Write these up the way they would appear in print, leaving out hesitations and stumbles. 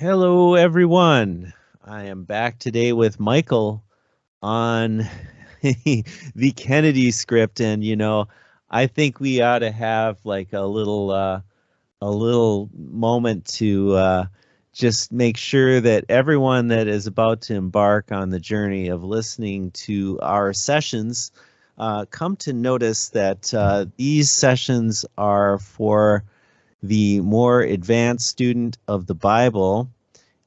Hello, everyone. I am back today with Michael on the Kennedy script, and I think we ought to have like a little moment to just make sure that everyone that is about to embark on the journey of listening to our sessions come to notice that these sessions are for the more advanced student of the Bible,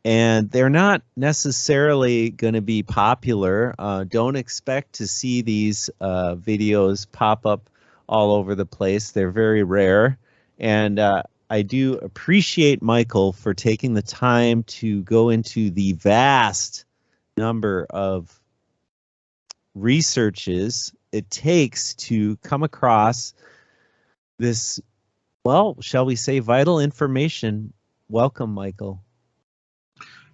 and they're not necessarily going to be popular. Don't expect to see these videos pop up all over the place. They're very rare, and I do appreciate Michael for taking the time to go into the vast number of researches it takes to come across this, well, shall we say, vital information. Welcome, Michael.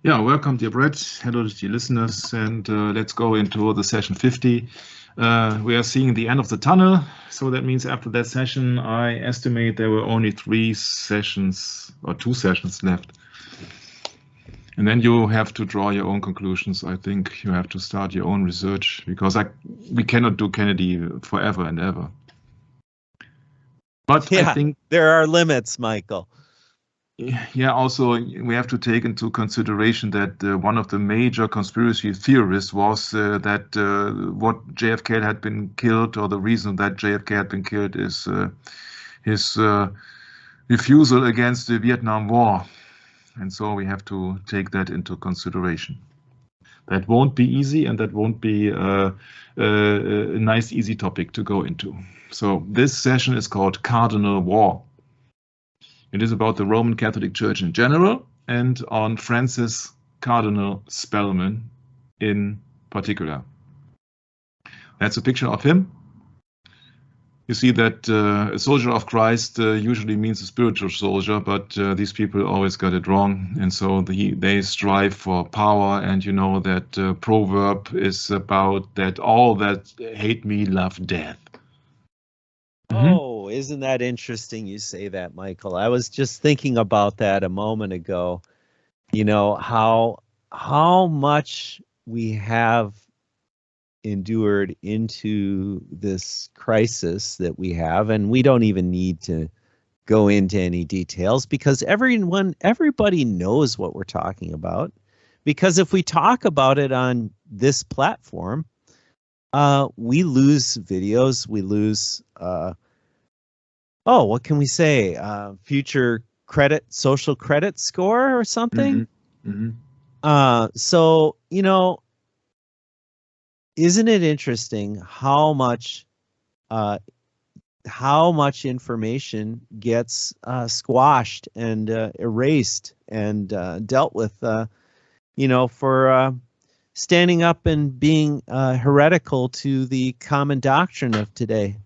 Yeah, welcome, dear Brett. Hello, dear listeners, and let's go into the session 50. We are seeing the end of the tunnel, so that means after that session, I estimate there were only 3 sessions or 2 sessions left. And then you have to draw your own conclusions. I think you have to start your own research, because we cannot do Kennedy forever and ever. But yeah, I think there are limits, Michael. Yeah, also we have to take into consideration that one of the major conspiracy theorists was that what JFK had been killed, or the reason that JFK had been killed, is his refusal against the Vietnam War. And so we have to take that into consideration. That won't be easy, and that won't be a nice, easy topic to go into. So this session is called Cardinal War. It is about the Roman Catholic Church in general, and on Francis Cardinal Spellman in particular. That's a picture of him. You see that a soldier of Christ usually means a spiritual soldier, but these people always got it wrong, and so they strive for power. And you know that proverb is about that all that hate me love death. Oh, isn't that interesting you say that, Michael? I was just thinking about that a moment ago. You know, how much we have endured into this crisis that we have, and we don't even need to go into any details, because everybody knows what we're talking about. Because if we talk about it on this platform, we lose videos, we lose what can we say? Future social credit score or something. So, isn't it interesting how much information gets squashed and erased and dealt with, for standing up and being heretical to the common doctrine of today.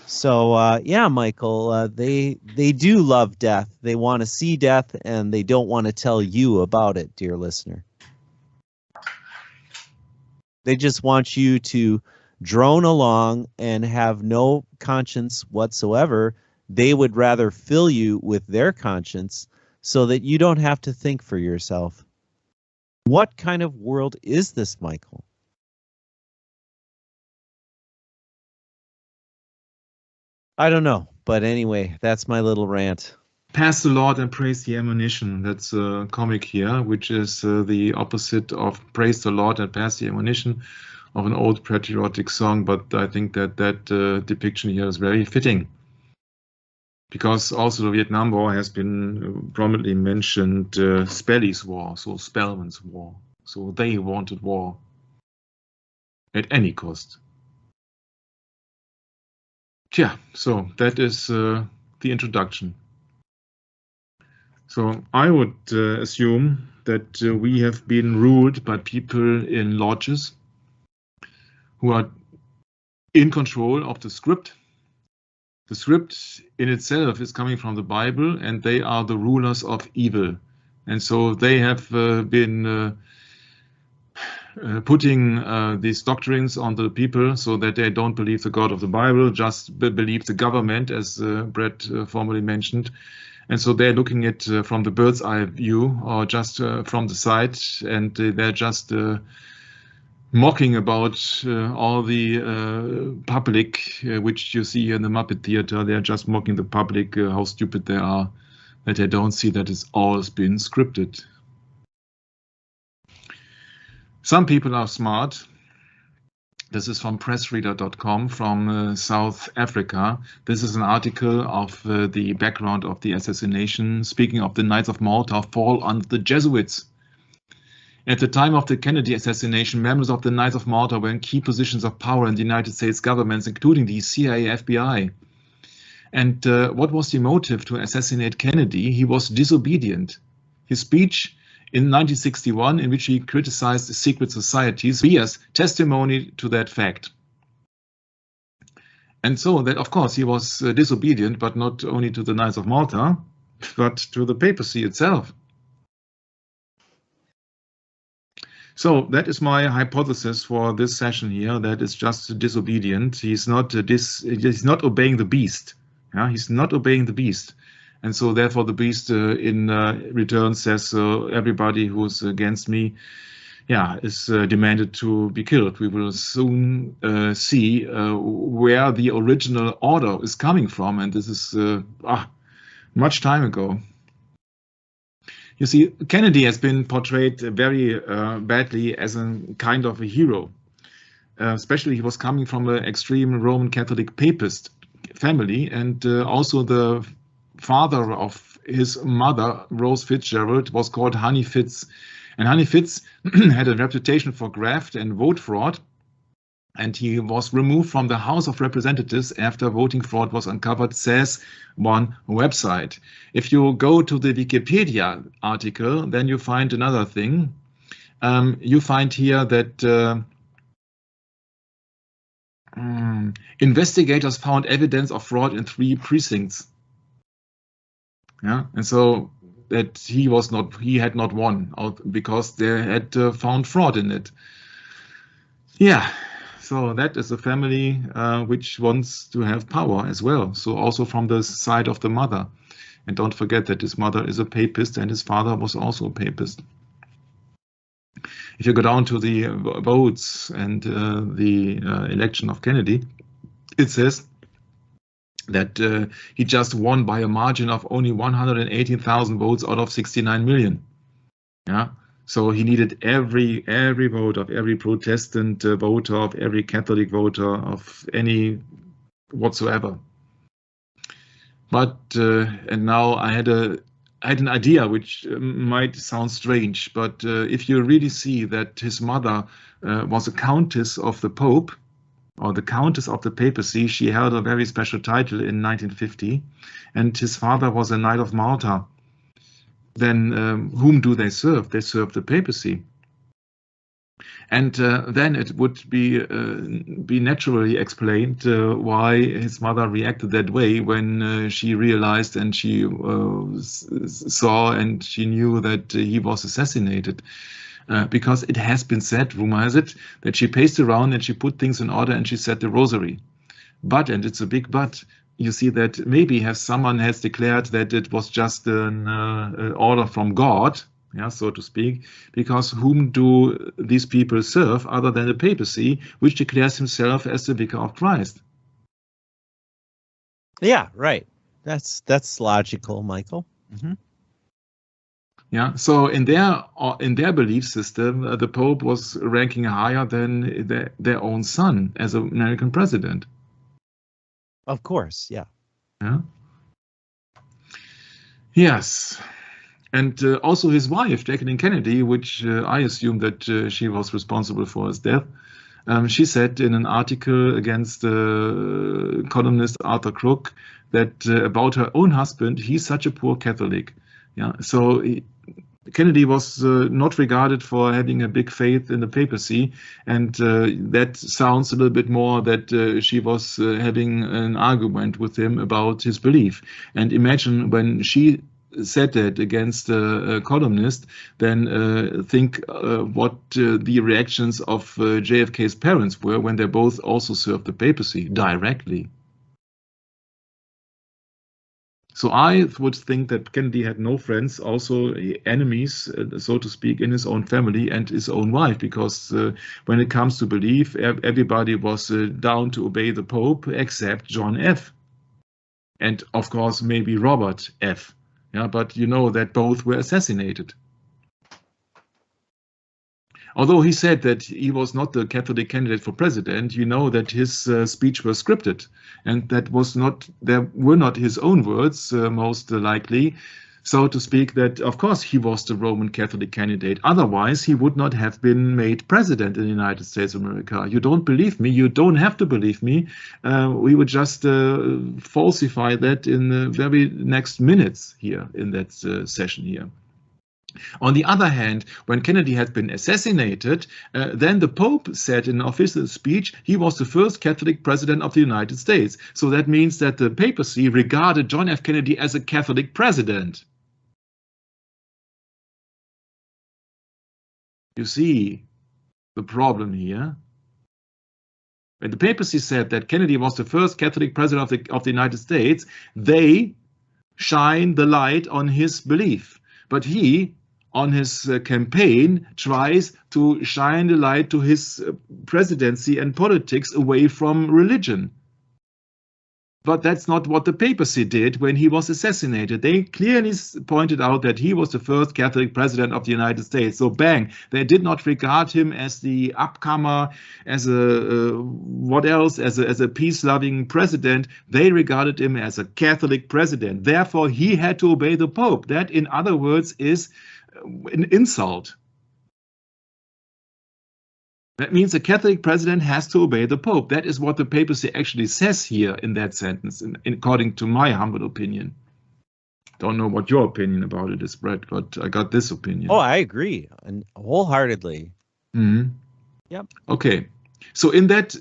So, yeah, Michael, they do love death. They want to see death, and they don't want to tell you about it, dear listener. They just want you to drone along and have no conscience whatsoever. They would rather fill you with their conscience so that you don't have to think for yourself. What kind of world is this, Michael? I don't know, but anyway, that's my little rant. Pass the Lord and praise the ammunition. That's a comic here, which is the opposite of praise the Lord and pass the ammunition of an old patriotic song. But I think that depiction here is very fitting, because also the Vietnam War has been prominently mentioned, Spelly's War, so Spellman's War. So they wanted war at any cost. Yeah, so that is the introduction. So I would assume that we have been ruled by people in lodges who are in control of the script. The script in itself is coming from the Bible, and they are the rulers of evil. And so they have been putting these doctrines on the people so that they don't believe the God of the Bible, just believe the government, as Brett formerly mentioned. And so they're looking at from the bird's eye view, or just from the side, and they're just mocking about all the public, which you see in the Muppet Theater. They're just mocking the public, how stupid they are, that they don't see that it's all been scripted. Some people are smart. This is from pressreader.com from South Africa. This is an article of the background of the assassination. Speaking of the Knights of Malta fall under the Jesuits. At the time of the Kennedy assassination, members of the Knights of Malta were in key positions of power in the United States governments, including the CIA, FBI. And what was the motive to assassinate Kennedy? He was disobedient. His speech in 1961, in which he criticized secret societies, bears testimony to that fact. And so that, of course, he was disobedient, but not only to the Knights of Malta, but to the papacy itself. So that is my hypothesis for this session here. That is just disobedient. He's not obeying the beast. Yeah, he's not obeying the beast. And so therefore the beast in return says, everybody who's against me, yeah, is demanded to be killed. We will soon see where the original order is coming from. And this is much time ago. You see, Kennedy has been portrayed very badly as a kind of a hero. Especially he was coming from an extreme Roman Catholic papist family, and also the father of his mother, Rose Fitzgerald, was called Honey Fitz. And Honey Fitz had a reputation for graft and vote fraud, and he was removed from the House of Representatives after voting fraud was uncovered, says one website. If you go to the Wikipedia article, then you find another thing. You find here that investigators found evidence of fraud in 3 precincts. Yeah, and so that he had not won out because they had found fraud in it. Yeah, so that is a family which wants to have power as well. So also from the side of the mother. And don't forget that his mother is a papist and his father was also a papist. If you go down to the votes and the election of Kennedy, it says that he just won by a margin of only 118,000 votes out of 69 million. Yeah, so he needed every vote of every Protestant voter, of every Catholic voter, of any whatsoever. But and now I had an idea which might sound strange, but if you really see that his mother was a countess of the Pope, or the Countess of the Papacy, she held a very special title in 1950, and his father was a Knight of Malta. Then whom do they serve? They serve the papacy. And then it would be naturally explained why his mother reacted that way when she realized and she saw and she knew that he was assassinated. Because it has been said, rumor has it, that she paced around and she put things in order and she said the rosary. But, and it's a big but, you see that maybe someone has declared that it was just an order from God, yeah, so to speak, because whom do these people serve other than the papacy, which declares himself as the vicar of Christ? Yeah, right. That's logical, Michael. Mm-hmm. Yeah, so in their belief system, the Pope was ranking higher than their own son as an American president. Of course, yeah. Yeah. Yes, and also his wife, Jacqueline Kennedy, which I assume that she was responsible for his death. She said in an article against columnist Arthur Crook that about her own husband, he's such a poor Catholic. Yeah, so Kennedy was not regarded for having a big faith in the papacy, and that sounds a little bit more that she was having an argument with him about his belief. And imagine when she said that against a columnist, then think what the reactions of JFK's parents were when they both also served the papacy directly. So I would think that Kennedy had no friends, also enemies, so to speak, in his own family and his own wife, because when it comes to belief, everybody was down to obey the Pope except John F. And of course, maybe Robert F. Yeah, but you know that both were assassinated. Although he said that he was not the Catholic candidate for president, you know that his speech was scripted, and that was not, there were not his own words, most likely, so to speak, that of course he was the Roman Catholic candidate. Otherwise, he would not have been made president in the United States of America. You don't believe me? You don't have to believe me. We would just falsify that in the very next minutes here in that session here. On the other hand, when Kennedy had been assassinated, then the Pope said in an official speech he was the first Catholic president of the United States. So that means that the papacy regarded John F. Kennedy as a Catholic president. You see the problem here? When the papacy said that Kennedy was the first Catholic president of the United States, they shine the light on his belief. But he, on his campaign, tries to shine the light to his presidency and politics away from religion. But that's not what the papacy did when he was assassinated. They clearly pointed out that he was the first Catholic president of the United States. So bang, they did not regard him as the upcomer, as a what else, as a peace-loving president. They regarded him as a Catholic president. Therefore, he had to obey the Pope. That, in other words, is an insult. That means a Catholic president has to obey the Pope. That is what the papacy actually says here in that sentence, according to my humble opinion. Don't know what your opinion about it is, Brett, but I got this opinion. Oh, I agree, and wholeheartedly. Mm-hmm. Yep. Okay. So in that,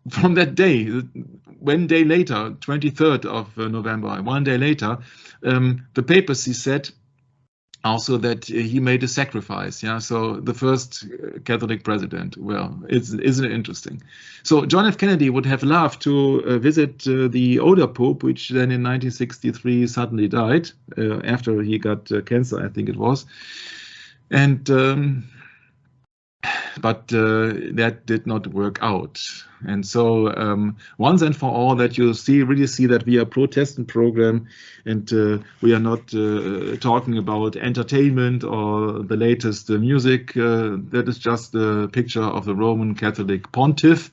from that day, 1 day later, 23rd of November, 1 day later, the papacy said also that he made a sacrifice, yeah. So the first Catholic president. Well, isn't it interesting? So John F. Kennedy would have loved to visit the older Pope, which then in 1963 suddenly died after he got cancer, I think it was, and but that did not work out. And so once and for all, that you really see that we are a Protestant program, and we are not talking about entertainment or the latest music. That is just a picture of the Roman Catholic pontiff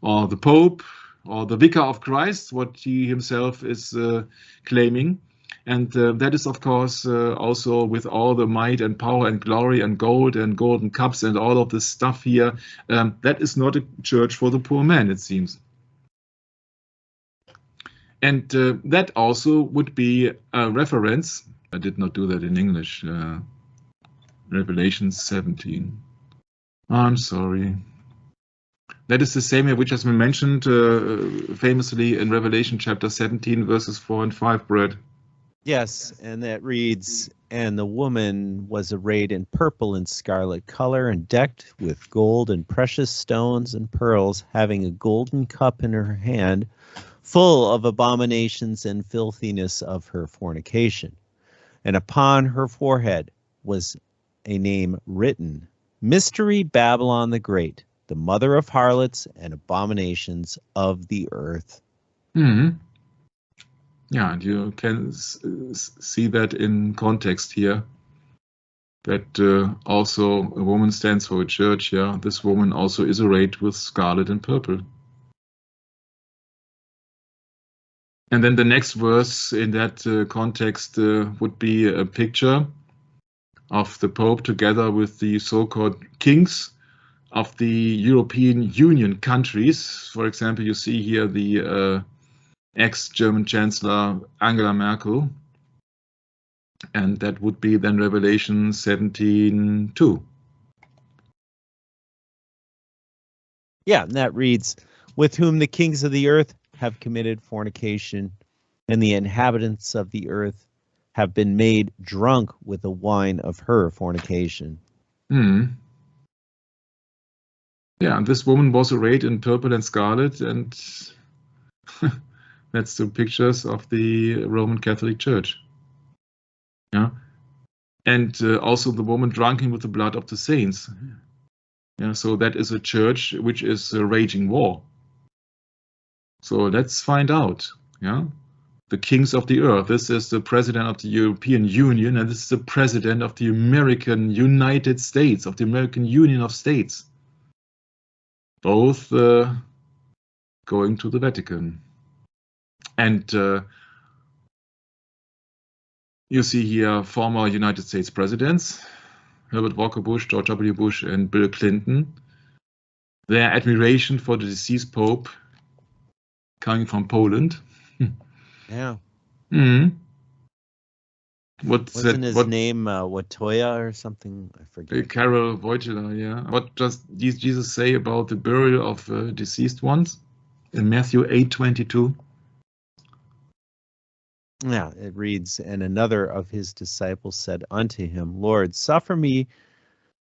or the Pope or the Vicar of Christ, what he himself is claiming. And that is, of course, also with all the might and power and glory and gold and golden cups and all of this stuff here. That is not a church for the poor man, it seems. And that also would be a reference. I did not do that in English. Revelation 17. I'm sorry. That is the same here, which has been mentioned famously in Revelation chapter 17, verses 4 and 5, Brett. Yes, and that reads, "And the woman was arrayed in purple and scarlet color and decked with gold and precious stones and pearls, having a golden cup in her hand, full of abominations and filthiness of her fornication. And upon her forehead was a name written, Mystery Babylon the Great, the mother of harlots and abominations of the earth." Mm-hmm. Yeah, and you can see that in context here, that also a woman stands for a church. Yeah, this woman also is arrayed with scarlet and purple. And then the next verse in that context would be a picture of the Pope together with the so-called kings of the European Union countries. For example, you see here the ex-German Chancellor Angela Merkel, and that would be then Revelation 17:2. Yeah, and that reads, "With whom the kings of the earth have committed fornication, and the inhabitants of the earth have been made drunk with the wine of her fornication." Mm. Yeah, and this woman was arrayed in purple and scarlet, and That's the pictures of the Roman Catholic Church. Yeah, and also the woman drunken with the blood of the saints. Yeah, so that is a church which is raging war. So let's find out. Yeah, the kings of the earth. This is the president of the European Union, and this is the president of the American United States, of the American Union of States. Both going to the Vatican. And you see here former United States presidents, Herbert Walker Bush, George W. Bush, and Bill Clinton. Their admiration for the deceased Pope coming from Poland. Yeah. Mm. Wasn't his name Watoya or something? I forget. Karol Wojtyla, yeah. What does Jesus say about the burial of deceased ones in Matthew 8:22? Yeah, it reads, and another of his disciples said unto him, Lord, suffer me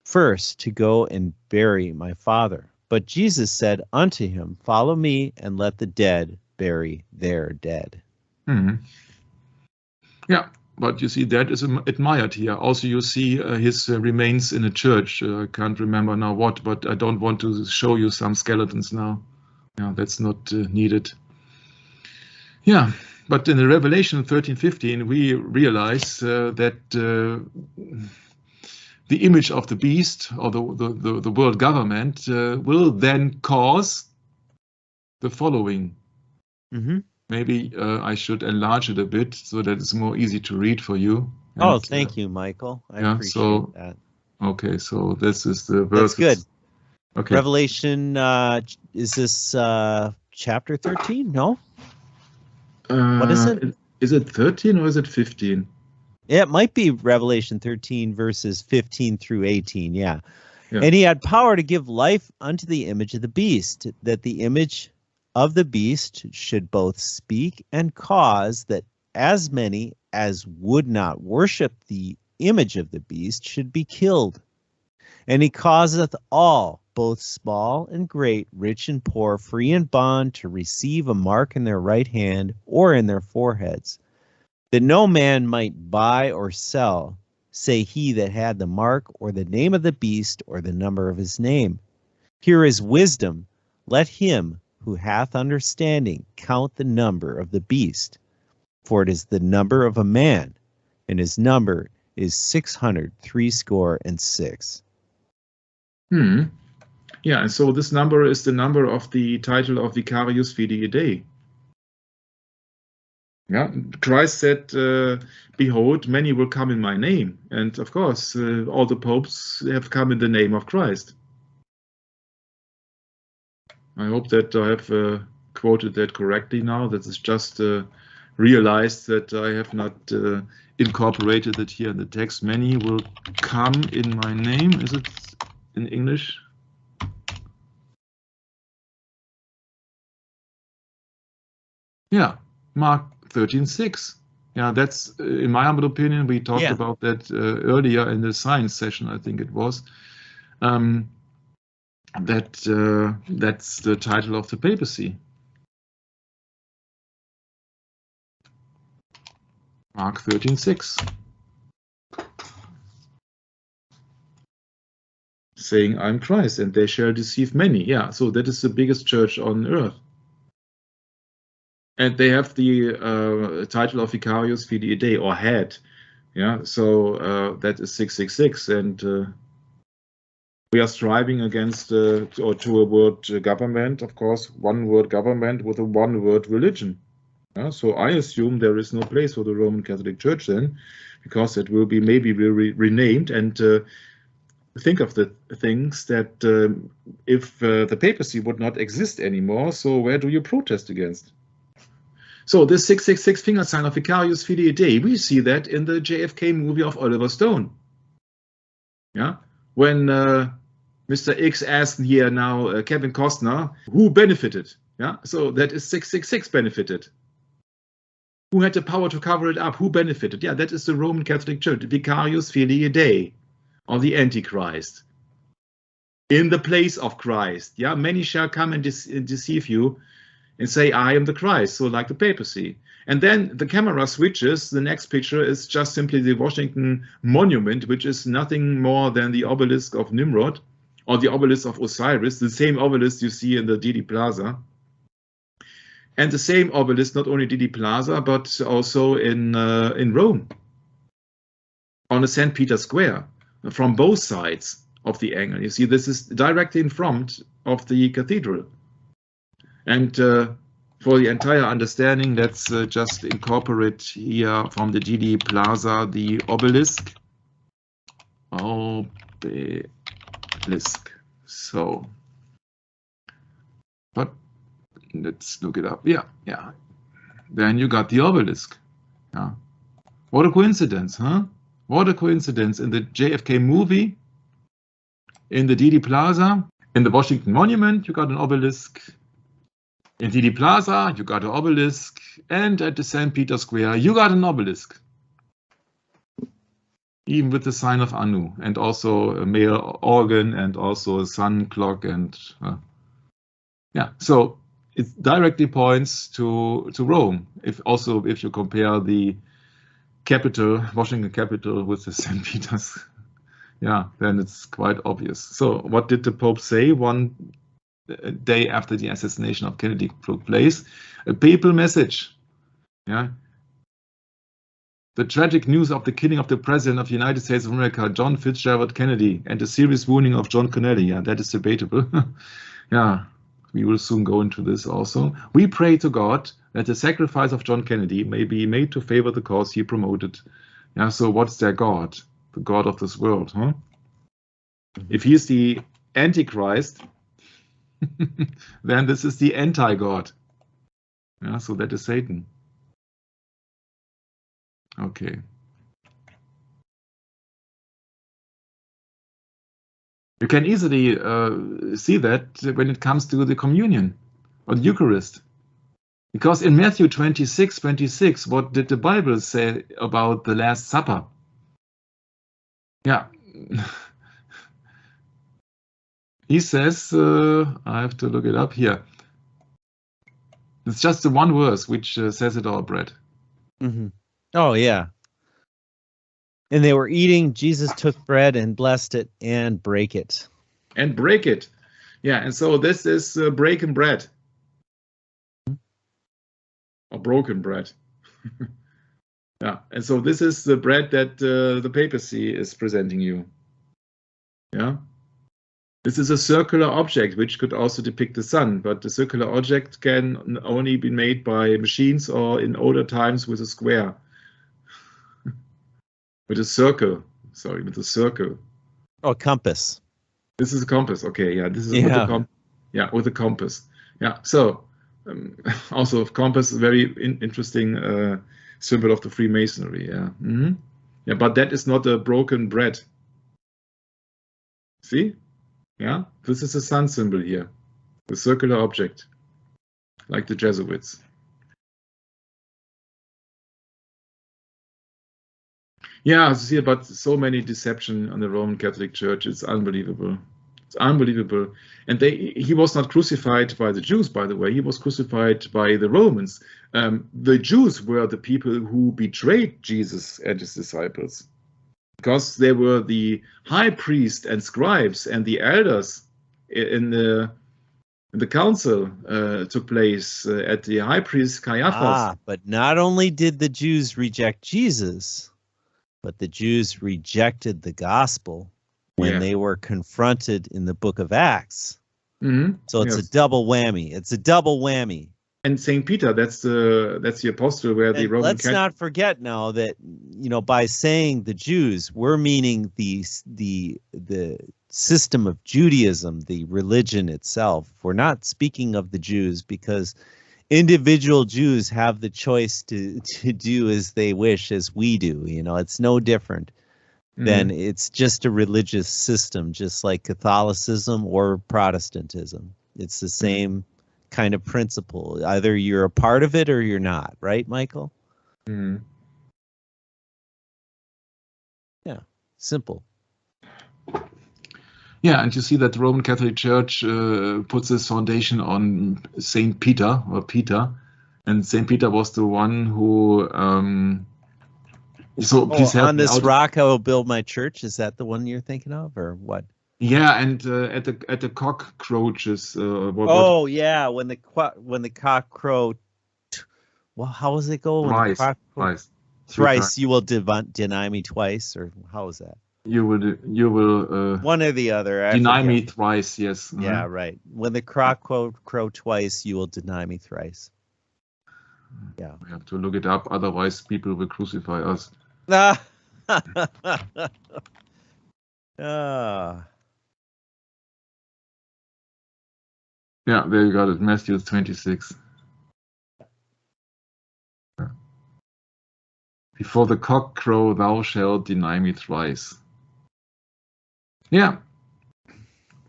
first to go and bury my father. But Jesus said unto him, follow me, and let the dead bury their dead. Mm-hmm. Yeah, but you see that is admired here. Also, you see his remains in a church. I can't remember now what, but I don't want to show you some skeletons now. Yeah, that's not needed. Yeah, but in the Revelation 13:15, we realize that the image of the beast, or the world government, will then cause the following. Mm-hmm. Maybe I should enlarge it a bit so that it's more easy to read for you. And, thank you, Michael. I appreciate that. Okay, so this is the verse. That's good. Okay. Revelation, is this chapter 13? No? What is it? Is it 13 or is it 15? It might be Revelation 13 verses 15 through 18, yeah. And he had power to give life unto the image of the beast, that the image of the beast should both speak and cause that as many as would not worship the image of the beast should be killed. And he causeth all, both small and great, rich and poor, free and bond, to receive a mark in their right hand or in their foreheads, that no man might buy or sell, say he that had the mark or the name of the beast or the number of his name. Here is wisdom. Let him who hath understanding count the number of the beast, for it is the number of a man, and his number is 666. Yeah, and so this number is the number of the title of Vicarius Filii Dei. Yeah, Christ said, behold, many will come in my name. And of course, all the popes have come in the name of Christ. I hope that I have quoted that correctly now. That is just realized that I have not incorporated it here in the text. Many will come in my name. Is it in English? Yeah, Mark 13:6. Yeah, that's, in my humble opinion, we talked about that earlier in the science session, I think it was. That's the title of the papacy. Mark 13:6. Saying, I'm Christ, and they shall deceive many. Yeah, so that is the biggest church on earth. And they have the title of Vicarius Filii Dei, or head. Yeah, so that is 666, and we are striving against or to a world government, of course, one world government with a one world religion. So I assume there is no place for the Roman Catholic Church then, because it will be maybe renamed. And think of the things that if the papacy would not exist anymore, so where do you protest against? So this 666 finger sign of Vicarius Filii Dei, we see that in the JFK movie of Oliver Stone. Yeah, when Mr. X asked here now Kevin Costner, who benefited? Yeah, so that is 666 benefited. Who had the power to cover it up? Who benefited? Yeah, that is the Roman Catholic Church, Vicarius Filii Dei, or the Antichrist. In the place of Christ. Yeah, many shall come and deceive you and say, I am the Christ, so like the papacy. And then the camera switches. The next picture is just simply the Washington Monument, which is nothing more than the obelisk of Nimrod, or the obelisk of Osiris, the same obelisk you see in the Didi Plaza. And the same obelisk, not only Didi Plaza, but also in Rome, on the St. Peter Square, from both sides of the angle. You see, this is directly in front of the cathedral. And for the entire understanding, let's just incorporate here from the Didi Plaza the obelisk. Obelisk. So, but let's look it up. Yeah. Then you got the obelisk. Yeah. What a coincidence, huh? What a coincidence. In the JFK movie, in the Didi Plaza, in the Washington Monument, you got an obelisk. In Didi Plaza, you got an obelisk. And at the St. Peter Square, you got an obelisk. Even with the sign of Anu, and also a male organ, and also a sun clock, and yeah. So it directly points to Rome. If you compare the capital, Washington capital, with the St. Peter's, yeah, then it's quite obvious. So what did the Pope say one day after the assassination of Kennedy took place? A papal message. Yeah. The tragic news of the killing of the President of the United States of America, John Fitzgerald Kennedy, and the serious wounding of John Connelly. Yeah, that is debatable. Yeah, we will soon go into this also. We pray to God that the sacrifice of John Kennedy may be made to favor the cause he promoted. Yeah, so what's their God? The God of this world, huh? If he is the Antichrist, then this is the anti-God. Yeah, so that is Satan. Okay. You can easily see that when it comes to the communion or the Eucharist. Because in Matthew 26:26, what did the Bible say about the Last Supper? Yeah. He says, I have to look it up here. It's just the one verse which says it all, Brett. Mm-hmm. Oh, yeah. And they were eating, Jesus took bread and blessed it and break it. And break it. Yeah, and so this is breaking bread. Or broken bread. Yeah, and so this is the bread that the papacy is presenting you. Yeah. This is a circular object, which could also depict the sun, but the circular object can only be made by machines or in older times with a square. With a circle. Sorry, with a circle. Oh, compass. This is a compass. Okay, yeah, this is with a compass. Yeah, so also compass, very interesting symbol of the Freemasonry. Yeah, yeah, but that is not a broken bread. See? Yeah, this is a sun symbol here, the circular object, like the Jesuits. Yeah, see, but so many deception on the Roman Catholic Church. It's unbelievable. It's unbelievable. And he was not crucified by the Jews, by the way. He was crucified by the Romans. The Jews were the people who betrayed Jesus and his disciples, because they were the high priest and scribes and the elders in the council took place at the high priest Caiaphas. But not only did the Jews reject Jesus, but the Jews rejected the gospel when they were confronted in the book of Acts. So it's a double whammy. It's a double whammy. And St. Peter, that's the apostle where the Roman. Let's not forget now that, you know, by saying the Jews, we're meaning the system of Judaism, the religion itself. We're not speaking of the Jews, because individual Jews have the choice to do as they wish, as we do. You know, it's no different than it's just a religious system, just like Catholicism or Protestantism. It's the same kind of principle. Either you're a part of it or you're not, right, Michael? Yeah, simple. Yeah, and you see that the Roman Catholic Church puts its foundation on Saint Peter, and Saint Peter was the one who. So please help on me this out. rock I will build my church. Is that the one you're thinking of, or what? Yeah, and at the cockroaches. Oh yeah, when the cock crow. Well, how does it go? When the cock crow, thrice you will deny me twice, or how is that? You will one or the other. Deny me thrice. Yes. Yeah, right. When the cock crow twice, you will deny me thrice. Yeah. We have to look it up, otherwise people will crucify us. Yeah, there you got it. Matthew 26. Before the cock crow, thou shalt deny me thrice. Yeah.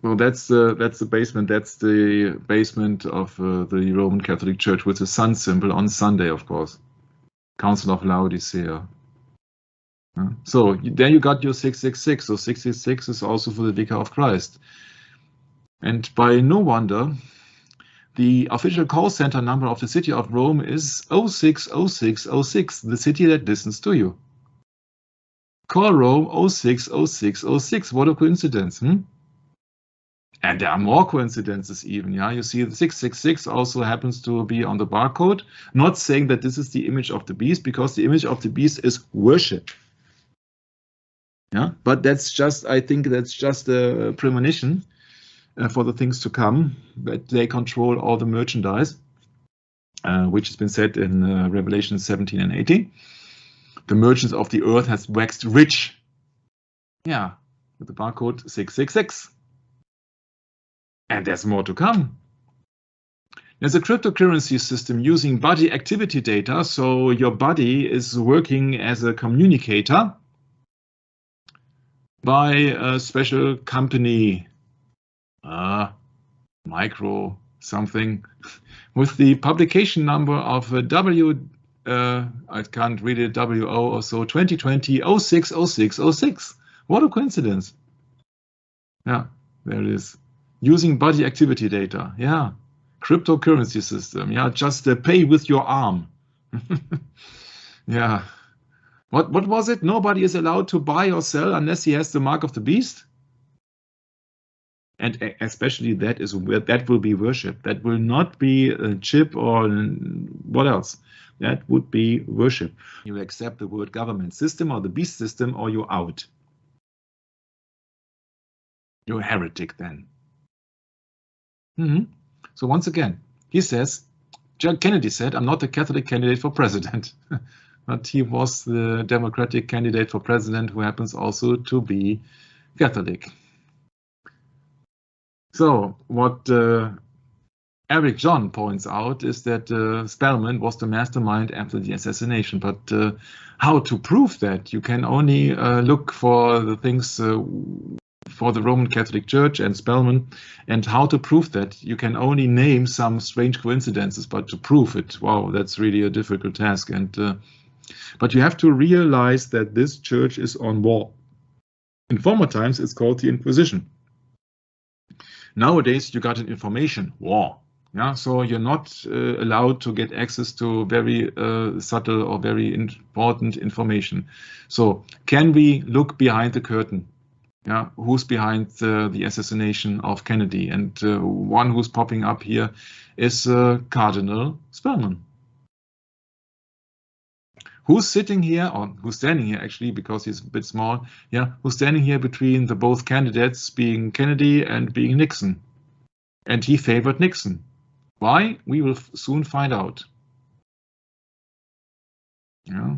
Well, that's the basement. That's the basement of the Roman Catholic Church with the sun symbol on Sunday, of course. Council of Laodicea. So there you got your 666. So 666 is also for the Vicar of Christ. And by no wonder, the official call center number of the city of Rome is 060606, the city that listens to you. Call Rome 060606. What a coincidence, And there are more coincidences even, yeah. You see the 666 also happens to be on the barcode, not saying that this is the image of the beast, because the image of the beast is worship. Yeah, but that's just, I think that's just a premonition for the things to come, that they control all the merchandise, which has been said in Revelation 17 and 18. The merchants of the earth has waxed rich. Yeah, with the barcode 666. And there's more to come. There's a cryptocurrency system using body activity data, so your body is working as a communicator by a special company, micro something, with the publication number of I can't read it, WO or so, 2020 060606. What a coincidence. Yeah, there it is. Using body activity data. Yeah, cryptocurrency system. Yeah, just pay with your arm. Yeah. What was it? Nobody is allowed to buy or sell unless he has the mark of the beast. And especially that will be worship. That will not be a chip or what else. That would be worship. You accept the word government system or the beast system, or you're out. You're a heretic then. So once again, he says, John Kennedy said, I'm not a Catholic candidate for president. But he was the Democratic candidate for president who happens also to be Catholic. So what Eric John points out is that Spellman was the mastermind after the assassination. But how to prove that? You can only look for the things for the Roman Catholic Church and Spellman, and how to prove that. You can only name some strange coincidences, but to prove it, wow, that's really a difficult task. And but you have to realize that this church is on war. In former times, it's called the Inquisition. Nowadays, you got an information war. Yeah, so you're not allowed to get access to very subtle or very important information. So can we look behind the curtain? Yeah, who's behind the assassination of Kennedy? And one who's popping up here is Cardinal Spellman. Who's sitting here, or who's standing here actually, because he's a bit small, yeah, who's standing here between the both candidates, being Kennedy and being Nixon? And he favored Nixon. Why? We will soon find out. Yeah.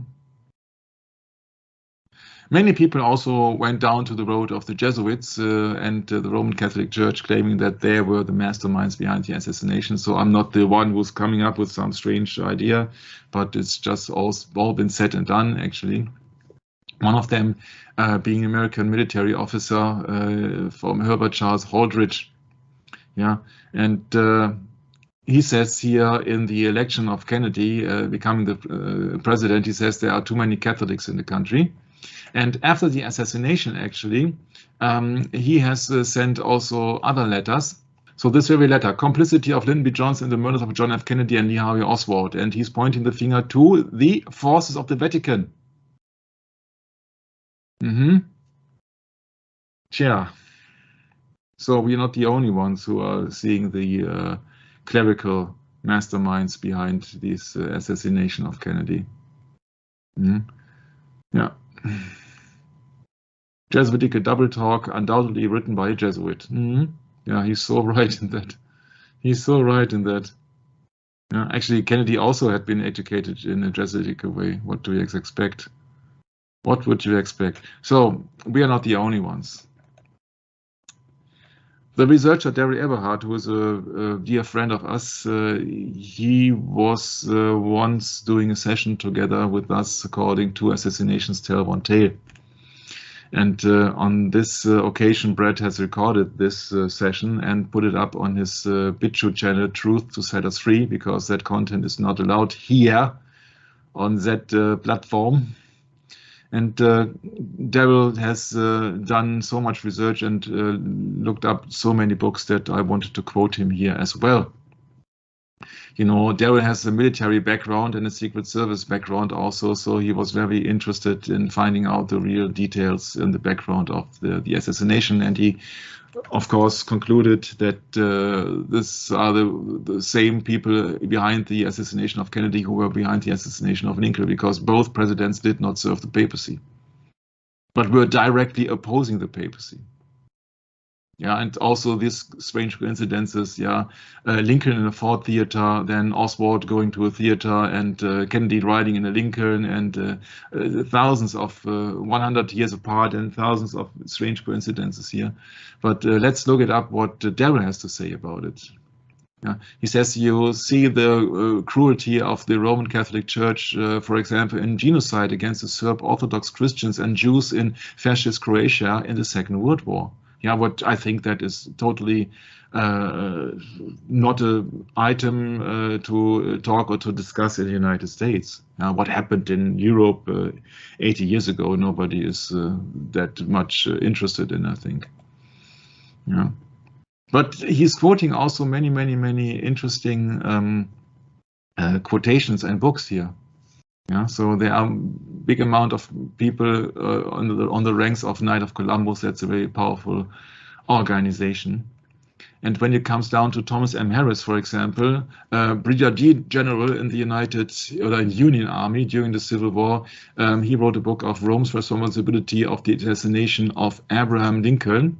Many people also went down to the road of the Jesuits and the Roman Catholic Church, claiming that they were the masterminds behind the assassination. So I'm not the one who's coming up with some strange idea, but it's just all been said and done, actually. One of them being an American military officer from Herbert Charles Holdridge. Yeah, and he says here in the election of Kennedy becoming the president, he says there are too many Catholics in the country. And after the assassination, actually, he has sent also other letters. So this very letter, complicity of Lyndon B. Johnson in the murders of John F. Kennedy and Lee Harvey Oswald. And he's pointing the finger to the forces of the Vatican. Yeah. So we're not the only ones who are seeing the clerical masterminds behind this assassination of Kennedy. Yeah. Jesuitical double talk, undoubtedly written by a Jesuit. Yeah, he's so right in that. He's so right in that. Yeah, actually, Kennedy also had been educated in a Jesuitical way. What do you expect? What would you expect? So we are not the only ones. The researcher Daryl Eberhard, who is a dear friend of us, he was once doing a session together with us according to Assassinations Tell One Tale. And on this occasion, Brett has recorded this session and put it up on his BitChute channel, Truth to Set Us Free, because that content is not allowed here on that platform. And Daryl has done so much research and looked up so many books that I wanted to quote him here as well. You know, Daryl has a military background and a Secret Service background also, so he was very interested in finding out the real details in the background of the assassination. And he, of course, concluded that these are the same people behind the assassination of Kennedy who were behind the assassination of Lincoln, because both presidents did not serve the papacy, but were directly opposing the papacy. Yeah, and also these strange coincidences. Yeah, Lincoln in a Ford theater, then Oswald going to a theater, and Kennedy riding in a Lincoln, and thousands of 100 years apart, and thousands of strange coincidences here. But let's look it up what Daryl has to say about it. Yeah. He says you see the cruelty of the Roman Catholic Church, for example, in genocide against the Serb Orthodox Christians and Jews in fascist Croatia in the Second World War. Yeah, what I think that is totally not an item to talk or to discuss in the United States. What happened in Europe 80 years ago, nobody is that much interested in, I think. Yeah, but he's quoting also many interesting quotations and books here. Yeah, so there are big amount of people on the ranks of Knight of Columbus. That's a very powerful organization. And when it comes down to Thomas M. Harris, for example, Brigadier General in the Union Army during the Civil War, he wrote a book of Rome's responsibility of the assassination of Abraham Lincoln.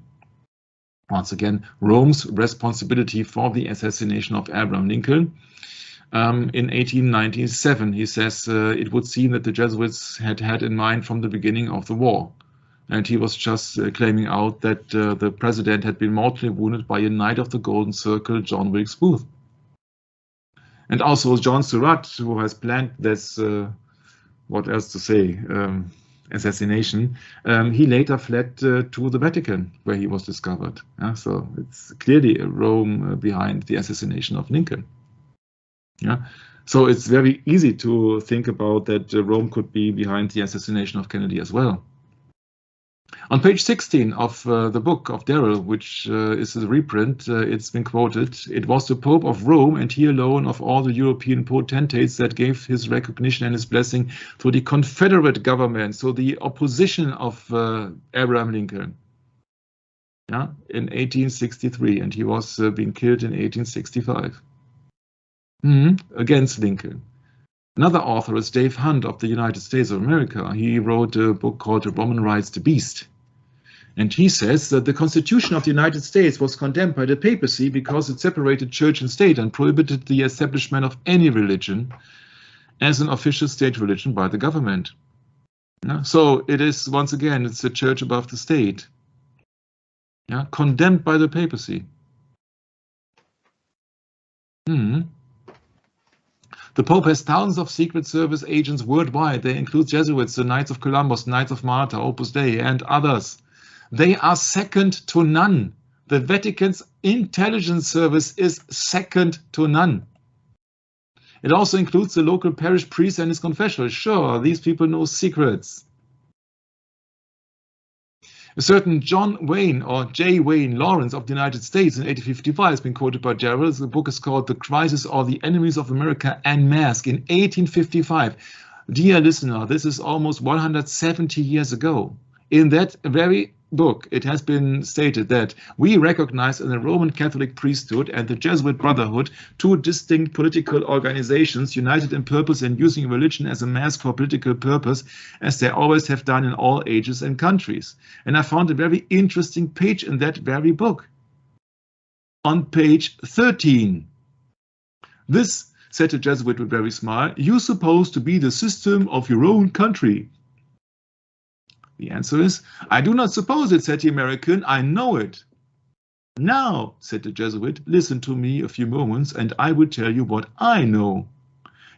Once again, Rome's responsibility for the assassination of Abraham Lincoln. In 1897, he says it would seem that the Jesuits had in mind from the beginning of the war. And he was just claiming out that the president had been mortally wounded by a Knight of the Golden Circle, John Wilkes Booth. And also John Surratt, who has planned this, what else to say, assassination, he later fled to the Vatican, where he was discovered. Yeah, so it's clearly Rome behind the assassination of Lincoln. Yeah, so it's very easy to think about that Rome could be behind the assassination of Kennedy as well. On page 16 of the book of Daryl, which is a reprint, it's been quoted, "It was the Pope of Rome, and he alone of all the European potentates, that gave his recognition and his blessing to the Confederate government," so the opposition of Abraham Lincoln, yeah, in 1863, and he was being killed in 1865. Against Lincoln. Another author is Dave Hunt of the United States of America. He wrote a book called The Roman Rights the Beast. And he says that the Constitution of the United States was condemned by the papacy because it separated church and state and prohibited the establishment of any religion as an official state religion by the government. Yeah? So it is, once again, it's the church above the state. Yeah? Condemned by the papacy. The Pope has thousands of Secret Service agents worldwide. They include Jesuits, the Knights of Columbus, Knights of Malta, Opus Dei, and others. They are second to none. The Vatican's intelligence service is second to none. It also includes the local parish priest and his confessional. Sure, these people know secrets. A certain John Wayne or J. Wayne Lawrence of the United States in 1855 has been quoted by Gerald. The book is called The Crisis or the Enemies of America en Masse in 1855. Dear listener, this is almost 170 years ago. In that very book, it has been stated that we recognize in the Roman Catholic priesthood and the Jesuit Brotherhood two distinct political organizations united in purpose and using religion as a mask for political purpose, as they always have done in all ages and countries. And I found a very interesting page in that very book. On page 13, this, said the Jesuit with a very smile, you suppose to be the system of your own country. The answer is, I do not suppose it, said the American, I know it. Now, said the Jesuit, listen to me a few moments and I will tell you what I know.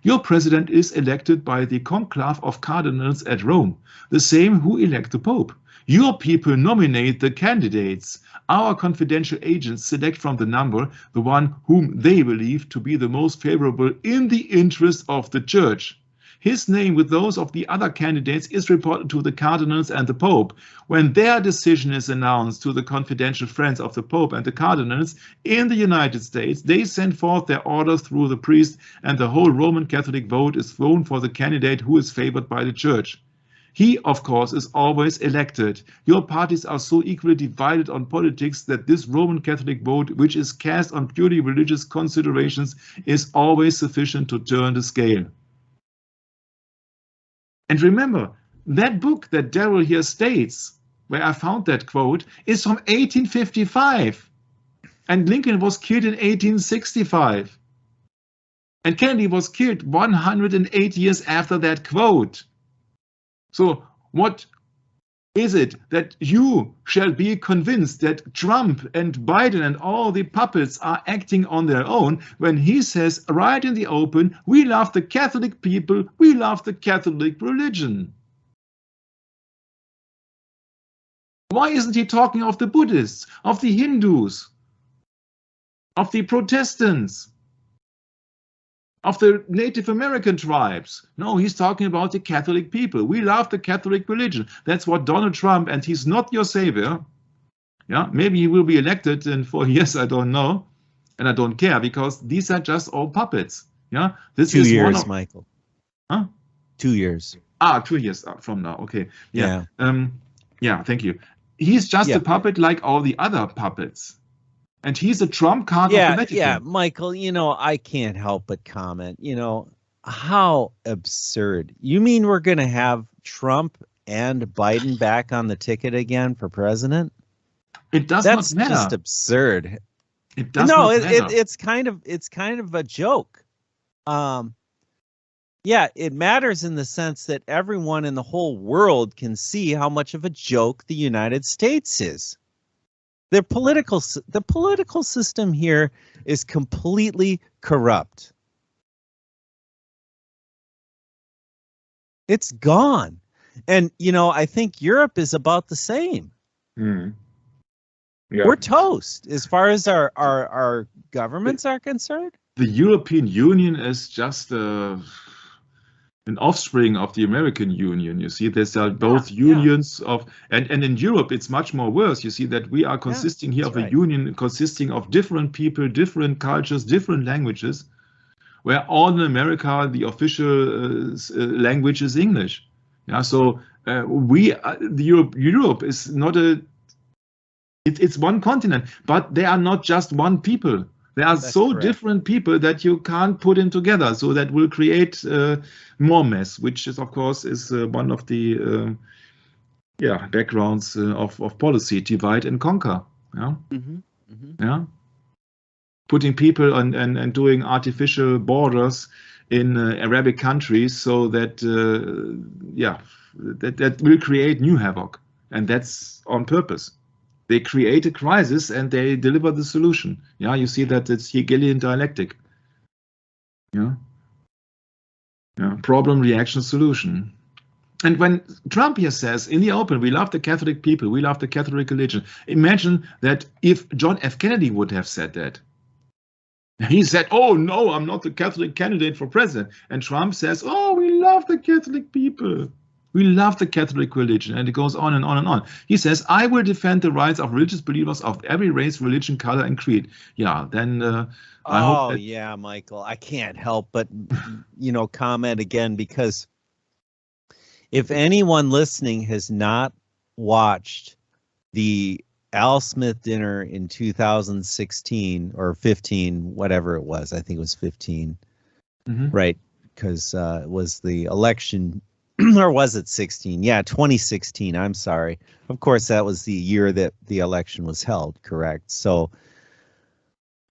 Your president is elected by the conclave of cardinals at Rome, the same who elect the Pope. Your people nominate the candidates. Our confidential agents select from the number the one whom they believe to be the most favorable in the interest of the Church. His name with those of the other candidates is reported to the cardinals and the Pope. When their decision is announced to the confidential friends of the Pope and the cardinals in the United States, they send forth their orders through the priest, and the whole Roman Catholic vote is thrown for the candidate who is favored by the Church. He, of course, is always elected. Your parties are so equally divided on politics that this Roman Catholic vote, which is cast on purely religious considerations, is always sufficient to turn the scale. And remember, that book that Daryl here states, where I found that quote, is from 1855. And Lincoln was killed in 1865. And Kennedy was killed 108 years after that quote. So what is it that you shall be convinced that Trump and Biden and all the puppets are acting on their own when he says right in the open, we love the Catholic people, we love the Catholic religion? Why isn't he talking of the Buddhists, of the Hindus, of the Protestants, of the Native American tribes? No, he's talking about the Catholic people. We love the Catholic religion. That's what Donald Trump, and he's not your savior. Yeah, maybe he will be elected in 4 years, I don't know. And I don't care, because these are just all puppets. Yeah, this 2 is years, one of, Michael. Huh? 2 years. 2 years from now. Okay. Yeah. Yeah. Yeah, thank you. He's just a puppet like all the other puppets. And he's a trump card of the Vatican. Yeah, Michael, you know, I can't help but comment, you know, how absurd. You mean we're going to have Trump and Biden back on the ticket again for president? It does not matter. That's just absurd. It does not matter. It's kind of a joke. Yeah, it matters in the sense that everyone in the whole world can see how much of a joke the United States is. The political system here is completely corrupt. It's gone. And, you know, I think Europe is about the same. Mm. Yeah. We're toast as far as our governments are concerned. The European Union is just an offspring of the American Union. You see, there's both unions of, and in Europe it's much more worse. You see that we are consisting here of a union consisting of different people, different cultures, different languages, where all in America the official language is English. Yeah, so Europe is not it's one continent, but they are not just one people. There are so different people that you can't put in together. So that will create more mess, which is, of course, is one of the backgrounds of policy: divide and conquer. Yeah, yeah, putting people and doing artificial borders in Arabic countries, so that that will create new havoc, and that's on purpose. They create a crisis and they deliver the solution. Yeah, you see that it's Hegelian dialectic. Yeah, yeah, problem, reaction, solution. And when Trump here says in the open, we love the Catholic people, we love the Catholic religion. Imagine that if John F. Kennedy would have said that. He said, oh no, I'm not the Catholic candidate for president. And Trump says, oh, we love the Catholic people. We love the Catholic religion, and it goes on and on and on. He says, I will defend the rights of religious believers of every race, religion, color, and creed. Yeah, then I hope that... yeah, Michael, I can't help but, comment again, because if anyone listening has not watched the Al Smith dinner in 2016 or 15, whatever it was, I think it was 15, right? Because it was the election. Or was it 16? Yeah, 2016. I'm sorry. Of course, that was the year that the election was held, correct? So,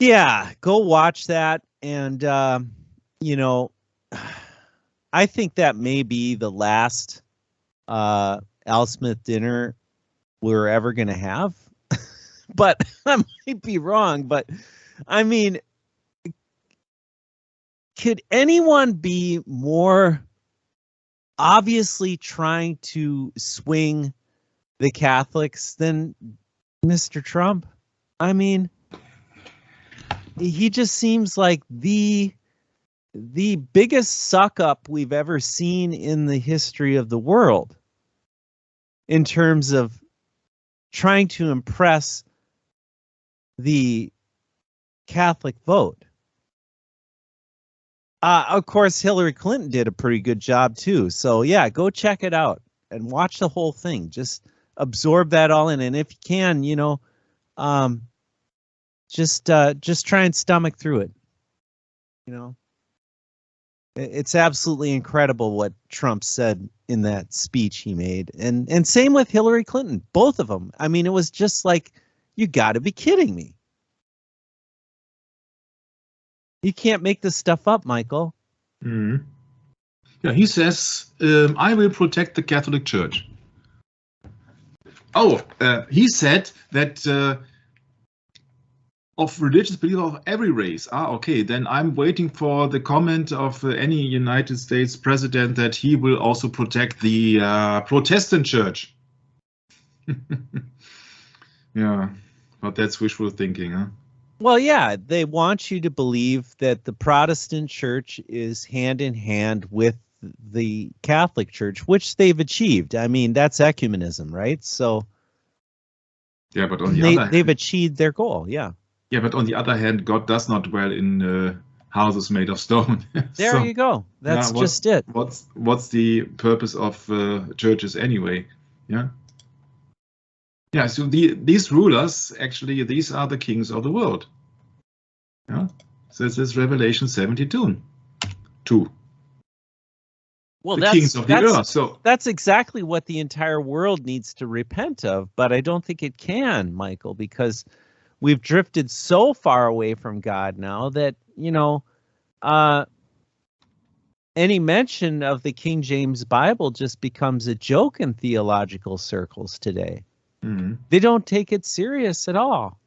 yeah, go watch that. And, I think that may be the last Al Smith dinner we're ever going to have. But I might be wrong. But, I mean, could anyone be more obviously trying to swing the Catholics than Mr. Trump? I mean, he just seems like the biggest suck up we've ever seen in the history of the world in terms of trying to impress the Catholic vote. Of course, Hillary Clinton did a pretty good job too. So yeah, go check it out and watch the whole thing. Just absorb that all in, and if you can, just try and stomach through it. It's absolutely incredible what Trump said in that speech he made, and same with Hillary Clinton. Both of them. I mean, it was just like, you got to be kidding me. You can't make this stuff up, Michael. Yeah, he says, I will protect the Catholic Church. Oh, he said that of religious believers of every race. Okay, then I'm waiting for the comment of any United States president that he will also protect the Protestant Church. Yeah, but that's wishful thinking, huh? Well, yeah, they want you to believe that the Protestant Church is hand in hand with the Catholic Church, which they've achieved. I mean, that's ecumenism, right? So yeah, but on the other hand, they've achieved their goal. Yeah. Yeah, but on the other hand, God does not dwell in houses made of stone. There you go. That's just it. What's the purpose of churches anyway? Yeah. Yeah, so these rulers, actually, these are the kings of the world. Yeah, so this is Revelation 72. Well, the kings of the earth. So that's exactly what the entire world needs to repent of, but I don't think it can, Michael, because we've drifted so far away from God now that, any mention of the King James Bible just becomes a joke in theological circles today. They don't take it serious at all.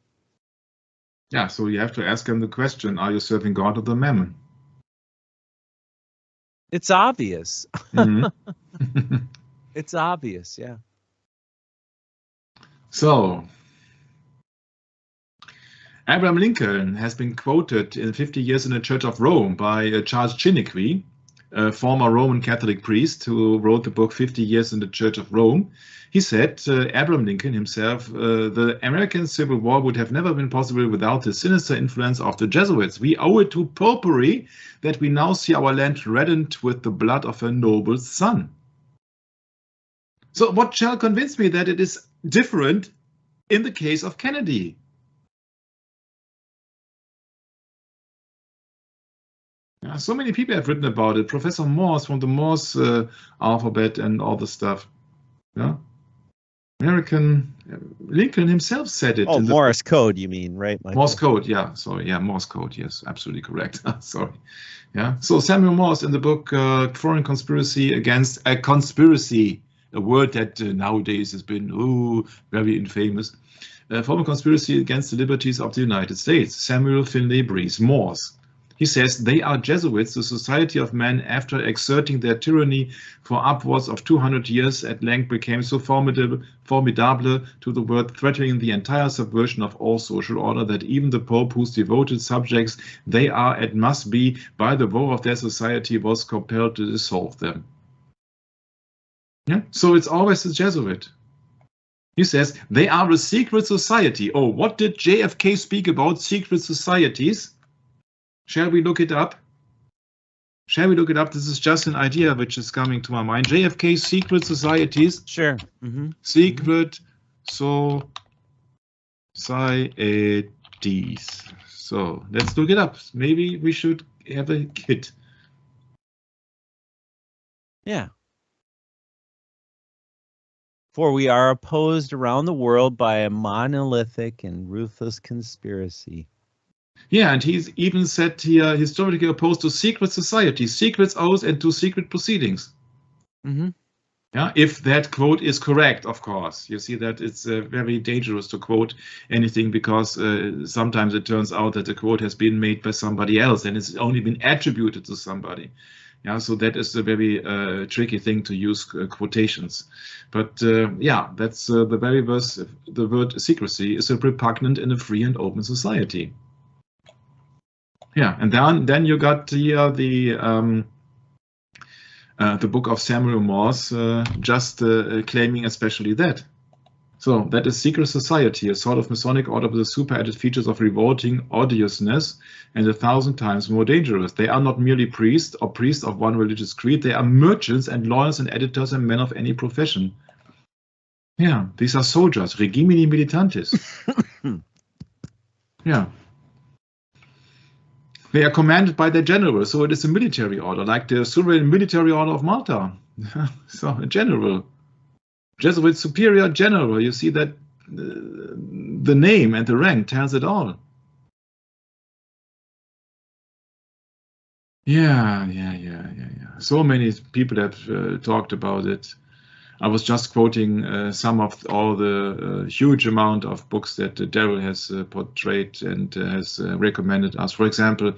Yeah, so you have to ask them the question, are you serving God or the mammon? It's obvious. It's obvious, yeah. So, Abraham Lincoln has been quoted in 50 Years in the Church of Rome by Charles Chiniquy, a former Roman Catholic priest who wrote the book 50 Years in the Church of Rome. He said, Abraham Lincoln himself, the American Civil War would have never been possible without the sinister influence of the Jesuits. We owe it to popery that we now see our land reddened with the blood of a noble son. So what shall convince me that it is different in the case of Kennedy? Yeah, so many people have written about it. Professor Morse from the Morse alphabet and all the stuff. Yeah, Lincoln himself said it. Oh, Morse code, you mean, right, Michael? Morse code, yeah. So yeah, Morse code, yes, absolutely correct. Sorry. Yeah. So Samuel Morse in the book Foreign Conspiracy Against a Conspiracy, a word that nowadays has been very infamous. Foreign Conspiracy Against the Liberties of the United States. Samuel Finley Breese, Morse. He says they are Jesuits, the society of men, after exerting their tyranny for upwards of 200 years, at length became so formidable to the word, threatening the entire subversion of all social order, that even the Pope, whose devoted subjects they are and must be by the woe of their society, was compelled to dissolve them. Yeah, so it's always a Jesuit. He says they are a secret society. Oh, what did JFK speak about secret societies? Shall we look it up? Shall we look it up? This is just an idea which is coming to my mind. JFK secret societies. Sure. Secret societies. So let's look it up. Maybe we should have a kit. Yeah. For we are opposed around the world by a monolithic and ruthless conspiracy. Yeah, and he's even said here, historically opposed to secret societies, secret oaths, and to secret proceedings. Yeah, if that quote is correct, of course. You see that it's very dangerous to quote anything because sometimes it turns out that the quote has been made by somebody else and it's only been attributed to somebody. Yeah, so that is a very tricky thing to use quotations. But yeah, that's the very verse. The word secrecy is repugnant in a free and open society. Yeah, and then you got the book of Samuel Morse just claiming especially that. So that is secret society, a sort of Masonic order with the super added features of revolting odiousness and 1,000 times more dangerous. They are not merely priests or priests of one religious creed. They are merchants and lawyers and editors and men of any profession. Yeah, these are soldiers, regimini militantis. Yeah. They are commanded by their general, so it is a military order, like the Sovereign Military Order of Malta. So a general. Jesuit superior general, you see that the name and the rank tells it all. Yeah. So many people have talked about it. I was just quoting some of all the huge amount of books that Daryl has portrayed and has recommended us. For example,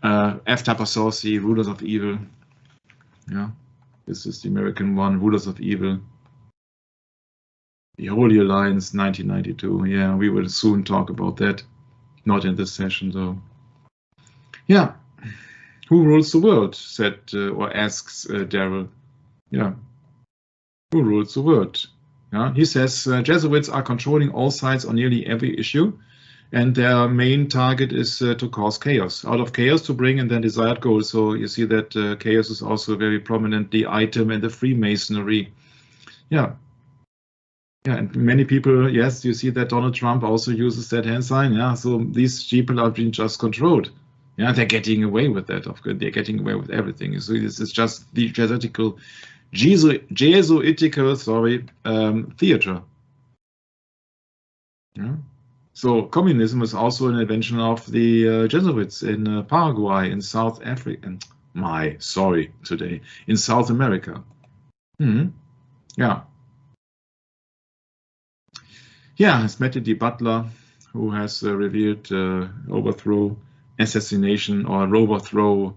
F. Tapasauci, Rulers of Evil. Yeah, this is the American one, Rulers of Evil. The Holy Alliance, 1992. Yeah, we will soon talk about that. Not in this session, though. Yeah. Who rules the world? Said or asks Daryl. Yeah. Who rules the world? Yeah. He says Jesuits are controlling all sides on nearly every issue, and their main target is to cause chaos. Out of chaos to bring in their desired goal. So you see that chaos is also a very prominently item in the Freemasonry. Yeah. Yeah, and many people, yes, you see that Donald Trump also uses that hand sign. Yeah, so these people are being just controlled. Yeah, they're getting away with that. Of course, they're getting away with everything. So this is just the Jesuitical theater. Yeah. So communism is also an invention of the Jesuits in Paraguay, in South Africa. In South America. Yeah. Yeah, it's Matthew D. Butler, who has revealed overthrow, assassination, or overthrow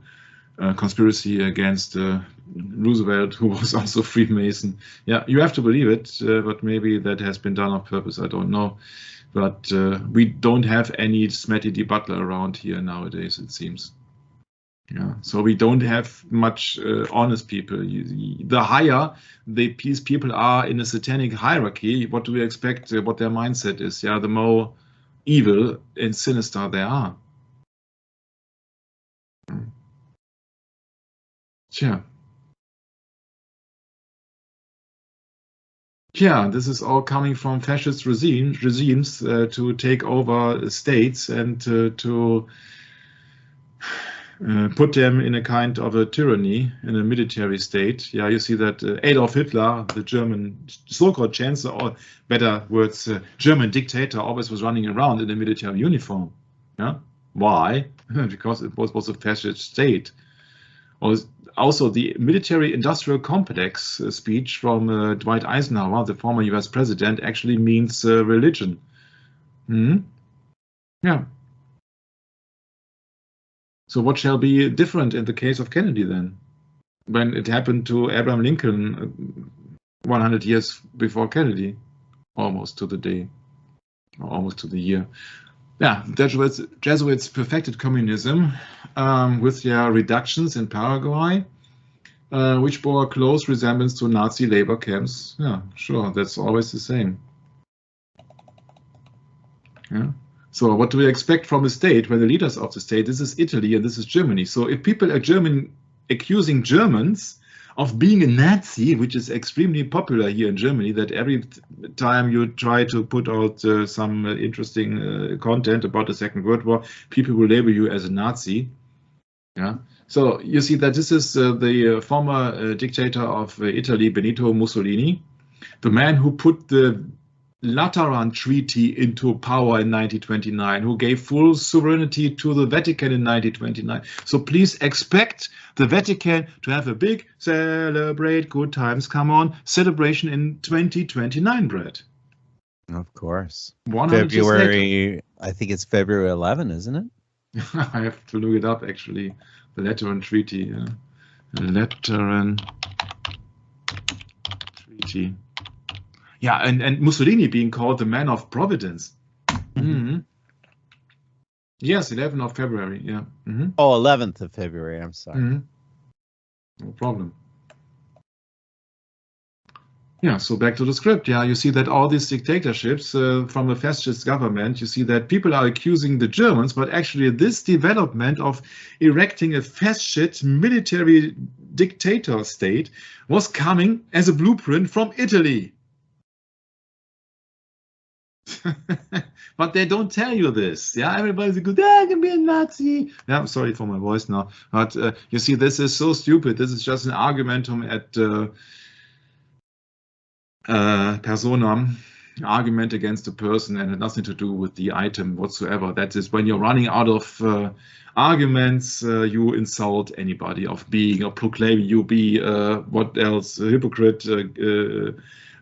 conspiracy against Roosevelt, who was also Freemason. Yeah, you have to believe it, but maybe that has been done on purpose. I don't know. But we don't have any Matthew D. Butler around here nowadays, it seems. Yeah, so we don't have much honest people. The higher these people are in a satanic hierarchy, what do we expect? What their mindset is? Yeah, the more evil and sinister they are. Yeah. Yeah, this is all coming from fascist regimes to take over states and to put them in a kind of a tyranny, in a military state. Yeah, you see that Adolf Hitler, the German so-called chancellor, or better words, German dictator, always was running around in a military uniform. Yeah, why? Because it was a fascist state. Also, the military-industrial complex speech from Dwight Eisenhower, the former US president, actually means religion. Yeah. So what shall be different in the case of Kennedy then? When it happened to Abraham Lincoln 100 years before Kennedy, almost to the day, or almost to the year. Yeah, Jesuits perfected communism with their reductions in Paraguay. which bore a close resemblance to Nazi labor camps. Yeah, sure, that's always the same. Yeah. So what do we expect from a state when the leaders of the state, this is Italy and this is Germany. So if people are accusing Germans of being a Nazi, which is extremely popular here in Germany, that every time you try to put out some interesting content about the Second World War, people will label you as a Nazi. Yeah. So you see that this is the former dictator of Italy, Benito Mussolini, the man who put the Lateran Treaty into power in 1929, who gave full sovereignty to the Vatican in 1929. So please expect the Vatican to have a big celebrate good times, come on, celebration in 2029, Brett. Of course. 100 years February, I think it's February 11, isn't it? I have to look it up, actually. The Lateran Treaty. Lateran Treaty. Yeah, and Mussolini being called the man of providence. Mm-hmm. Yes, 11th of February, yeah. Mm-hmm. Oh, 11th of February, I'm sorry. Mm-hmm. No problem. Yeah, so back to the script. Yeah, you see that all these dictatorships from the fascist government, you see that people are accusing the Germans, but actually this development of erecting a fascist military dictator state was coming as a blueprint from Italy. But they don't tell you this. Yeah, everybody's good. I can be a Nazi. Yeah, I'm sorry for my voice now. But you see, this is so stupid. This is just an argumentum at personam, argument against a person, and had nothing to do with the item whatsoever. That is, when you're running out of arguments, you insult anybody of being or proclaim you be what else, a hypocrite,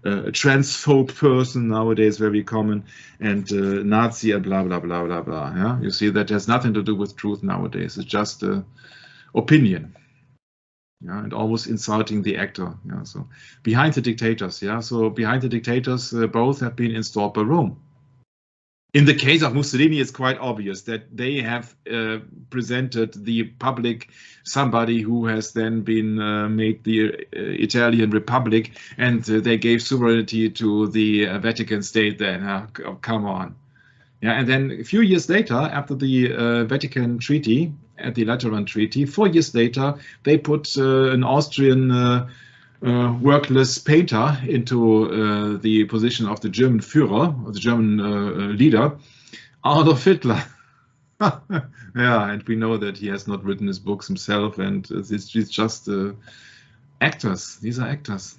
a transphobe person nowadays, very common, and Nazi and blah blah blah blah blah. Yeah, you see that has nothing to do with truth nowadays. It's just opinion. Yeah, and almost insulting the actor. Yeah, so behind the dictators. Yeah, so behind the dictators, both have been installed by Rome. In the case of Mussolini, it's quite obvious that they have presented the public somebody who has then been made the Italian Republic, and they gave sovereignty to the Vatican State then. Oh, come on. Yeah, and then a few years later, after the Vatican Treaty, at the Lateran Treaty, 4 years later, they put an Austrian workless painter into the position of the German Führer, or the German leader, Adolf Hitler. Yeah, and we know that he has not written his books himself, and it's just actors. These are actors.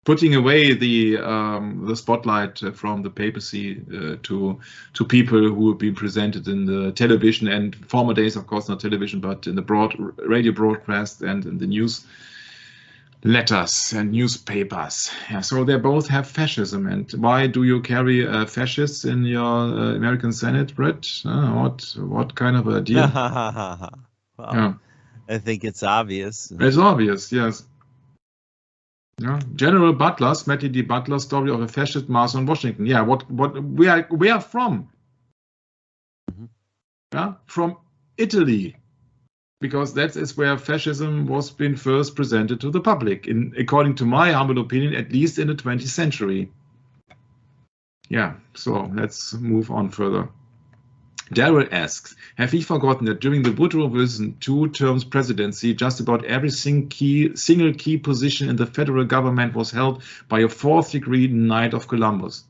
Putting away the spotlight from the papacy to people who have been presented in the television, and former days, of course, not television, but in the radio broadcast and in the news letters and newspapers. Yeah, so they both have fascism. And why do you carry fascists in your American Senate, Brett? What kind of idea? Well, yeah. I think it's obvious. It's obvious, yes. Yeah. General Butler, Smetty D. Butler, story of a fascist master in Washington. Yeah, what we are from? Mm-hmm. Yeah, from Italy. Because that is where fascism was been first presented to the public, according to my humble opinion, at least in the 20th century. Yeah, so let's move on further. Daryl asks, have we forgotten that during the Woodrow Wilson 2 terms presidency, just about every single key position in the federal government was held by a 4th-degree Knight of Columbus?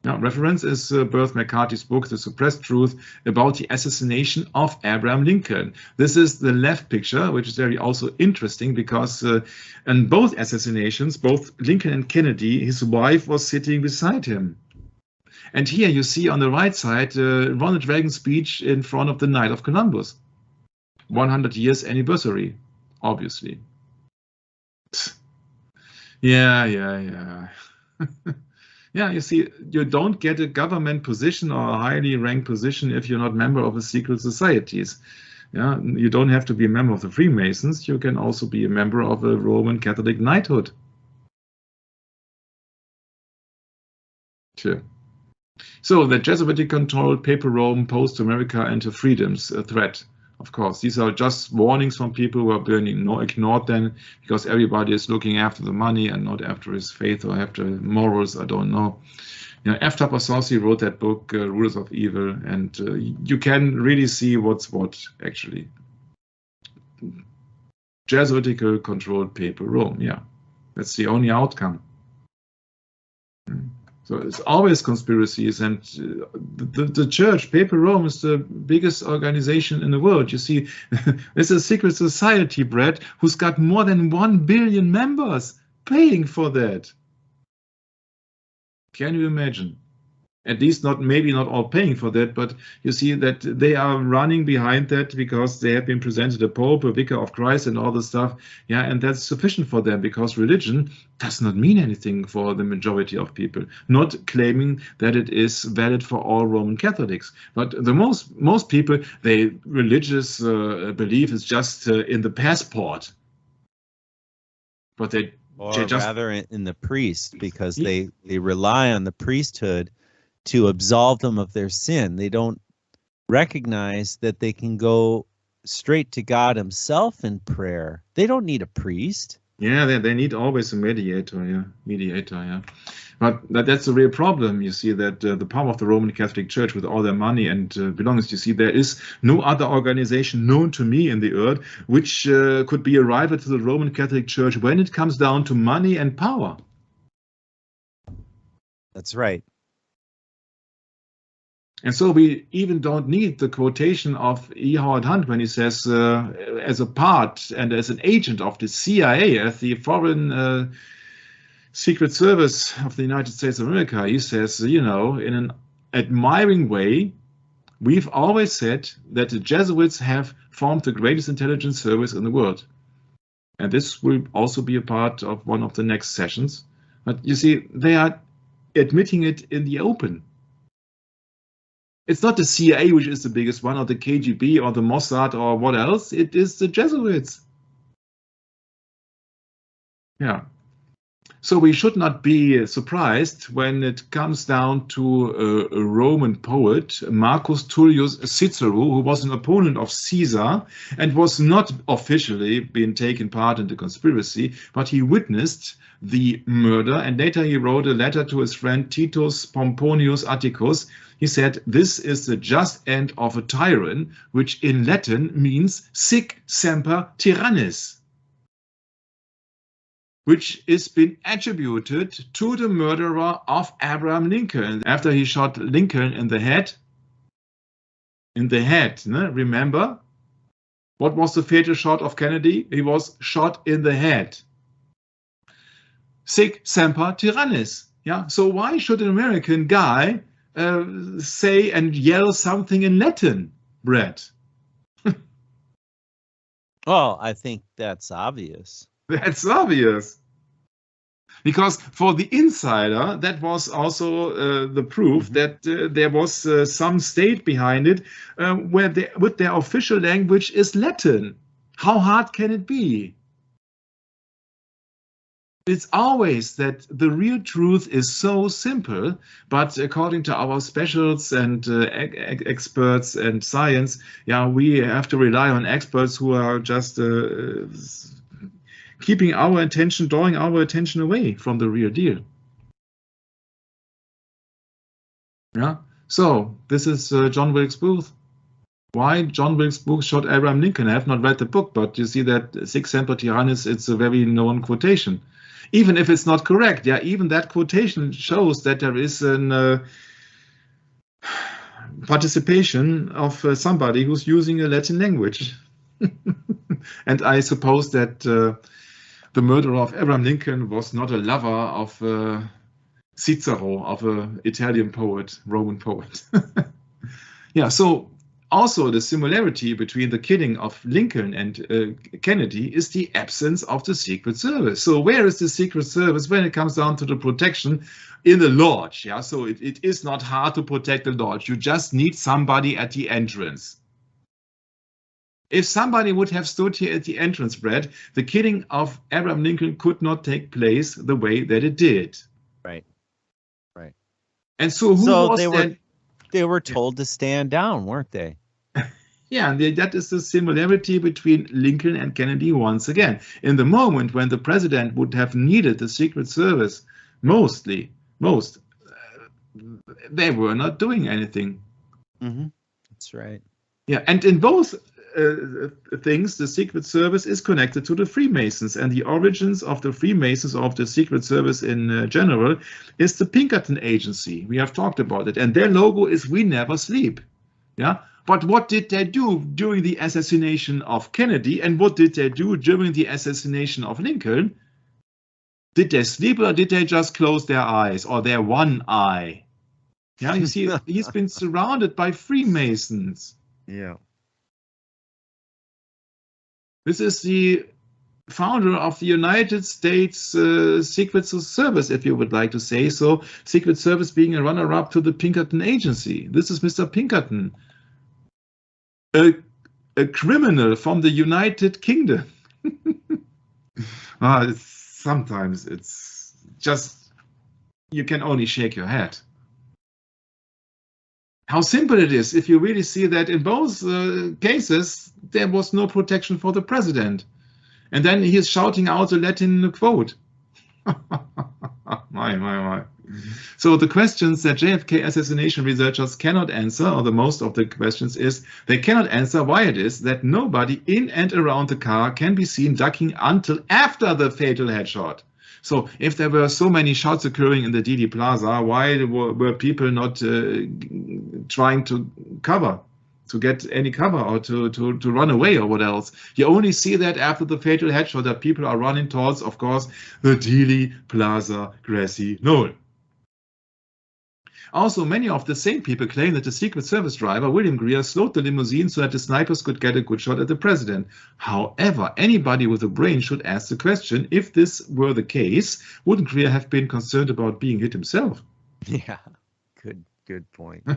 Now, reference is Berth McCarthy's book, The Suppressed Truth About the Assassination of Abraham Lincoln. This is the left picture, which is very also interesting because in both assassinations, both Lincoln and Kennedy, his wife was sitting beside him. And here you see on the right side, Ronald Reagan's speech in front of the Knight of Columbus. 100 years anniversary, obviously. Yeah. Yeah, you see, you don't get a government position or a highly ranked position if you're not a member of a secret societies. Yeah, you don't have to be a member of the Freemasons. You can also be a member of a Roman Catholic knighthood. Sure. So the Jesuit-controlled Papal Rome posed to America and to freedoms a threat. Of course, these are just warnings from people who are being ignored then, because everybody is looking after the money and not after his faith or after morals, I don't know. F. Tapasossi wrote that book, Rulers of Evil, and you can really see what's what, actually. Jesuitical controlled papal Rome, yeah. That's the only outcome. So it's always conspiracies, and the church, Papal Rome, is the biggest organization in the world. You see, there's a secret society, Brett, who's got more than 1 billion members paying for that. Can you imagine? At least maybe not all paying for that, but you see that they are running behind that because they have been presented a pope, a vicar of Christ, and all the stuff. Yeah, and that's sufficient for them, because religion does not mean anything for the majority of people. Not claiming that it is valid for all Roman Catholics, but the most people, their religious belief is just in the passport. But they just rather in the priest, because they rely on the priesthood to absolve them of their sin. They don't recognize that they can go straight to God himself in prayer. They don't need a priest. Yeah, they need always a mediator, yeah. But that's a real problem. You see that the power of the Roman Catholic Church, with all their money and belongings, you see there is no other organization known to me in the earth which could be a rival to the Roman Catholic Church when it comes down to money and power. That's right. And so we even don't need the quotation of E. Howard Hunt when he says, as a part and as an agent of the CIA, as the Foreign Secret Service of the United States of America, he says, in an admiring way, we've always said that the Jesuits have formed the greatest intelligence service in the world. And this will also be a part of one of the next sessions. But you see, they are admitting it in the open. It's not the CIA which is the biggest one, or the KGB, or the Mossad, or what else. It is the Jesuits. Yeah. So we should not be surprised when it comes down to a Roman poet, Marcus Tullius Cicero, who was an opponent of Caesar and was not officially being taken part in the conspiracy, but he witnessed the murder, and later he wrote a letter to his friend Titus Pomponius Atticus. He said, "This is the just end of a tyrant," which in Latin means sic semper tyrannis, which is been attributed to the murderer of Abraham Lincoln after he shot Lincoln in the head. Remember? What was the fatal shot of Kennedy? He was shot in the head. Sic semper tyrannis. Yeah. So why should an American guy say and yell something in Latin, Brett? Well, I think that's obvious. That's obvious. Because for the insider, that was also the proof that there was some state behind it with their official language is Latin. How hard can it be? It's always that the real truth is so simple, but according to our specials and experts and science, yeah, we have to rely on experts who are just keeping our attention, drawing our attention away from the real deal. Yeah. So this is John Wilkes Booth. Why John Wilkes Booth shot Abraham Lincoln? I have not read the book, but you see that sic semper tyrannis, it's a very known quotation. Even if it's not correct, yeah, even that quotation shows that there is an participation of somebody who's using a Latin language. And I suppose that the murderer of Abraham Lincoln was not a lover of Cicero, of an Italian poet, Roman poet. Yeah, so also the similarity between the killing of Lincoln and Kennedy is the absence of the Secret Service. So where is the Secret Service when it comes down to the protection in the lodge? Yeah, so it is not hard to protect the lodge. You just need somebody at the entrance. If somebody would have stood here at the entrance, Brad, the killing of Abraham Lincoln could not take place the way that it did. Right. Right. And so who was then? They were told to stand down, weren't they? Yeah, and that is the similarity between Lincoln and Kennedy once again. In the moment when the president would have needed the Secret Service most, they were not doing anything. That's right. Yeah, and in both things, the Secret Service is connected to the Freemasons, and the origins of the Freemasons, of the Secret Service in general, is the Pinkerton Agency. We have talked about it, and their logo is "We Never Sleep." Yeah, but what did they do during the assassination of Kennedy, and what did they do during the assassination of Lincoln? Did they sleep, or did they just close their eyes, or their one eye? Yeah, you see, he's been surrounded by Freemasons. Yeah. This is the founder of the United States Secret Service, if you would like to say so. Secret Service being a runner-up to the Pinkerton Agency. This is Mr. Pinkerton, a criminal from the United Kingdom. Sometimes it's just, you can only shake your head. How simple it is if you really see that in both cases there was no protection for the president. And then he is shouting out the Latin quote. My. So the questions that JFK assassination researchers cannot answer, or the most of the questions, is they cannot answer why it is that nobody in and around the car can be seen ducking until after the fatal headshot. So if there were so many shots occurring in the Dealey Plaza, why were people not trying to cover, to get any cover, or to run away, or what else? You only see that after the fatal headshot, that people are running towards, of course, the Dealey Plaza grassy knoll. Also, many of the same people claim that the Secret Service driver, William Greer, slowed the limousine so that the snipers could get a good shot at the president. However, anybody with a brain should ask the question, if this were the case, wouldn't Greer have been concerned about being hit himself? Yeah, good point.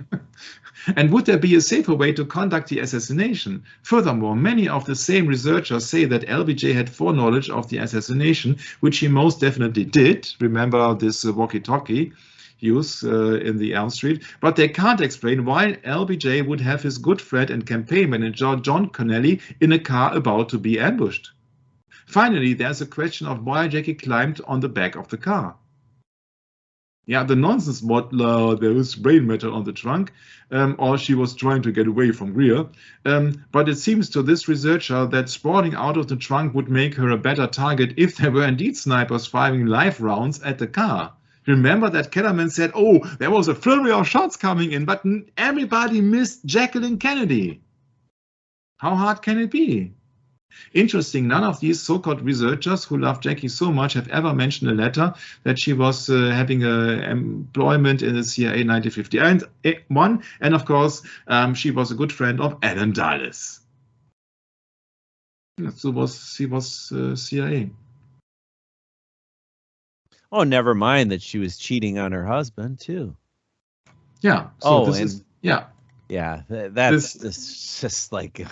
And would there be a safer way to conduct the assassination? Furthermore, many of the same researchers say that LBJ had foreknowledge of the assassination, which he most definitely did. Remember this walkie-talkie use in the Elm Street, but they can't explain why LBJ would have his good friend and campaign manager John Connally in a car about to be ambushed. Finally, there's a question of why Jackie climbed on the back of the car. Yeah, the nonsense model, there is brain matter on the trunk, or she was trying to get away from Greer. But it seems to this researcher that sprawling out of the trunk would make her a better target if there were indeed snipers firing live rounds at the car. Remember that Kellerman said, oh, there was a flurry of shots coming in, but everybody missed Jacqueline Kennedy. How hard can it be? Interesting, none of these so-called researchers who love Jackie so much have ever mentioned a letter that she was having employment in the CIA in 1951. And of course, she was a good friend of Allen Dulles. So she was CIA. Oh, never mind that she was cheating on her husband too. Yeah. So this is yeah. That's just like.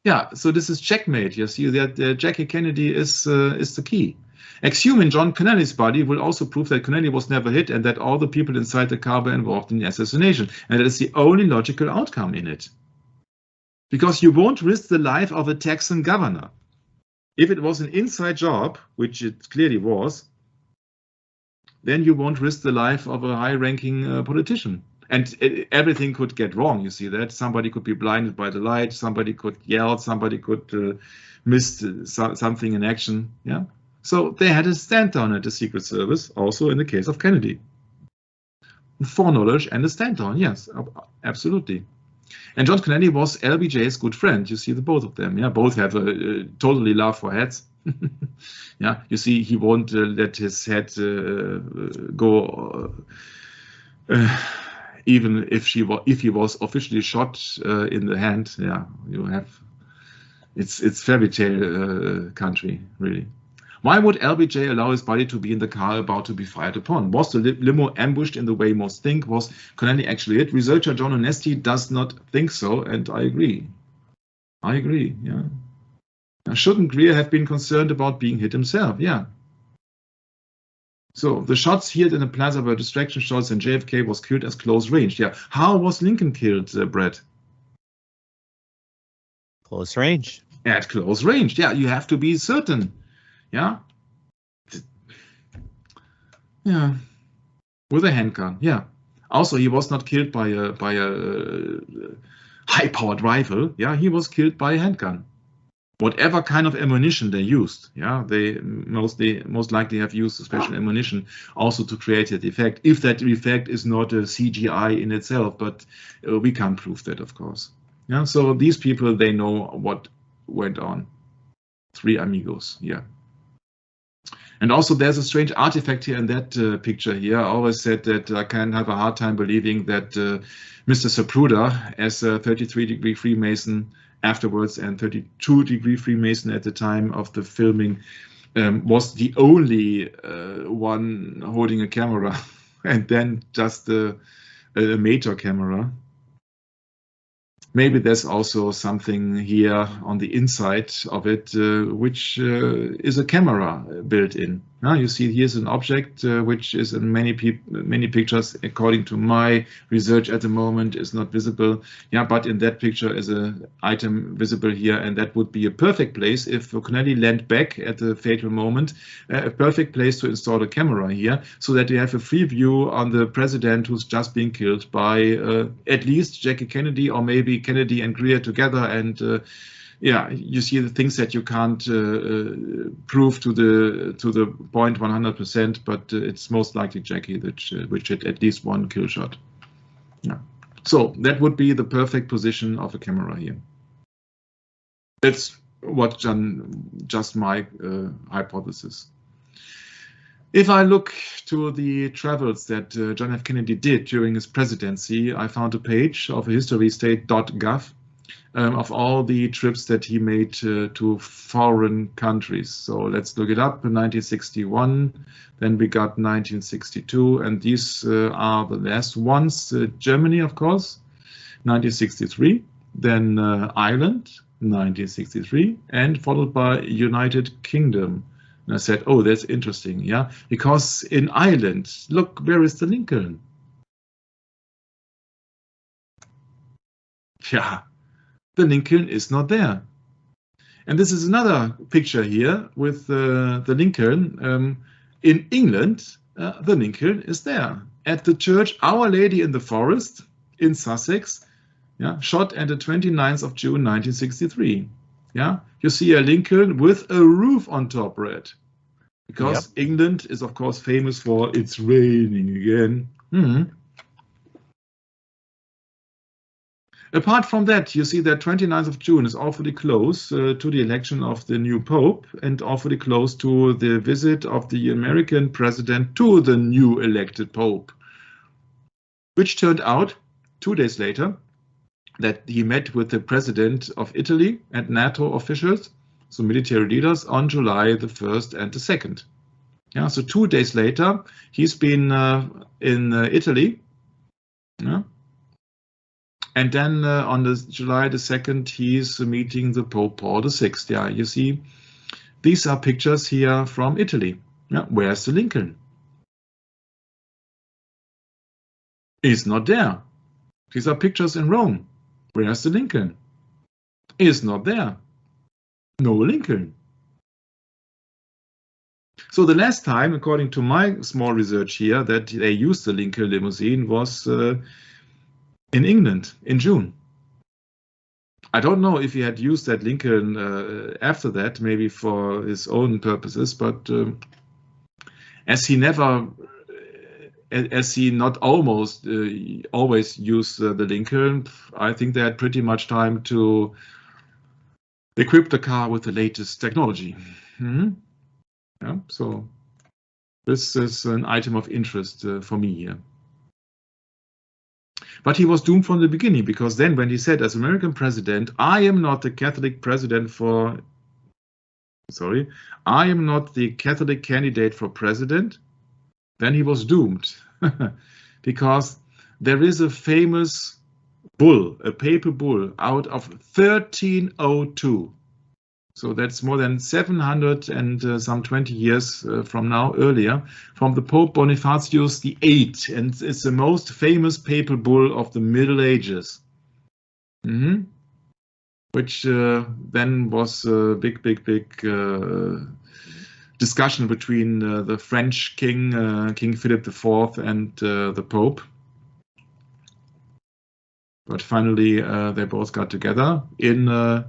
Yeah. So this is checkmate. You see that Jackie Kennedy is the key. Exhuming John Connelly's body will also prove that Connelly was never hit and that all the people inside the car were involved in the assassination, and that is the only logical outcome in it. Because you won't risk the life of a Texan governor. If it was an inside job, which it clearly was, then you won't risk the life of a high-ranking politician. And everything could get wrong, you see that. Somebody could be blinded by the light, somebody could yell, somebody could miss something in action. Yeah. So they had a stand down at the Secret Service, also in the case of Kennedy. Foreknowledge and a stand down, yes, absolutely. And John Kennedy was LBJ's good friend. You see the both of them. Yeah, both have a totally love for hats. Yeah, you see, he won't let his head go, even if he was officially shot in the hand. Yeah, you have. It's fairy tale country, really. Why would LBJ allow his body to be in the car about to be fired upon? Was the limo ambushed in the way most think? Was Connelly actually it? Researcher John Onesti does not think so, and I agree. I agree, yeah. Now, shouldn't Greer have been concerned about being hit himself? Yeah. So the shots here in the plaza were distraction shots, and JFK was killed as close range. Yeah. How was Lincoln killed, Brett? Close range. At close range, yeah, you have to be certain, yeah. Yeah, with a handgun, yeah. Also, he was not killed by a high-powered rifle, yeah. He was killed by a handgun. Whatever kind of ammunition they used, yeah, they most likely have used special ammunition also to create that effect. If that effect is not a CGI in itself, but we can't prove that, of course. Yeah, so these people, they know what went on. Three amigos, yeah. And also there's a strange artifact here in that picture here. I always said that I can have a hard time believing that Mr. Zapruder, as a 33-degree Freemason afterwards and 32-degree Freemason at the time of the filming, was the only one holding a camera and then just a major camera. Maybe there's also something here on the inside of it, which is a camera built in. Now you see here's an object which is in many pictures, according to my research at the moment, is not visible. Yeah, but in that picture is an item visible here, and that would be a perfect place if Connelly leaned back at the fatal moment, a perfect place to install a camera here, so that you have a free view on the president who's just being killed by at least Jackie Kennedy, or maybe Kennedy and Greer together, and yeah, you see the things that you can't prove to the point 100%, but it's most likely Jackie which had at least one kill shot. Yeah, so that would be the perfect position of a camera here. That's what just my hypothesis. If I look to the travels that John F. Kennedy did during his presidency, I found a page of historystate.gov of all the trips that he made to foreign countries. So let's look it up. In 1961, then we got 1962, and these are the last ones. Germany, of course, 1963, then Ireland, 1963, and followed by United Kingdom. And I said, oh, that's interesting, yeah, because in Ireland, look, where is the Lincoln? Yeah, the Lincoln is not there. And this is another picture here with the Lincoln. In England, the Lincoln is there at the church Our Lady in the Forest in Sussex, yeah, shot on the 29th of June 1963. Yeah, you see a Lincoln with a roof on top, red, because yep. England is of course famous for it's raining again. Apart from that, you see that 29th of June is awfully close to the election of the new Pope, and awfully close to the visit of the American president to the new elected Pope, which turned out 2 days later that he met with the president of Italy and NATO officials, so military leaders, on July the 1st and the 2nd. Yeah, so 2 days later, he's been in Italy. Yeah. And then on July the 2nd, he's meeting the Pope Paul VI. Yeah, you see, these are pictures here from Italy. Yeah, where's the Lincoln? He's not there. These are pictures in Rome. Where's the Lincoln? He's not there. No Lincoln. So the last time, according to my small research here, that they used the Lincoln limousine was in England in June. I don't know if he had used that Lincoln after that, maybe for his own purposes, but as he not almost always used the Lincoln, I think they had pretty much time to equip the car with the latest technology. Yeah, so this is an item of interest for me here. But he was doomed from the beginning, because then when he said, as American president, I am not the Catholic president for, sorry, I am not the Catholic candidate for president, then he was doomed. Because there is a famous bull, a papal bull out of 1302. So that's more than 700 and some 20 years from now, earlier, from the Pope Bonifacius VIII, and it's the most famous papal bull of the Middle Ages. which then was a big discussion between the French king, King Philip IV, and the Pope. But finally, they both got together in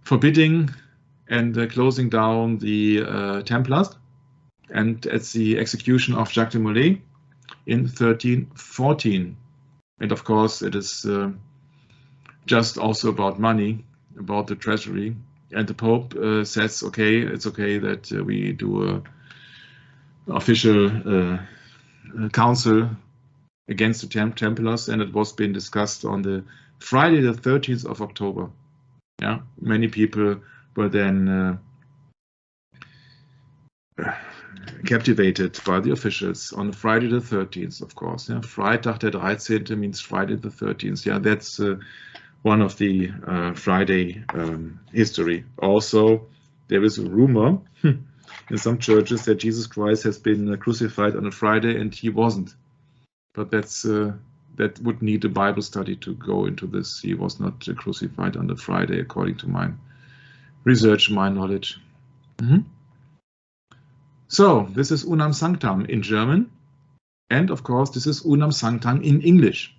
forbidding and closing down the Templars, and at the execution of Jacques de Molay in 1314. And of course, it is just also about money, about the treasury. And the Pope says, okay, it's okay that we do an official council against the Templars, and it was being discussed on the Friday the 13th of October. Yeah, many people were then captivated by the officials on Friday the 13th, of course. Yeah, Freitag der 13. Means Friday the 13th. Yeah, that's one of the Friday history. Also, there is a rumor in some churches that Jesus Christ has been crucified on a Friday, and he wasn't. But that's that would need a Bible study to go into this. He was not crucified on the Friday, according to my research, my knowledge. So this is Unam Sanctam in German, and of course this is Unam Sanctam in English.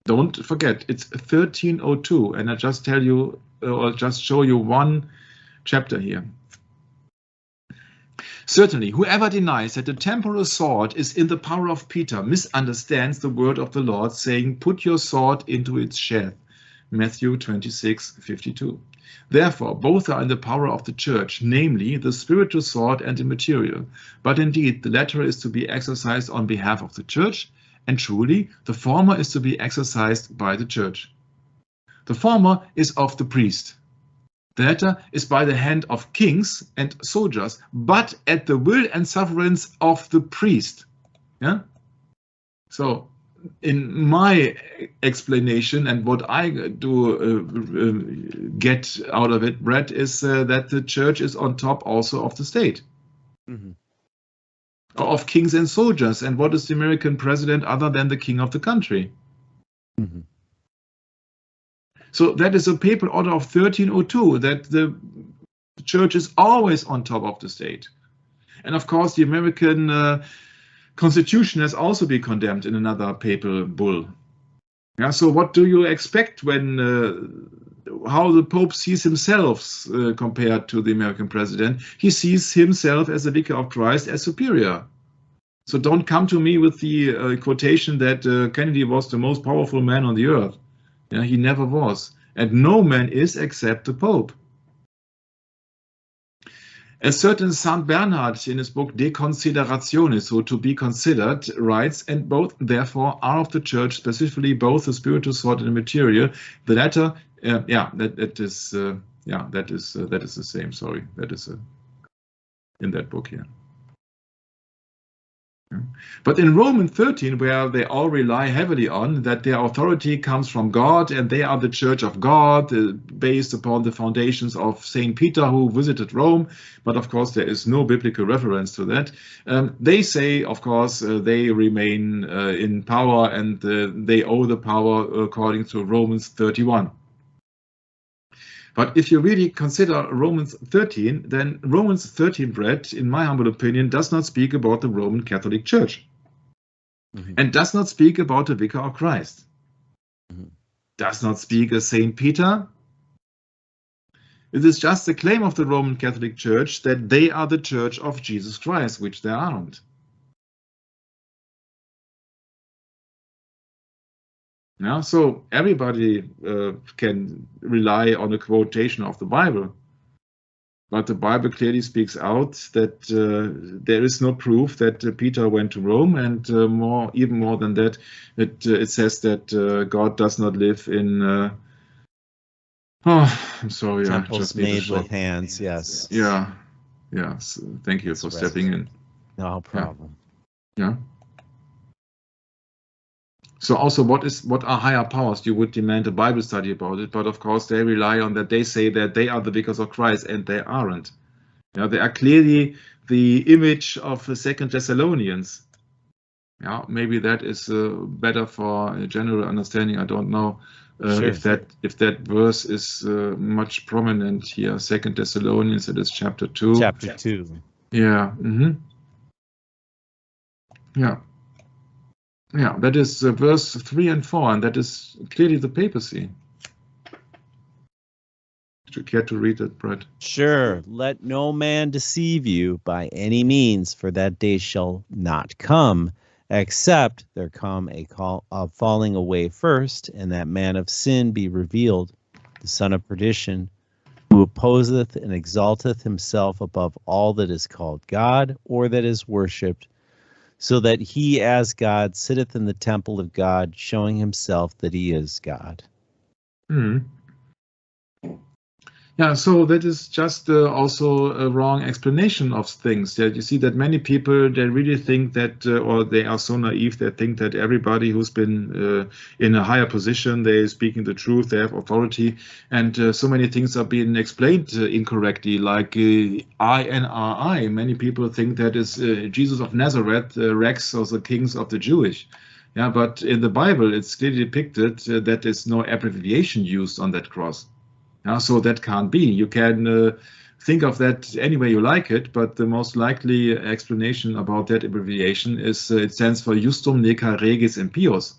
Don't forget, it's 1302, and I just tell you, or just show you one chapter here. Certainly, whoever denies that the temporal sword is in the power of Peter misunderstands the word of the Lord, saying, "Put your sword into its sheath." Matthew 26:52. Therefore, both are in the power of the church, namely the spiritual sword and the material. But indeed, the latter is to be exercised on behalf of the church, and truly, the former is to be exercised by the church. The former is of the priest. The latter is by the hand of kings and soldiers, but at the will and sufferance of the priest. Yeah. So, in my explanation and what I do get out of it, Brett, is that the church is on top also of the state, of kings and soldiers. And what is the American president other than the king of the country? So that is a papal order of 1302, that the church is always on top of the state. And of course, the American Constitution has also been condemned in another papal bull. Yeah, so what do you expect when how the Pope sees himself compared to the American president? He sees himself as a vicar of Christ, as superior. So don't come to me with the quotation that Kennedy was the most powerful man on the earth. Yeah, he never was, and no man is except the Pope. A certain Saint Bernard in his book De Consideratione, so to be considered, writes, and both therefore are of the church, specifically both the spiritual sword and the material. The latter, that is the same. Sorry, that is in that book here. But in Romans 13, where they all rely heavily on that their authority comes from God and they are the church of God, based upon the foundations of Saint Peter, who visited Rome, but of course there is no biblical reference to that. They say, of course, they remain in power, and they owe the power according to Romans 31. But if you really consider Romans 13, then Romans 13, Brett, in my humble opinion, does not speak about the Roman Catholic Church, and does not speak about the Vicar of Christ, does not speak of Saint Peter. It is just the claim of the Roman Catholic Church that they are the Church of Jesus Christ, which they aren't. Yeah, so everybody can rely on a quotation of the Bible, but the Bible clearly speaks out that there is no proof that Peter went to Rome, and even more than that, it says that God does not live in. I'm sorry, temples made with hands. Yes. Yeah. Yes. Thank you for stepping in. No problem. Yeah. So also, what are higher powers? You would demand a Bible study about it, but of course they rely on that. They say that they are the vicars of Christ, and they aren't. Yeah, they are clearly the image of the 2 Thessalonians. Yeah, maybe that is better for a general understanding. I don't know Sure. if that verse is much prominent here. 2 Thessalonians, it is chapter 2. Chapter 2. Yeah. Yeah. Yeah, that is verse 3 and 4, and that is clearly the papacy. Do you care to read it, Brett? Sure. Let no man deceive you by any means, for that day shall not come, except there come a call of falling away first, and that man of sin be revealed, the son of perdition, who opposeth and exalteth himself above all that is called God, or that is worshipped, so that he as God sitteth in the temple of God, showing himself that he is God. Yeah, so that is just also a wrong explanation of things. That you see that many people, they really think that, or they are so naive, they think that everybody who's been in a higher position, they're speaking the truth, they have authority, and so many things are being explained incorrectly, like INRI. Many people think that is Jesus of Nazareth, Rex, or the kings of the Jewish. Yeah, but in the Bible, it's clearly depicted that there's no abbreviation used on that cross. So that can't be. You can think of that any way you like it, but the most likely explanation about that abbreviation is it stands for Justum Neca Regis Impios,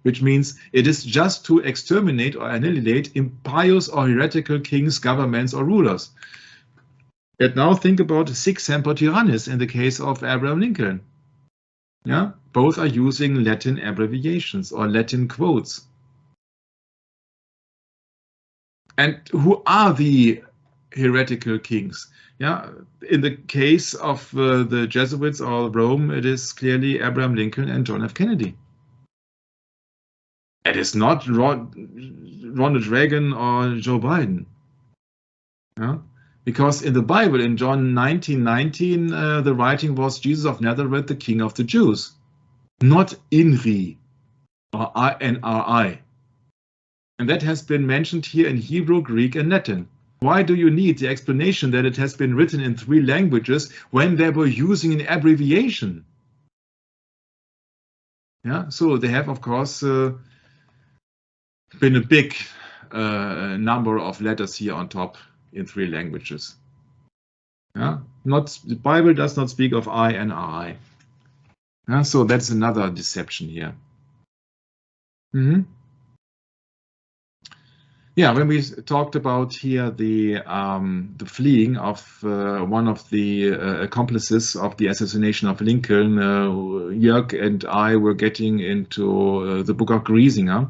which means it is just to exterminate or annihilate impious or heretical kings, governments, or rulers. And now think about Sic Semper Tyrannis in the case of Abraham Lincoln. Both are using Latin abbreviations or Latin quotes. And who are the heretical kings? In the case of the Jesuits or Rome, it is clearly Abraham Lincoln and John F. Kennedy. It is not Ronald Reagan or Joe Biden. Because in the Bible, in John 19:19, the writing was Jesus of Nazareth, the King of the Jews, not INRI or INRI. And that has been mentioned here in Hebrew, Greek, and Latin. Why do you need the explanation that it has been written in 3 languages when they were using an abbreviation? So they have, of course, been a big number of letters here on top in 3 languages. The Bible does not speak of I and I. So that's another deception here. When we talked about here the fleeing of one of the accomplices of the assassination of Lincoln, Jörg and I were getting into the book of Griesinger,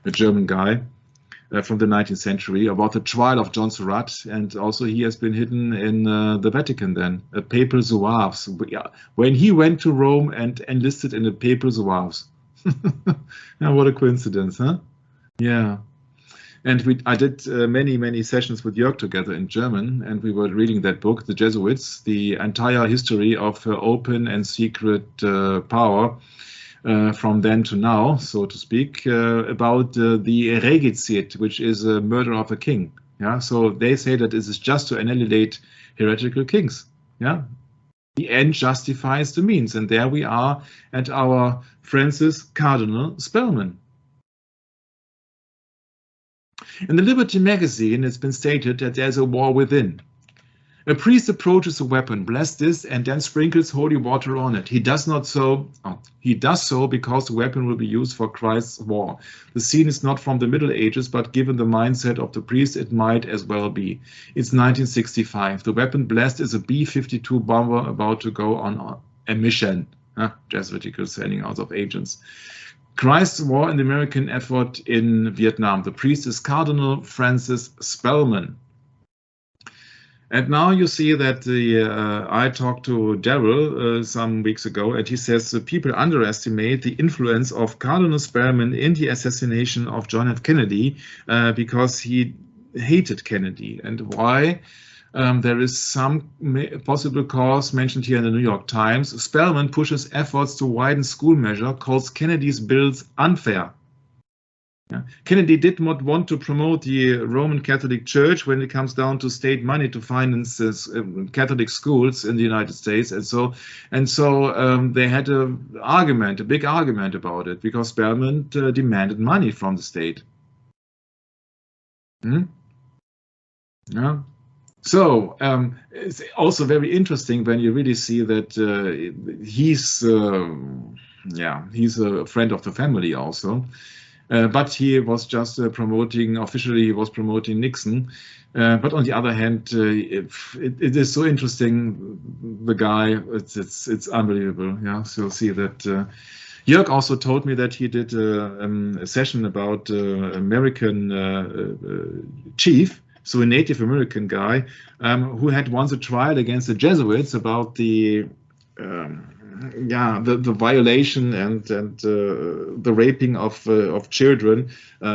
a German guy from the 19th century, about the trial of John Surratt, and also he has been hidden in the Vatican then, a papal zouaves. When he went to Rome and enlisted in the papal zouaves. What a coincidence, huh? Yeah. And I did many sessions with Jörg together in German, and we were reading that book, The Jesuits, the entire history of open and secret power from then to now, so to speak, about the regicide, which is a murder of a king. So they say that this is just to annihilate heretical kings. The end justifies the means, and there we are at our Francis Cardinal Spellman. In the Liberty magazine, it's been stated that there's a war within. A priest approaches a weapon, blesses this, and then sprinkles holy water on it. He does so because the weapon will be used for Christ's war. The scene is not from the Middle Ages, but given the mindset of the priest, it might as well be. It's 1965. The weapon blessed is a B-52 bomber about to go on a mission. Jesuitical sending out of agents. Christ's war and the American effort in Vietnam. The priest is Cardinal Francis Spellman. And now you see that I talked to Daryl some weeks ago, and he says people underestimate the influence of Cardinal Spellman in the assassination of John F. Kennedy because he hated Kennedy. And why? There is some possible cause mentioned here in the New York Times. Spellman pushes efforts to widen school measure, calls Kennedy's bills unfair. Kennedy did not want to promote the Roman Catholic Church when it comes down to state money to finance Catholic schools in the United States, and so they had a big argument about it, because Spellman demanded money from the state. Yeah. So it's also very interesting when you really see that he's a friend of the family also. But he was just officially he was promoting Nixon. But on the other hand, it is so interesting, the guy, it's unbelievable. Yeah, so see that Jörg also told me that he did a session about American chief, so a Native American guy who had once a trial against the Jesuits about the violation and the raping of children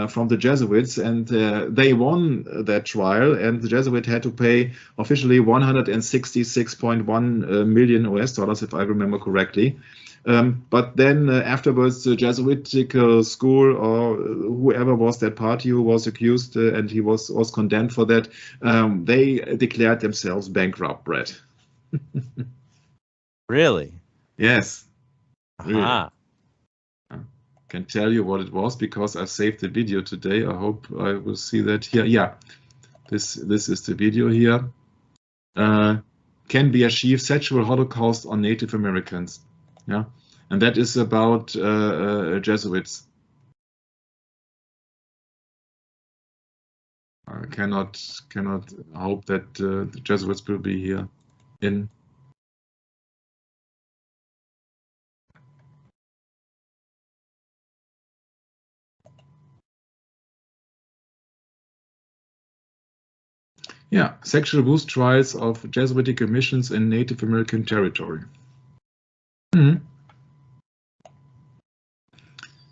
from the Jesuits, and they won that trial, and the Jesuit had to pay officially 166.1 million US dollars, if I remember correctly. But then afterwards, the Jesuitical school, or whoever was that party who was accused and he was condemned for that, they declared themselves bankrupt, Brett. Really? Yes. Really. Aha. I can tell you what it was because I saved the video today. I hope I will see that here. Yeah, this is the video here. Can be achieved sexual holocaust on Native Americans. Yeah, and that is about Jesuits. I cannot hope that the Jesuits will be here in. Yeah, sexual abuse trials of Jesuitical missions in Native American territory.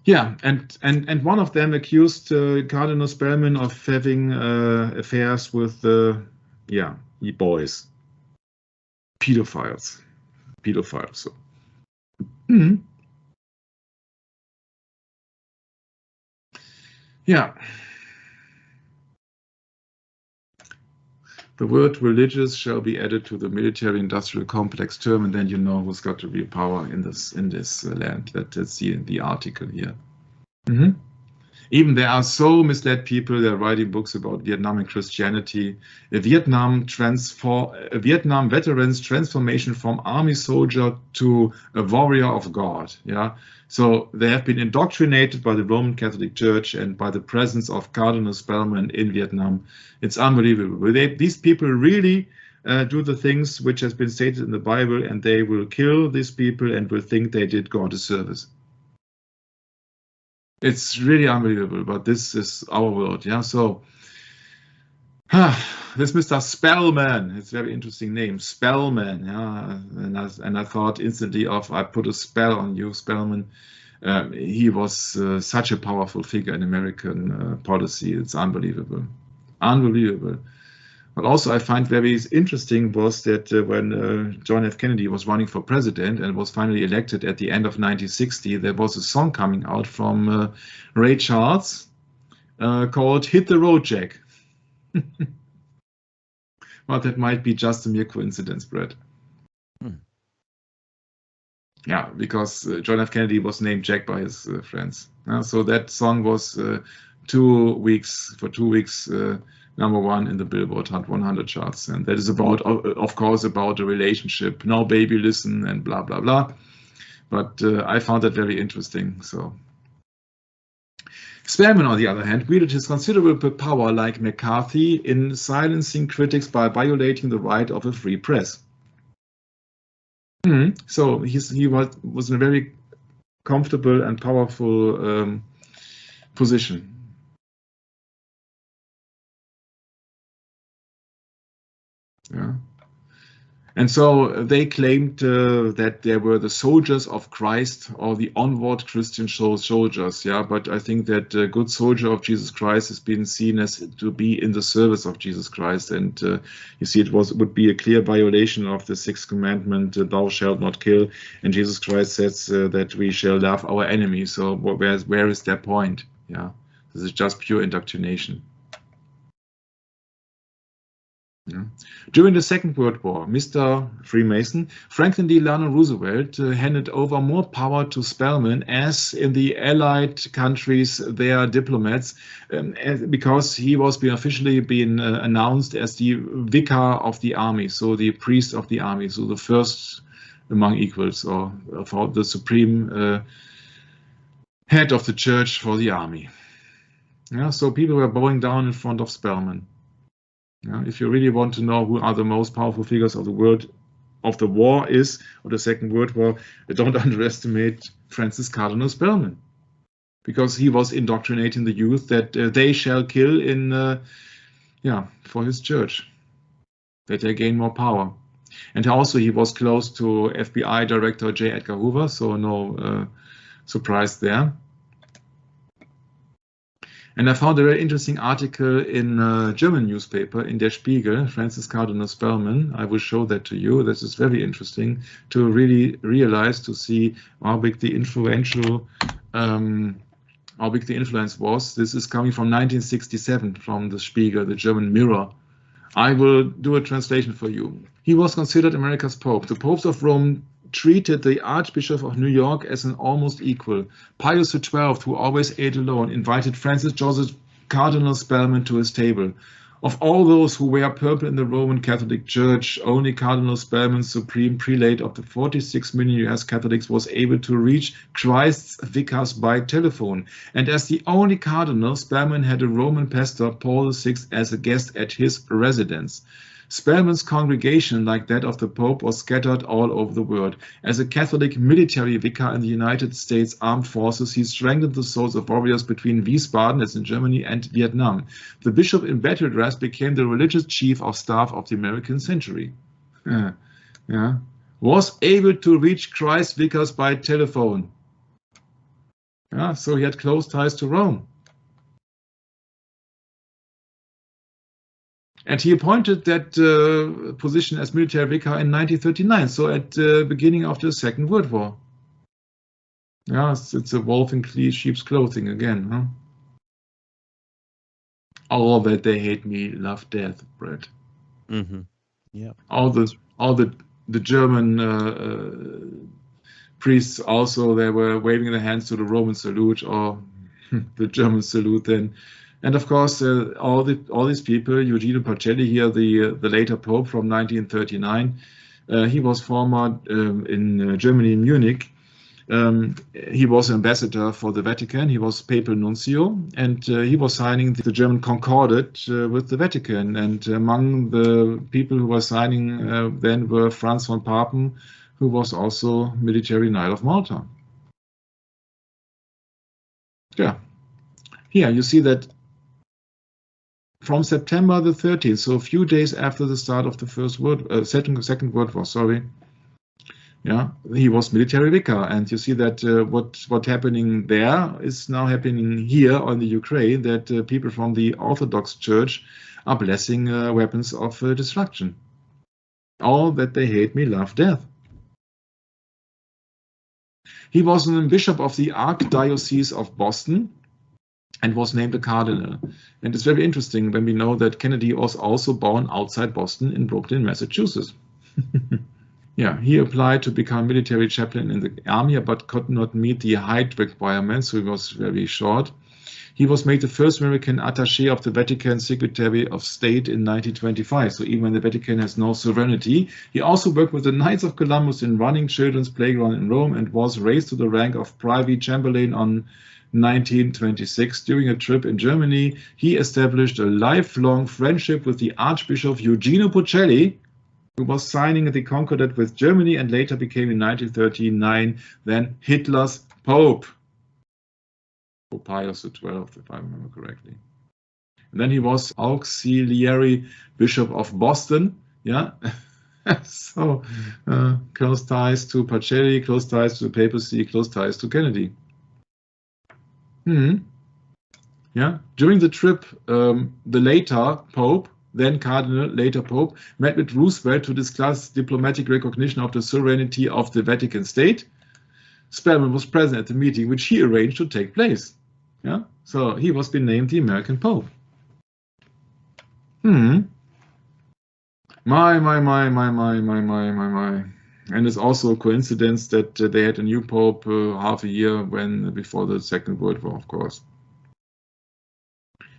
Yeah, and one of them accused Cardinal Spellman of having affairs with boys, pedophiles. So. Yeah. The word religious shall be added to the military-industrial complex term, and then you know who's got to be power in this land. That's the article here. Even there are so misled people. They're writing books about Vietnam and Christianity. A Vietnam veteran's transformation from army soldier to a warrior of God. Yeah. So they have been indoctrinated by the Roman Catholic Church and by the presence of Cardinal Spellman in Vietnam. It's unbelievable. These people really do the things which has been stated in the Bible, and they will kill these people and will think they did God a service. It's really unbelievable, but this is our world. Yeah. So this Mr. Spellman, it's a very interesting name, Spellman. Yeah, and I thought instantly of, I put a spell on you, Spellman. He was such a powerful figure in American policy. It's unbelievable, unbelievable. But also I find very interesting was that when John F. Kennedy was running for president and was finally elected at the end of 1960, there was a song coming out from Ray Charles called "Hit the Road, Jack." Well, that might be just a mere coincidence, Brett. Yeah, because John F. Kennedy was named Jack by his friends. So that song was 2 weeks, for 2 weeks, #1 in the Billboard Hot 100 charts, and that is about, of course, about a relationship. Now, baby, listen, and blah blah blah. But I found that very interesting. So Spellman, on the other hand, wielded his considerable power, like McCarthy, in silencing critics by violating the right of a free press. So he was in a very comfortable and powerful position. Yeah. And so they claimed that they were the soldiers of Christ, or the onward Christian soldiers. Yeah, but I think that a good soldier of Jesus Christ has been seen as to be in the service of Jesus Christ. And you see, would be a clear violation of the 6th commandment, "Thou shalt not kill." And Jesus Christ says that we shall love our enemies. So where is their point? Yeah, This is just pure indoctrination. Yeah. During the Second World War, Mr. Freemason, Franklin Delano Roosevelt handed over more power to Spellman, as in the Allied countries, their diplomats, because he was officially being announced as the vicar of the army, so the priest of the army, so the first among equals, or for the supreme head of the church for the army. Yeah, so people were bowing down in front of Spellman. Yeah, if you really want to know who are the most powerful figures of the world of the war is, or the Second World War, don't underestimate Francis Cardinal Spellman, because he was indoctrinating the youth that they shall kill in, for his church, that they gain more power. And also he was close to FBI Director J. Edgar Hoover, so no surprise there. And I found a very interesting article in a German newspaper, in Der Spiegel, Francis Cardinal Spellman. I will show that to you. This is very interesting to really realize, to see how big the influence was. This is coming from 1967 from the Spiegel, the German Mirror. I will do a translation for you. He was considered America's Pope. The popes of Rome treated the Archbishop of New York as an almost equal. Pius XII, who always ate alone, invited Francis Joseph Cardinal Spellman to his table. Of all those who wear purple in the Roman Catholic Church, only Cardinal Spellman, supreme prelate of the 46 million US Catholics, was able to reach Christ's vicars by telephone. And as the only cardinal, Spellman had a Roman pastor, Paul VI, as a guest at his residence. Spellman's congregation, like that of the Pope, was scattered all over the world. As a Catholic military vicar in the United States Armed Forces, he strengthened the souls of warriors between Wiesbaden, as in Germany, and Vietnam. The bishop in battle dress became the religious chief of staff of the American century. Was able to reach Christ's vicars by telephone. So he had close ties to Rome. And he appointed that position as military vicar in 1939, so at the beginning of the Second World War. It's a wolf in sheep's clothing again. Huh? All that they hate me, love death, Brett. Mm-hmm. Yeah. All the German priests also, they were waving their hands to the Roman salute, or the German salute then. And of course, all these people, Eugenio Pacelli here, the later Pope from 1939, he was former in Germany, in Munich. He was ambassador for the Vatican. He was papal nuncio, and he was signing the German Concordat with the Vatican. And among the people who were signing then were Franz von Papen, who was also military knight of Malta. Yeah, here you see that. From September the 13th, so a few days after the start of the Second World War, he was military vicar, and you see that what happening there is now happening here on the Ukraine. That people from the Orthodox Church are blessing weapons of destruction. All that they hate me, love death. He was a bishop of the Archdiocese of Boston, and was named a cardinal. And it's very interesting when we know that Kennedy was also born outside Boston in Brooklyn, Massachusetts. He applied to become military chaplain in the army, but could not meet the height requirements, so he was very short. He was made the first American attaché of the Vatican Secretary of State in 1925, so even when the Vatican has no sovereignty. He also worked with the Knights of Columbus in running children's playground in Rome, and was raised to the rank of Privy Chamberlain on 1926. During a trip in Germany, he established a lifelong friendship with the Archbishop Eugenio Pacelli, who was signing the Concordat with Germany and later became in 1939 then Hitler's Pope. Pius XII, if I remember correctly. And then he was auxiliary bishop of Boston. So close ties to Pacelli, close ties to the papacy, close ties to Kennedy. During the trip, the later Pope, then Cardinal, later Pope, met with Roosevelt to discuss diplomatic recognition of the sovereignty of the Vatican State. Spellman was present at the meeting, which he arranged to take place. So he was been named the American Pope. My. And it's also a coincidence that they had a new Pope half a year before the Second World War, of course.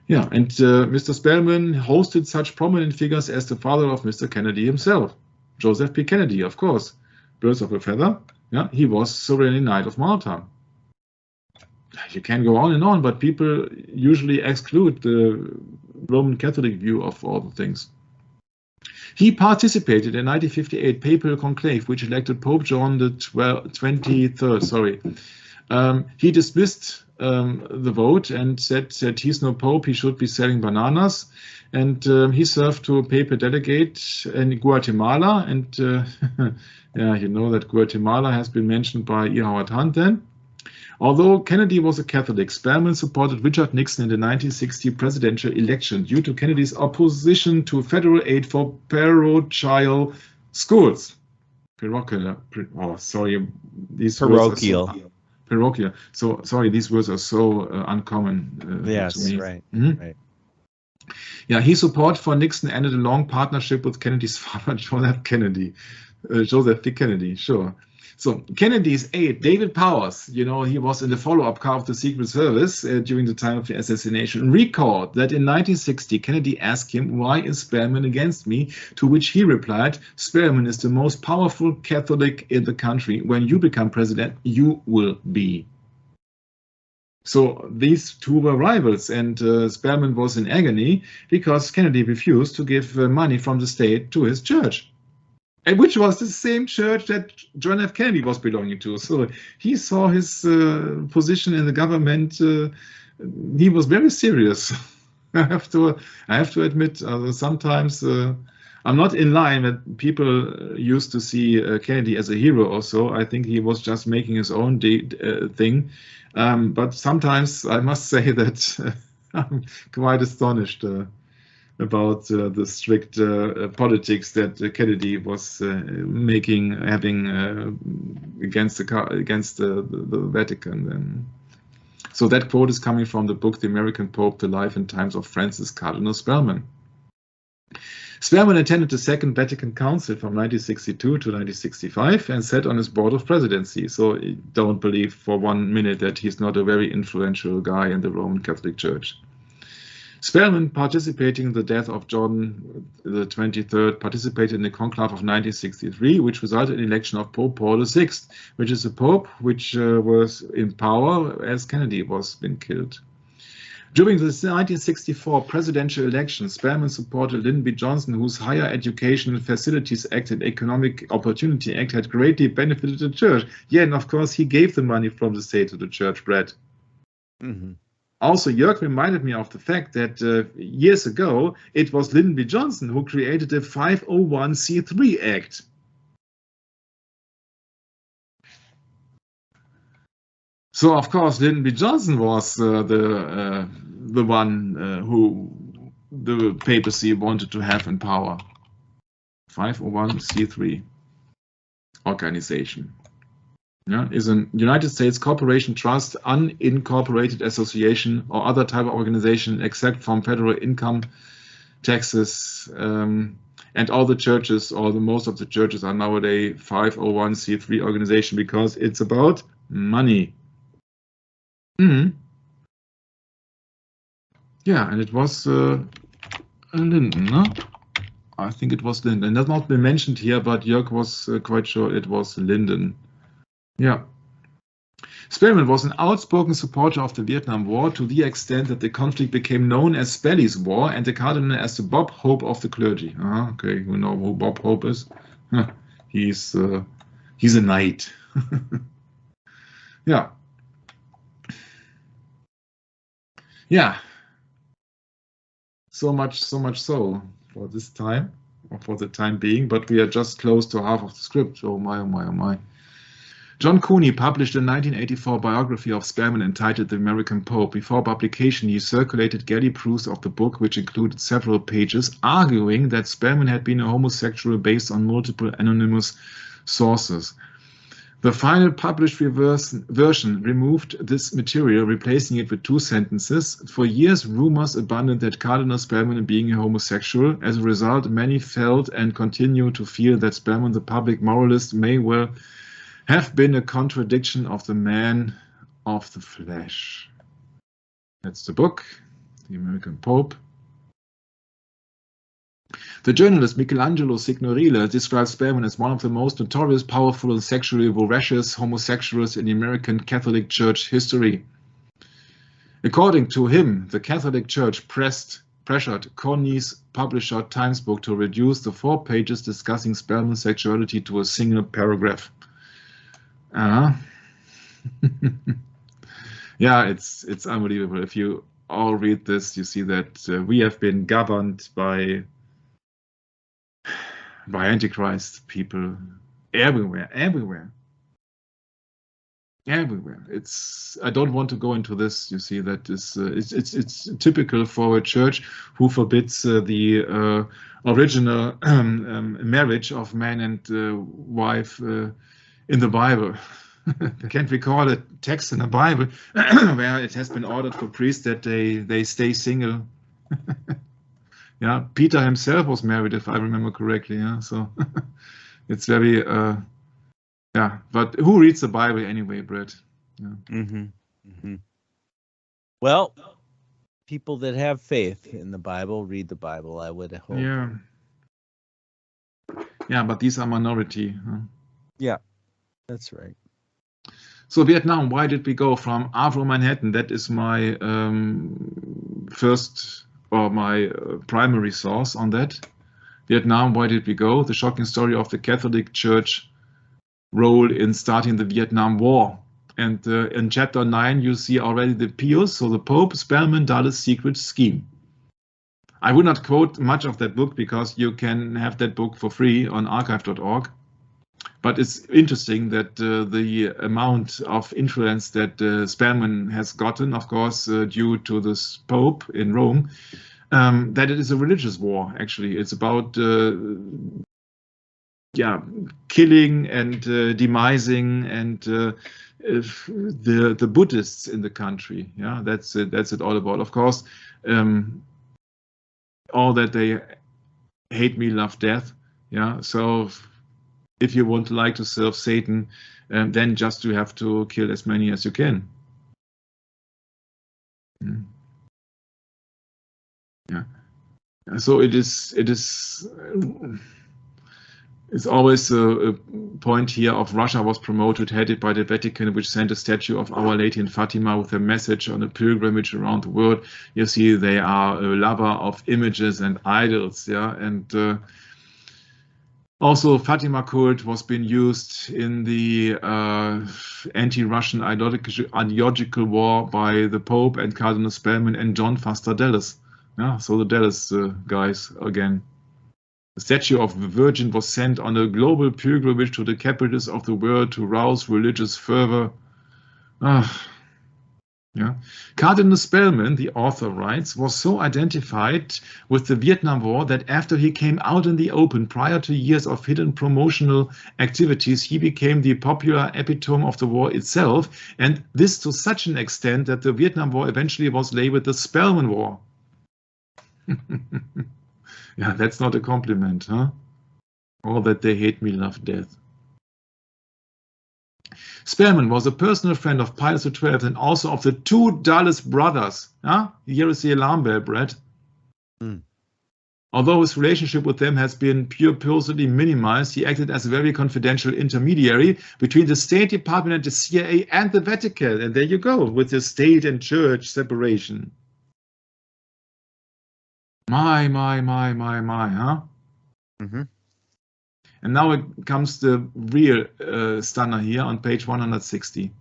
Yeah, and Mr. Spellman hosted such prominent figures as the father of Mr. Kennedy himself, Joseph P. Kennedy, of course. Birds of a feather. Yeah, he was Sovereign Knight of Malta. You can go on and on, but people usually exclude the Roman Catholic view of all the things. He participated in 1958 papal conclave, which elected Pope John the 23rd. Sorry, he dismissed the vote and said that he's no pope. He should be selling bananas, and he served to a papal delegate in Guatemala. And yeah, you know that Guatemala has been mentioned by E. Howard Hunt then. Although Kennedy was a Catholic, Spellman supported Richard Nixon in the 1960 presidential election due to Kennedy's opposition to federal aid for parochial schools. Parochial. Oh, sorry, these parochial. Parochial. So sorry, these words are so uncommon. Yes, to me. Right. Right. Yeah, his support for Nixon ended a long partnership with Kennedy's father, Joseph Kennedy. Joseph P. Kennedy, sure. So Kennedy's aide, David Powers, you know, he was in the follow-up car of the Secret Service during the time of the assassination, recalled that in 1960, Kennedy asked him, "Why is Spellman against me?" To which he replied, "Spellman is the most powerful Catholic in the country. When you become president, you will be." So these two were rivals, and Spellman was in agony because Kennedy refused to give money from the state to his church, and which was the same church that John F. Kennedy was belonging to. So he saw his position in the government. He was very serious. I have to admit, sometimes I'm not in line that people used to see Kennedy as a hero or so. I think he was just making his own thing. But sometimes I must say that I'm quite astonished about the strict politics that Kennedy was having against the Vatican. And so that quote is coming from the book The American Pope, The Life and Times of Francis Cardinal Spellman. Spellman attended the Second Vatican Council from 1962 to 1965 and sat on his board of presidency. So don't believe for 1 minute that he's not a very influential guy in the Roman Catholic Church. Spellman, participating in the death of John the 23rd, participated in the conclave of 1963, which resulted in the election of Pope Paul VI, which is a pope which was in power as Kennedy was been killed. During the 1964 presidential election, Spellman supported Lyndon B. Johnson, whose Higher Education Facilities Act and Economic Opportunity Act had greatly benefited the church. Yeah, and of course he gave the money from the state to the church, Brett. Mm-hmm. Also, Jörg reminded me of the fact that years ago, it was Lyndon B. Johnson who created the 501c3 Act. So, of course, Lyndon B. Johnson was the one who the papacy wanted to have in power. 501c3 organization. Yeah, is a United States corporation, trust, unincorporated association, or other type of organization except from federal income taxes. And all the churches, or most of the churches, are nowadays 501c3 organization because it's about money. Mm-hmm. Yeah, and it was Lyndon, no? I think it was Lyndon. That's not been mentioned here, but Jörg was quite sure it was Lyndon. Yeah. Spellman was an outspoken supporter of the Vietnam War to the extent that the conflict became known as Spelly's War and the Cardinal as the Bob Hope of the clergy. Okay, you know who Bob Hope is? He's a knight. Yeah. Yeah. So much so for this time, or for the time being, but we are just close to half of the script. Oh my, oh my, oh my. John Cooney published a 1984 biography of Spellman entitled The American Pope. Before publication, he circulated galley proofs of the book, which included several pages, arguing that Spellman had been a homosexual based on multiple anonymous sources. The final published version removed this material, replacing it with 2 sentences. For years, rumors abundant that Cardinal Spellman being a homosexual. As a result, many felt and continue to feel that Spellman, the public moralist, may well have been a contradiction of the man of the flesh. That's the book, The American Pope. The journalist Michelangelo Signorile describes Spellman as one of the most notorious, powerful, and sexually voracious homosexuals in the American Catholic Church history. According to him, the Catholic Church pressured Corney's publisher Times Book to reduce the 4 pages discussing Spellman's sexuality to a single paragraph. Yeah, it's unbelievable. If you all read this, you see that we have been governed by Antichrist people everywhere. I don't want to go into this. You see that it's typical for a church who forbids the original marriage of man and wife in the Bible. Can't recall a text in the Bible where it has been ordered for priests that they stay single. Yeah, Peter himself was married, if I remember correctly. Yeah, so it's very yeah. But who reads the Bible anyway, Brett? Yeah. Well, people that have faith in the Bible read the Bible, I would hope. Yeah. Yeah, but these are minority. Huh? Yeah, that's right. So Vietnam, why did we go from Avro Manhattan? That is my first or my primary source on that. Vietnam, why did we go? The shocking story of the Catholic Church role in starting the Vietnam War. And in chapter 9, you see already the Pius, so the Pope, Spellman, Dulles' secret scheme. I would not quote much of that book because you can have that book for free on archive.org. But it's interesting that the amount of influence that Spellman has gotten, of course, due to this Pope in Rome, that it is a religious war, actually. It's about killing and demising and the Buddhists in the country. Yeah, that's it all about. Of course, all that they hate me, love death. Yeah, so if you want to serve Satan, then just you have to kill as many as you can. Yeah. So it's always a point here of Russia was promoted, headed by the Vatican, which sent a statue of Our Lady in Fatima with a message on a pilgrimage around the world. You see, they are a lover of images and idols, yeah, and also, Fatima cult was being used in the anti-Russian ideological war by the Pope and Cardinal Spellman and John Foster Dulles. Yeah, so the Dulles guys again. The statue of the Virgin was sent on a global pilgrimage to the capitals of the world to rouse religious fervor. Yeah. Cardinal Spellman, the author writes, was so identified with the Vietnam War that after he came out in the open prior to years of hidden promotional activities, he became the popular epitome of the war itself, and this to such an extent that the Vietnam War eventually was labeled the Spellman War. Yeah, that's not a compliment, huh? All that they hate me, love death. Spellman was a personal friend of Pius XII and also of the 2 Dulles brothers. Huh? Here is the alarm bell, Brett. Although his relationship with them has been purposely minimized, he acted as a very confidential intermediary between the State Department and the CIA and the Vatican. And there you go, with the state and church separation. My, huh? And now it comes the real stunner here on page 160.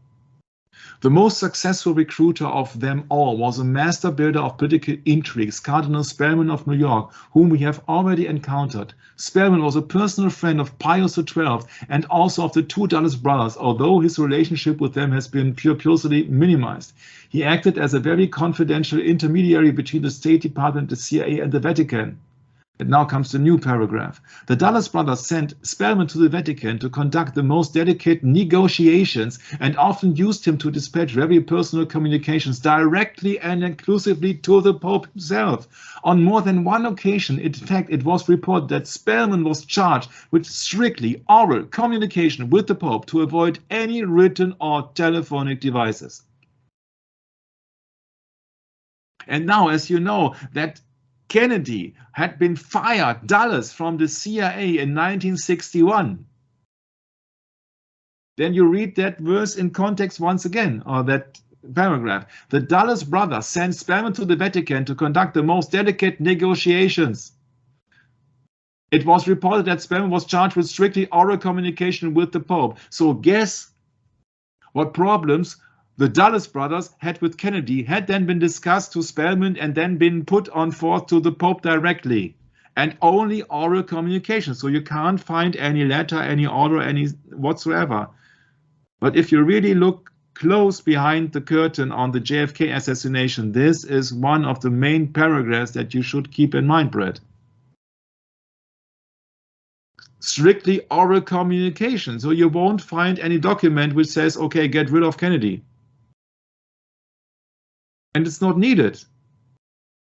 The most successful recruiter of them all was a master builder of political intrigues, Cardinal Spellman of New York, whom we have already encountered. Spellman was a personal friend of Pius XII and also of the 2 Dulles brothers, although his relationship with them has been purposely minimized. He acted as a very confidential intermediary between the State Department, the CIA, and the Vatican. And now comes the new paragraph. The Dulles brothers sent Spellman to the Vatican to conduct the most delicate negotiations and often used him to dispatch very personal communications directly and exclusively to the Pope himself. On more than one occasion, in fact, it was reported that Spellman was charged with strictly oral communication with the Pope to avoid any written or telephonic devices. And now, as you know, that Kennedy had been fired, Dulles, from the CIA in 1961. Then you read that verse in context once again, or that paragraph. The Dulles brothers sent Spellman to the Vatican to conduct the most delicate negotiations. It was reported that Spellman was charged with strictly oral communication with the Pope. So guess what problems the Dulles brothers had with Kennedy had then been discussed to Spellman and then been put on forth to the Pope directly, and only oral communication. So you can't find any letter, any order, any whatsoever. But if you really look close behind the curtain on the JFK assassination, this is one of the main paragraphs that you should keep in mind, Brett. Strictly oral communication. So you won't find any document which says, okay, get rid of Kennedy. And it's not needed.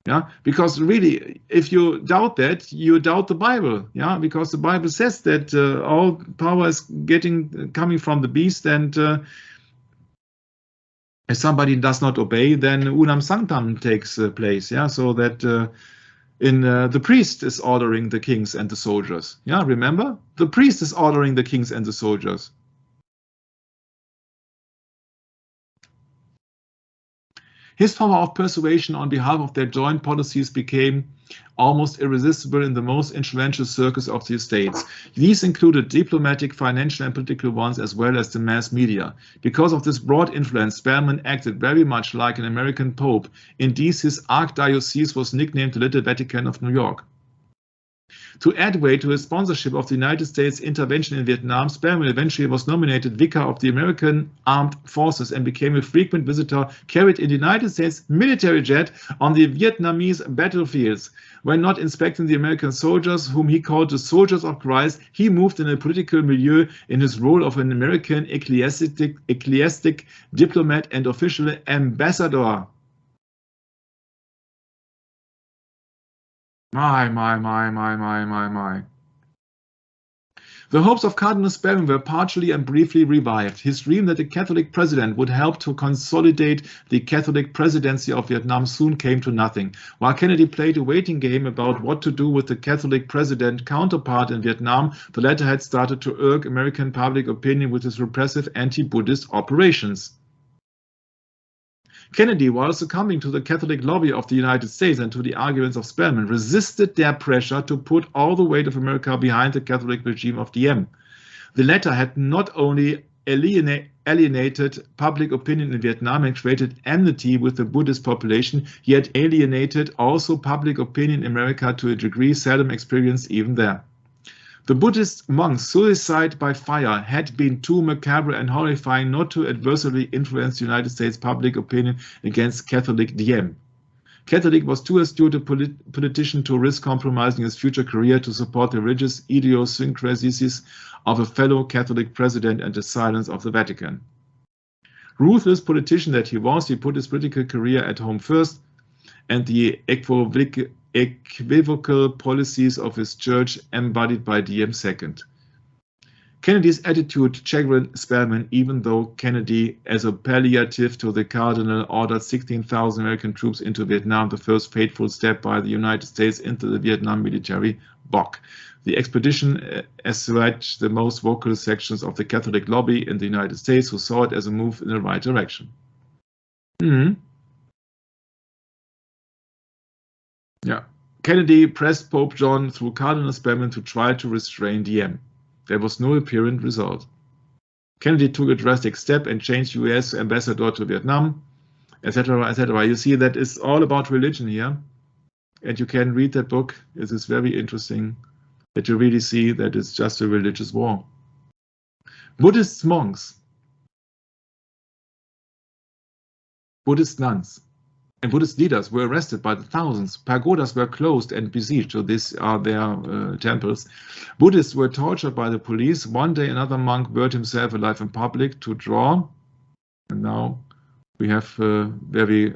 Yeah, because really, if you doubt that, you doubt the Bible. Yeah, because the Bible says that all power is coming from the beast, and if somebody does not obey, then unam sanctam takes place. Yeah, so that the priest is ordering the kings and the soldiers. Yeah, remember, the priest is ordering the kings and the soldiers. His power of persuasion on behalf of their joint policies became almost irresistible in the most influential circles of the States. These included diplomatic, financial, and political ones, as well as the mass media. Because of this broad influence, Spellman acted very much like an American pope. Indeed, his archdiocese was nicknamed the Little Vatican of New York. To add weight to his sponsorship of the United States intervention in Vietnam, Spellman eventually was nominated Vicar of the American Armed Forces and became a frequent visitor, carried in the United States military jet on the Vietnamese battlefields. When not inspecting the American soldiers, whom he called the soldiers of Christ, he moved in a political milieu in his role of an American ecclesiastic diplomat and official ambassador. My. The hopes of Cardinal Spellman were partially and briefly revived. His dream that a Catholic president would help to consolidate the Catholic presidency of Vietnam soon came to nothing. While Kennedy played a waiting game about what to do with the Catholic president counterpart in Vietnam, the latter had started to irk American public opinion with his repressive anti-Buddhist operations. Kennedy, while succumbing to the Catholic lobby of the United States and to the arguments of Spellman, resisted their pressure to put all the weight of America behind the Catholic regime of Diem. The latter had not only alienated public opinion in Vietnam and created enmity with the Buddhist population, yet alienated also public opinion in America to a degree seldom experienced even there. The Buddhist monk's suicide by fire had been too macabre and horrifying not to adversely influence United States public opinion against Catholic Diem. Catholic was too astute a politician to risk compromising his future career to support the religious idiosyncrasies of a fellow Catholic president and the silence of the Vatican. Ruthless politician that he was, he put his political career at home first, and the equivocal policies of his church embodied by Diem second. Kennedy's attitude chagrined Spellman, even though Kennedy, as a palliative to the Cardinal, ordered 16,000 American troops into Vietnam, the first fateful step by the United States into the Vietnam military bloc. The expedition assuaged the most vocal sections of the Catholic lobby in the United States, who saw it as a move in the right direction. Yeah. Kennedy pressed Pope John through Cardinal Spellman to try to restrain Diem. There was no apparent result. Kennedy took a drastic step and changed U.S. ambassador to Vietnam, etc., etc. You see, that is all about religion here. And you can read that book. It is very interesting that you really see that it's just a religious war. Buddhist monks, Buddhist nuns, And Buddhist leaders were arrested by the thousands. Pagodas were closed and besieged, so these are their temples. Buddhists were tortured by the police. One day another monk burned himself alive in public to draw. And now we have a very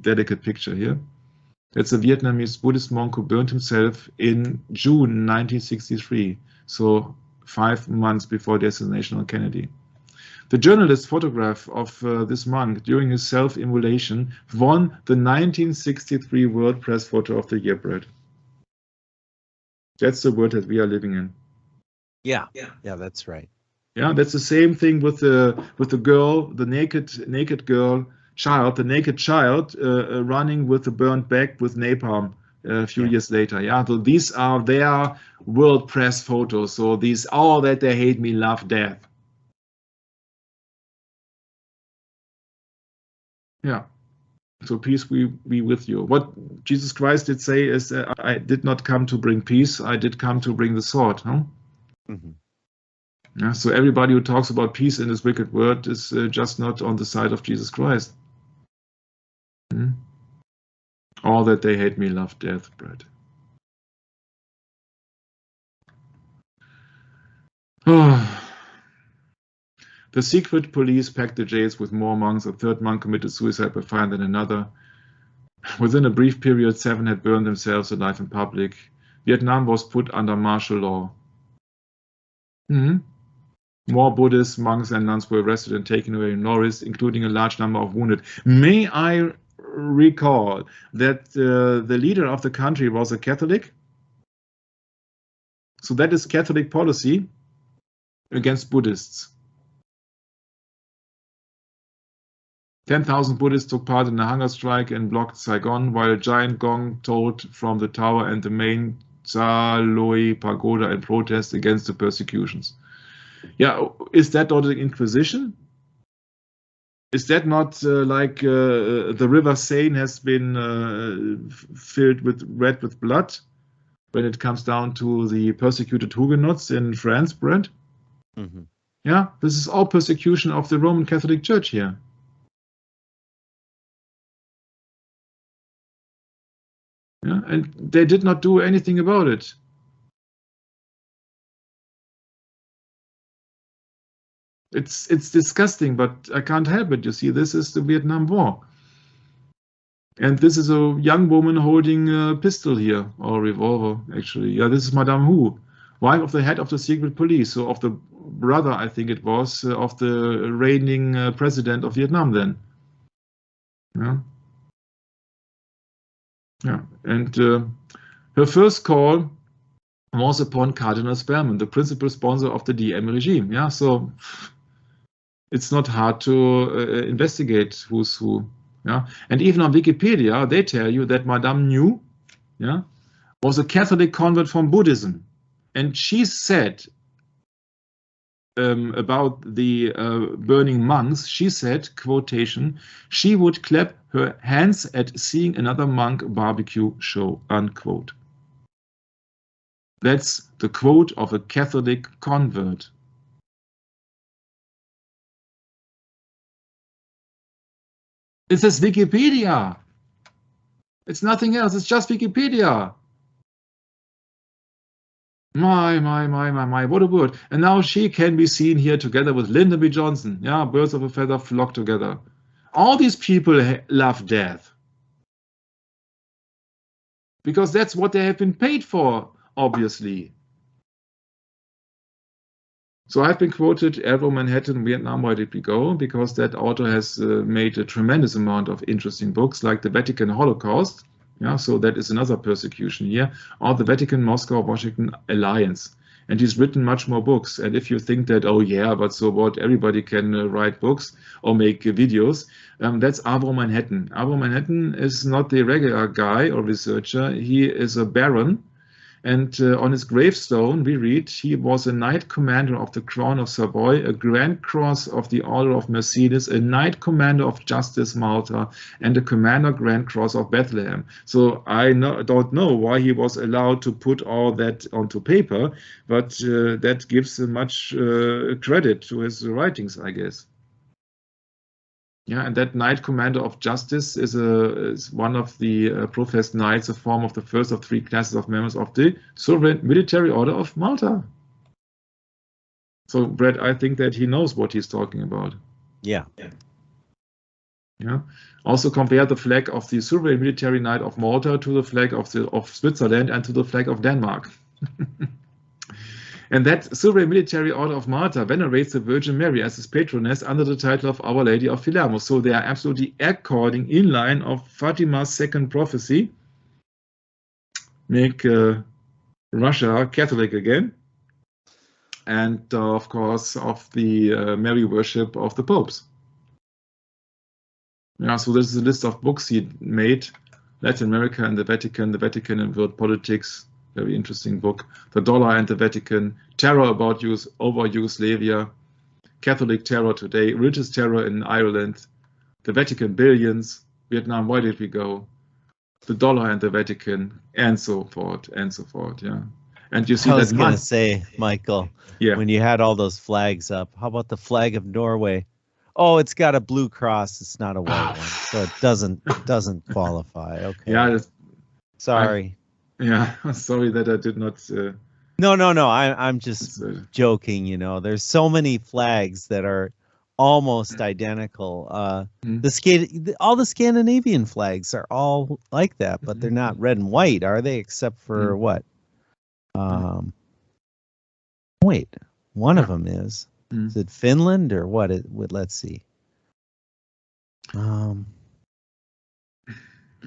delicate picture here. That's a Vietnamese Buddhist monk who burned himself in June 1963, so 5 months before the assassination of Kennedy. The journalist's photograph of this monk during his self-immolation won the 1963 World Press Photo of the Year, Brett. That's the world that we are living in. Yeah, that's right. Yeah, that's the same thing with the girl, the naked girl, child, the naked child running with the burnt back with napalm a few years later. Yeah, so these are their World Press photos. So these all that they hate me, love, death. Yeah. So peace be with you. What Jesus Christ did say is, I did not come to bring peace, I did come to bring the sword. Huh? Mm-hmm. Yeah, so everybody who talks about peace in this wicked world is just not on the side of Jesus Christ. All that they hate me, love, death, bread. Oh. The secret police packed the jails with more monks. A third monk committed suicide by fire than another. Within a brief period, 7 had burned themselves alive in public. Vietnam was put under martial law. More Buddhists, monks, and nuns were arrested and taken away in Norris, including a large number of wounded. May I recall that the leader of the country was a Catholic? So that is Catholic policy against Buddhists. 10,000 Buddhists took part in a hunger strike and blocked Saigon, while a giant gong tolled from the tower and the main Sa Loi pagoda in protest against the persecutions. Yeah, is that not the Inquisition? Is that not like the River Seine has been filled with red with blood when it comes down to the persecuted Huguenots in France, Brent? Yeah, this is all persecution of the Roman Catholic Church here. Yeah, and they did not do anything about it. It's disgusting, but I can't help it. You see, this is the Vietnam War. And this is a young woman holding a pistol here, or a revolver, actually. Yeah, this is Madame Hu, wife of the head of the secret police, so of the brother, I think it was, of the reigning president of Vietnam then. Yeah. Yeah, and her first call was upon Cardinal Spellman, the principal sponsor of the DM regime. Yeah, so it's not hard to investigate who's who. Yeah, and even on Wikipedia, they tell you that Madame Nhu, yeah, was a Catholic convert from Buddhism, and she said about the burning monks, she said, quotation, she would clap her hands at seeing another monk barbecue show, unquote. That's the quote of a Catholic convert. It says Wikipedia. It's nothing else. It's just Wikipedia. My, what a word. And now she can be seen here together with Lyndon B. Johnson. Yeah, birds of a feather flock together. All these people love death. Because that's what they have been paid for, obviously. So I've been quoted, Arrow, Manhattan, Vietnam, Why Did We Go? Because that author has made a tremendous amount of interesting books, like the Vatican Holocaust. Yeah, so that is another persecution here, or the Vatican, Moscow, Washington alliance. And he's written much more books. And if you think that, oh yeah, but so what, everybody can write books or make videos, that's Avro Manhattan. Avro Manhattan is not the regular guy or researcher. He is a baron. And on his gravestone, we read, he was a Knight Commander of the Crown of Savoy, a Grand Cross of the Order of Mercedes, a Knight Commander of Justice Malta, and a Commander Grand Cross of Bethlehem. So I don't know why he was allowed to put all that onto paper, but that gives much credit to his writings, I guess. Yeah, and that Knight Commander of Justice is one of the professed knights, a form of the first of 3 classes of members of the Sovereign Military Order of Malta. So, Brett, I think that he knows what he's talking about. Yeah. Yeah. Also compare the flag of the Sovereign Military Knight of Malta to the flag of Switzerland and to the flag of Denmark. And that Sovereign Military Order of Malta venerates the Virgin Mary as his patroness under the title of Our Lady of Philermos. So they are absolutely according in line of Fatima's second prophecy, make Russia Catholic again, and of course of the Mary worship of the popes. Yeah, so this is a list of books he made: Latin America and the Vatican and World Politics. Very interesting book. The Dollar and the Vatican, Terror over Yugoslavia, Catholic Terror Today, Religious Terror in Ireland, the Vatican Billions, Vietnam, Why Did We Go, the Dollar and the Vatican, and so forth, and so forth. Yeah, and you see I was that going to say, Michael, yeah, when you had all those flags up, how about the flag of Norway? Oh, it's got a blue cross. It's not a white one, so it doesn't qualify. Okay. Yeah. Sorry. Yeah, sorry that I did not. No. I'm just joking. You know, there's so many flags that are almost identical. All the Scandinavian flags are all like that, but they're not red and white, are they? Except for what? Wait, one of them is. Is it Finland or what? Let's see.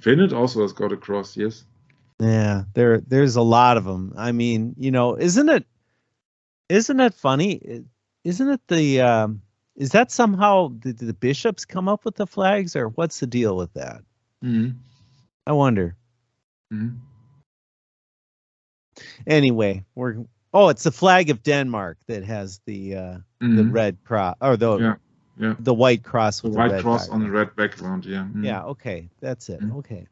Finland also has got a cross, yes. Yeah, there's a lot of them. I mean, you know, isn't it funny? Isn't it is that somehow the bishops come up with the flags, or what's the deal with that? I wonder. Anyway, it's the flag of Denmark that has the red cross, or the white cross with the white red cross background. on the red background. Yeah. Yeah. Okay, that's it. Okay.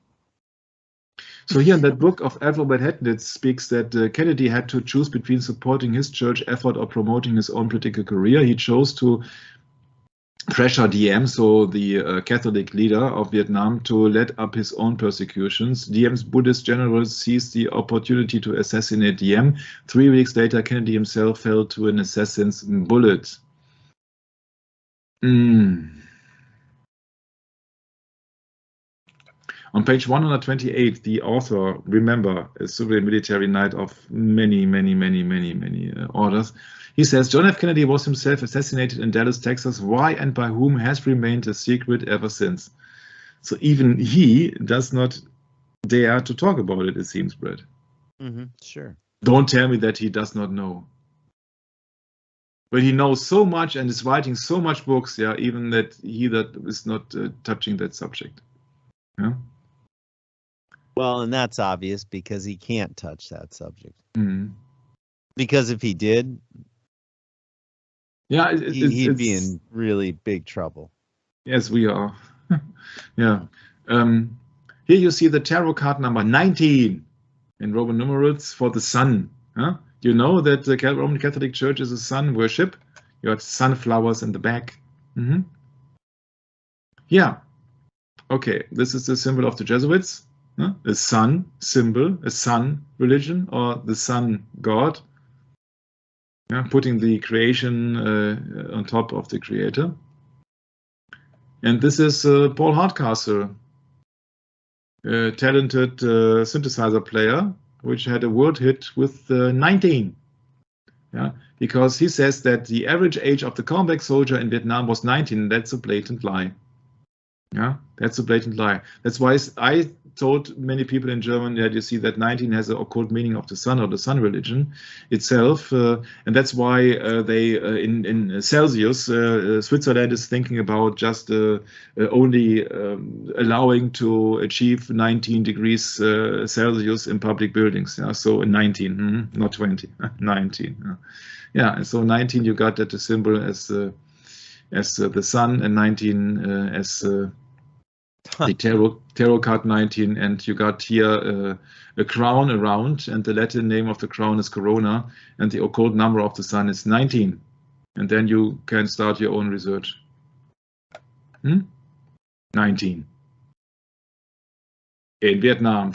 So here in that book of Alphabet Manhattan, it speaks that Kennedy had to choose between supporting his church effort or promoting his own political career. He chose to pressure Diem, so the Catholic leader of Vietnam, to let up his own persecutions. Diem's Buddhist generals seized the opportunity to assassinate Diem. 3 weeks later, Kennedy himself fell to an assassin's bullet. On page 128, the author, remember, a Sovereign Military Knight of many orders, he says, John F. Kennedy was himself assassinated in Dallas, Texas. Why and by whom has remained a secret ever since. So even he does not dare to talk about it, it seems, Brett. Sure. Don't tell me that he does not know. But he knows so much and is writing so much books, yeah, even that is not touching that subject. Yeah. Well, and that's obvious because he can't touch that subject. Because if he did, yeah, he'd be in really big trouble. Yes, we are. Yeah. Here you see the tarot card number 19 in Roman numerals for the sun. Huh? You know that the Roman Catholic Church is a sun worship. You have sunflowers in the back. Yeah. Okay, this is the symbol of the Jesuits. A sun symbol, a sun religion, or the sun god. Yeah, putting the creation on top of the creator. And this is Paul Hardcastle, a talented synthesizer player, which had a world hit with 19. Yeah, because he says that the average age of the combat soldier in Vietnam was 19. That's a blatant lie. Yeah, that's a blatant lie. That's why I told many people in Germany that you see that 19 has an occult meaning of the sun or the sun religion itself, and that's why they in Celsius, Switzerland is thinking about just only allowing to achieve 19 degrees Celsius in public buildings. Yeah, so 19, not 20, 19. Yeah, and so 19 you got that the symbol as the sun, and 19 as the tarot card 19, and you got here a crown around, and the Latin name of the crown is Corona, and the occult number of the sun is 19, and then you can start your own research. 19. In Vietnam,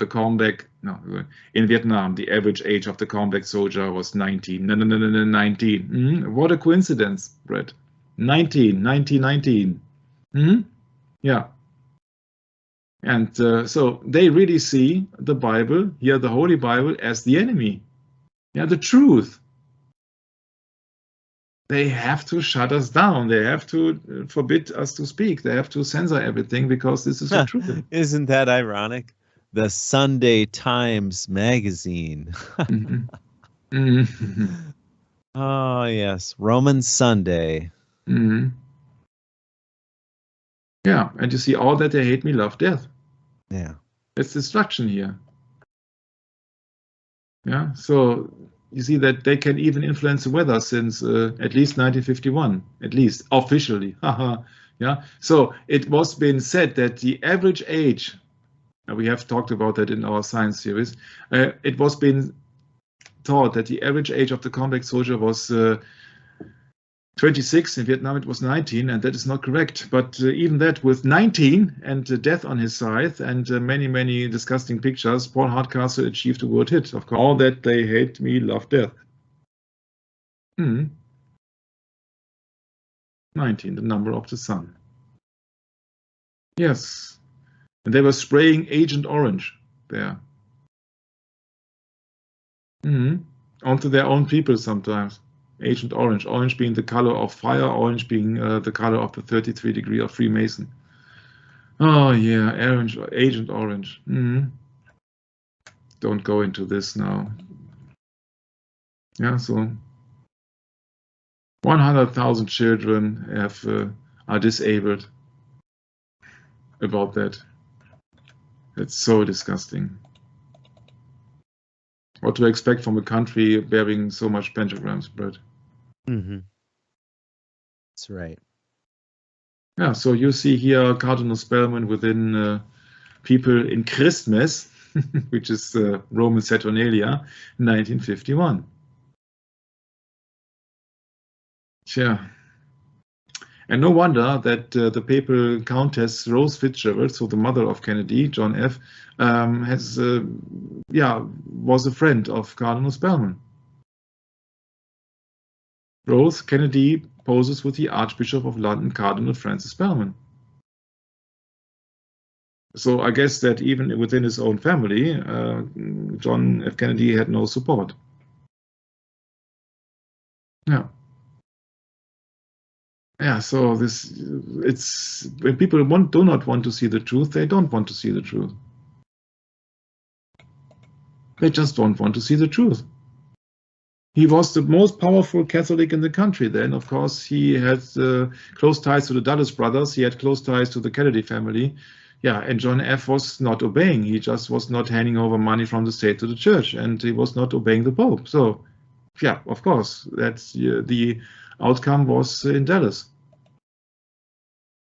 in Vietnam, the average age of the combat soldier was 19. No, 19. What a coincidence, Brett. 19. Yeah. And so they really see the Bible, here the Holy Bible, as the enemy. Yeah, the truth. They have to shut us down. They have to forbid us to speak. They have to censor everything because this is the truth. Isn't that ironic? The Sunday Times magazine. Oh, yes. Roman Sunday. Yeah, and you see all that they hate me, love death. Yeah. It's destruction here. Yeah, so you see that they can even influence the weather since at least 1951, at least officially. Yeah, so it was been said that the average age, we have talked about that in our science series, it was been taught that the average age of the combat soldier was 26. In Vietnam it was 19, and that is not correct. But even that, with 19 and death on his side and many disgusting pictures, Paul Hardcastle achieved a world hit. Of course, all that they hate me, love death. 19, the number of the sun. Yes, and they were spraying Agent Orange there. Onto their own people sometimes. Agent Orange, orange being the color of fire, orange being the color of the 33 degree of Freemason. Oh yeah, Agent Orange. Don't go into this now. Yeah, so 100,000 children are disabled about that. It's so disgusting. What to expect from a country bearing so much pentagrams, Brett? That's right. Yeah, so you see here Cardinal Spellman within people in Christmas, which is Roman Saturnalia, 1951. Yeah. And no wonder that the papal Countess Rose Fitzgerald, so the mother of Kennedy, John F., was a friend of Cardinal Spellman. Rose Kennedy poses with the Archbishop of London, Cardinal Francis Spellman. So I guess that even within his own family, John F. Kennedy had no support. Yeah. Yeah, so it's when people do not want to see the truth, they don't want to see the truth. They just don't want to see the truth. He was the most powerful Catholic in the country then. Of course, he had close ties to the Dulles brothers. He had close ties to the Kennedy family. Yeah, and John F. was not obeying. He just was not handing over money from the state to the church, and he was not obeying the Pope. So, yeah, of course, that's the outcome was in Dallas.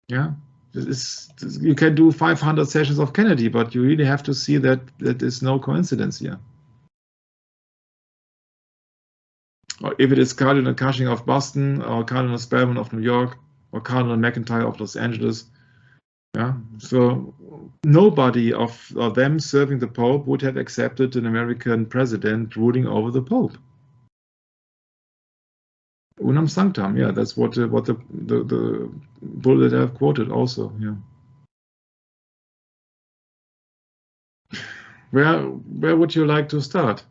Yeah, you can do 500 sessions of Kennedy, but you really have to see that there's no coincidence here. Or if it is Cardinal Cushing of Boston, or Cardinal Spellman of New York, or Cardinal McIntyre of Los Angeles, yeah. So nobody of them serving the Pope would have accepted an American president ruling over the Pope. Unam sanctam, yeah, that's what the bull that I've quoted also, yeah. Where would you like to start?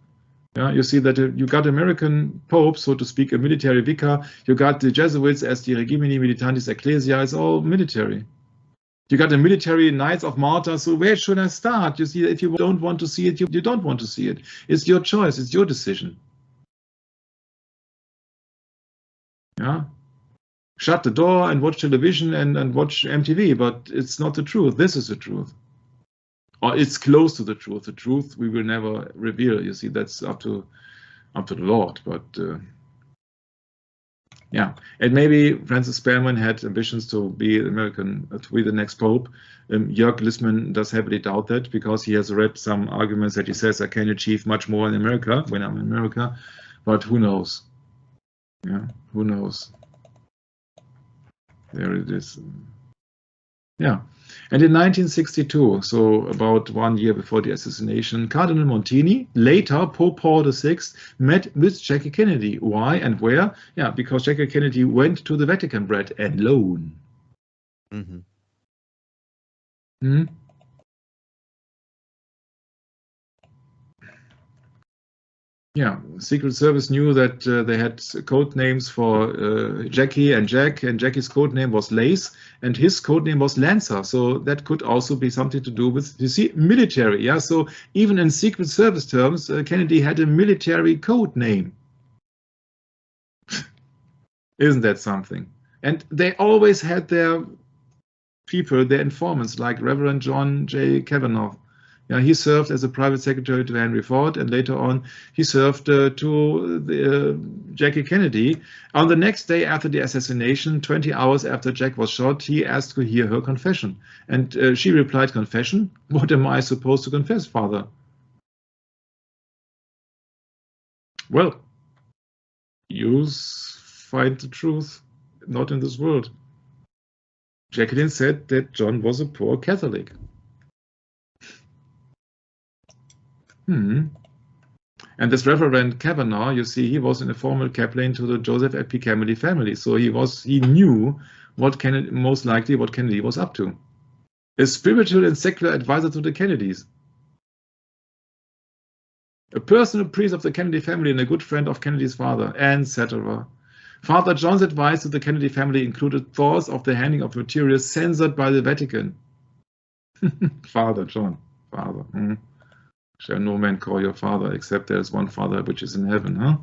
Yeah, you see that you got American Pope, so to speak, a military vicar. You got the Jesuits as the Regimini Militantis Ecclesiae, it's all military. You got the military Knights of Malta, so where should I start? You see, if you don't want to see it, you don't want to see it. It's your choice, it's your decision. Yeah. Shut the door and watch television and watch MTV, but it's not the truth. This is the truth. Or it's close to the truth. The truth we will never reveal. You see, that's up to the Lord. But yeah, and maybe Francis Spellman had ambitions to be the next Pope. Jörg Glismann does heavily doubt that, because he has read some arguments that he says I can achieve much more in America when I'm in America, but who knows? Yeah, who knows? There it is. Yeah, And in 1962, so about 1 year before the assassination, Cardinal Montini, later Pope Paul VI, met with Jackie Kennedy. Why and where? Yeah, because Jackie Kennedy went to the Vatican, Brett, alone. Mm-hmm. Hmm? Yeah, Secret Service knew that they had code names for Jackie and Jack, and Jackie's code name was Lace, and his code name was Lancer. So that could also be something to do with, you see, military. Yeah, so even in Secret Service terms, Kennedy had a military code name. Isn't that something? And they always had their people, their informants, like Reverend John J. Kavanaugh. Yeah, he served as a private secretary to Henry Ford, and later on he served to Jackie Kennedy. On the next day after the assassination, 20 hours after Jack was shot, he asked to hear her confession. And she replied, "Confession? What am I supposed to confess, Father?" Well, you find the truth not in this world. Jacqueline said that John was a poor Catholic. And this Reverend Kavanaugh, you see, he was in a formal chaplain to the Joseph F. P. Kennedy family, so he knew what Kennedy, most likely what Kennedy was up to. A spiritual and secular advisor to the Kennedys, a personal priest of the Kennedy family and a good friend of Kennedy's father, etc. Father John's advice to the Kennedy family included thoughts of the handing of materials censored by the Vatican. Father John, father. Shall no man call your father, except there is one Father which is in heaven, huh?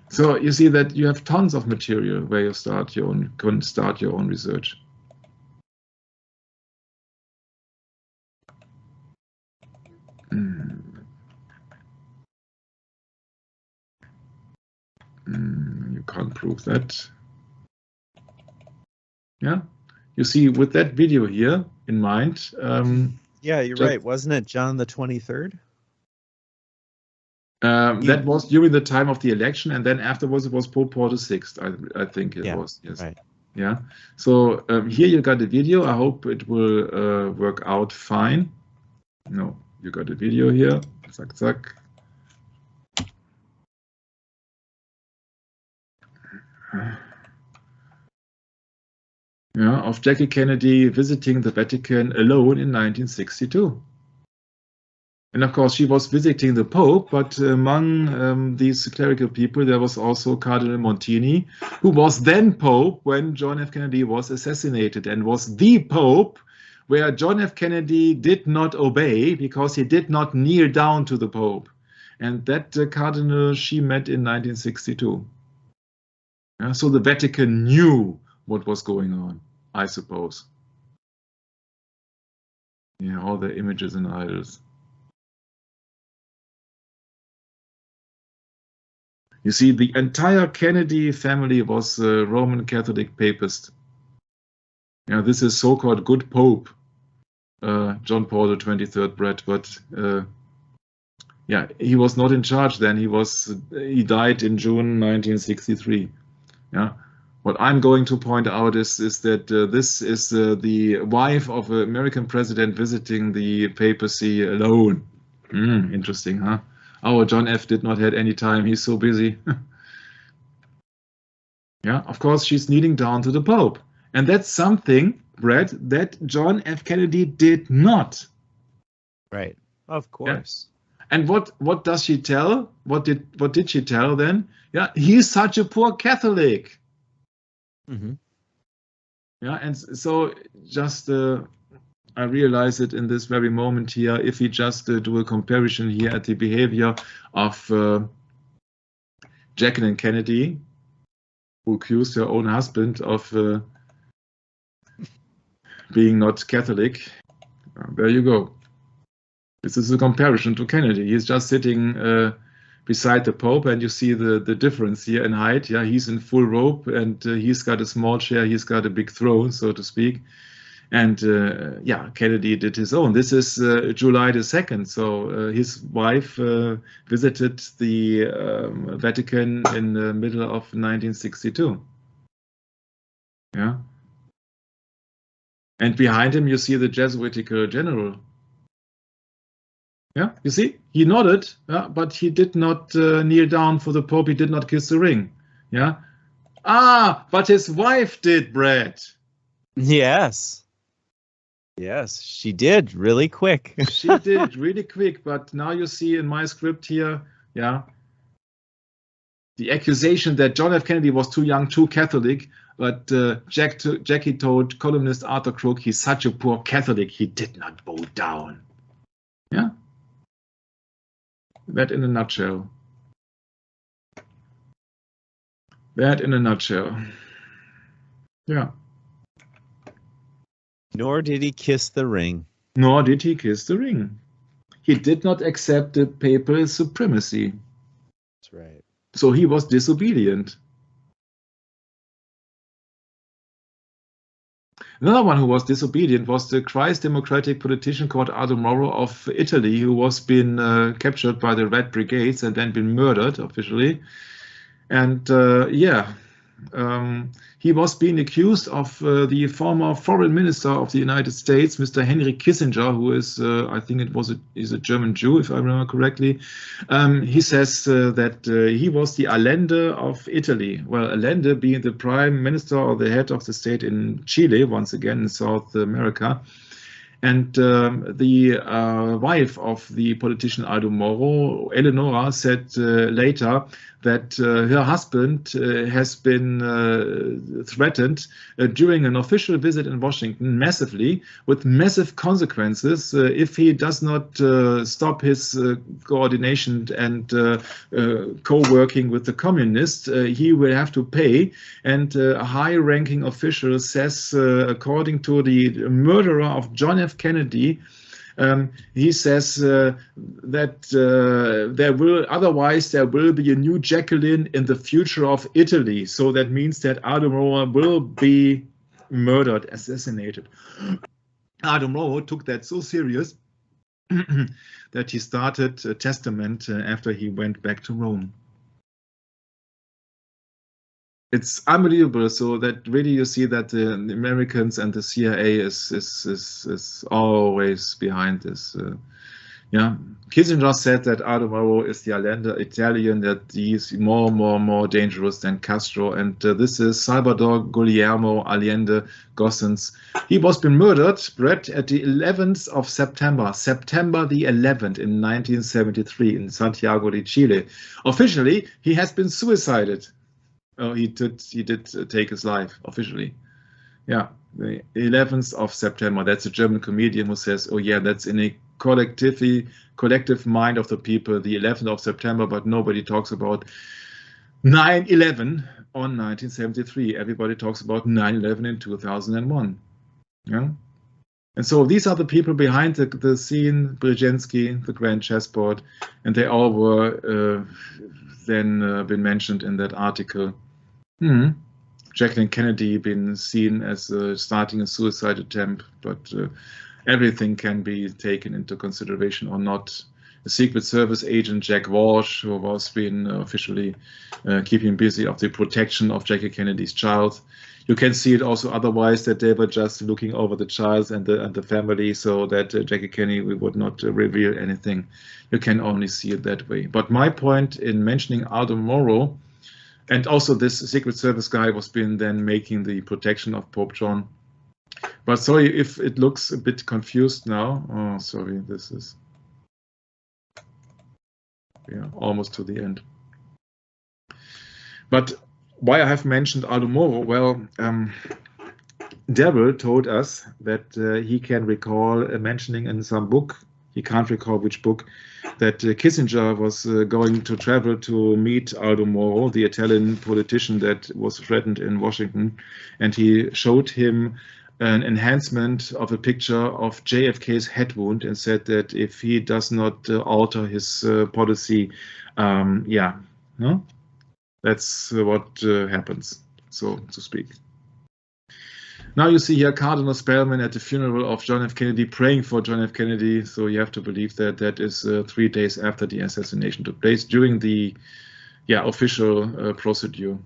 So you see that you have tons of material where you can start your own research. You can't prove that. Yeah, you see, with that video here in mind. Yeah, you're right. Wasn't it John the 23rd? That was during the time of the election, and then afterwards it was Pope Paul VI. I think it was. Yes. Right. Yeah. So here you got a video. I hope it will work out fine. No, you got a video here. Zack, zack. Yeah, of Jackie Kennedy visiting the Vatican alone in 1962. And of course, she was visiting the Pope, but among these clerical people, there was also Cardinal Montini, who was then Pope when John F. Kennedy was assassinated, and was the Pope where John F. Kennedy did not obey because he did not kneel down to the Pope. And that Cardinal she met in 1962. Yeah, so the Vatican knew what was going on, I suppose. Yeah, all the images and idols. You see, the entire Kennedy family was Roman Catholic papist. Yeah, this is so-called good Pope, John Paul the 23rd, Brett, but yeah, he was not in charge then. He died in June 1963. Yeah. What I'm going to point out is that this is the wife of an American president visiting the papacy alone. Interesting, huh? Oh, John F. did not have any time. He's so busy. Yeah, of course, she's kneeling down to the Pope. And that's something, Brett, that John F. Kennedy did not. Right. Of course. Yeah. And what does she tell? What did she tell then? Yeah, he's such a poor Catholic. Yeah, and so just I realize it in this very moment here. If we just do a comparison here at the behavior of Jacqueline Kennedy, who accused her own husband of being not Catholic. There you go. This is a comparison to Kennedy. He's just sitting beside the Pope, and you see the difference here in height. Yeah, he's in full robe, and he's got a small chair. He's got a big throne, so to speak. And yeah, Kennedy did his own. This is July the 2nd. So his wife visited the Vatican in the middle of 1962. Yeah. And behind him, you see the Jesuitical general. Yeah, you see, he nodded, yeah, but he did not kneel down for the Pope. He did not kiss the ring. Yeah. Ah, but his wife did, Brad. Yes. Yes, she did really quick. She did really quick, but now you see in my script here, yeah, the accusation that John F. Kennedy was too young, too Catholic, but Jackie told columnist Arthur Crook he's such a poor Catholic, he did not bow down. Yeah? That in a nutshell. That in a nutshell. Yeah. Nor did he kiss the ring. Nor did he kiss the ring. He did not accept the papal supremacy. That's right. So he was disobedient. Another one who was disobedient was the Christ democratic politician called Aldo Moro of Italy, who was been captured by the Red Brigades and then been murdered officially. And he was being accused of the former foreign minister of the United States, Mr. Henry Kissinger, who is, I think is a German Jew, if I remember correctly. He says that he was the Allende of Italy. Well, Allende being the prime minister or the head of the state in Chile, once again in South America. And the wife of the politician Aldo Moro, Eleonora, said later that her husband has been threatened during an official visit in Washington massively, with massive consequences if he does not stop his coordination and co-working with the communists. He will have to pay. And a high-ranking official says, according to the murderer of John F. Kennedy, he says that there will be a new Jacqueline in the future of Italy. So that means that Aldo Moro will be murdered, assassinated. Aldo Moro took that so serious that he started a testament after he went back to Rome. It's unbelievable. So that really you see that the Americans and the CIA is always behind this. Yeah, Kissinger said that Aldo Moro is the Allende Italian, that he's more dangerous than Castro, and this is Salvador Guillermo Allende Gossens. He was been murdered, Brett, at the 11th of September the 11th in 1973 in Santiago de Chile. Officially, he has been suicided. Oh, he did take his life officially. Yeah, the 11th of September. That's a German comedian who says, "Oh yeah, that's in a collective mind of the people, the 11th of September," but nobody talks about 9/11 on 1973. Everybody talks about 9/11 in 2001. Yeah. And so these are the people behind the scene, Brzezinski, the grand chessboard, and they all were then been mentioned in that article. Jacqueline Kennedy been seen as starting a suicide attempt, but everything can be taken into consideration or not. The Secret Service agent Jack Walsh, who was being officially keeping busy of the protection of Jackie Kennedy's child. You can see it also otherwise, that they were just looking over the child and the family, so that Jackie Kennedy would not reveal anything. You can only see it that way. But my point in mentioning Aldo Moro, and also this Secret Service guy was been then making the protection of Pope John. But sorry if it looks a bit confused now. Oh, sorry, this is almost to the end. But why I have mentioned Aldo Moro? Well, Daryl told us that he can recall mentioning in some book, he can't recall which book, that Kissinger was going to travel to meet Aldo Moro, the Italian politician that was threatened in Washington, and he showed him an enhancement of a picture of JFK's head wound and said that if he does not alter his policy, that's what happens, so to speak. Now you see here Cardinal Spellman at the funeral of John F. Kennedy, praying for John F. Kennedy. So you have to believe that that is 3 days after the assassination took place, during the official procedure.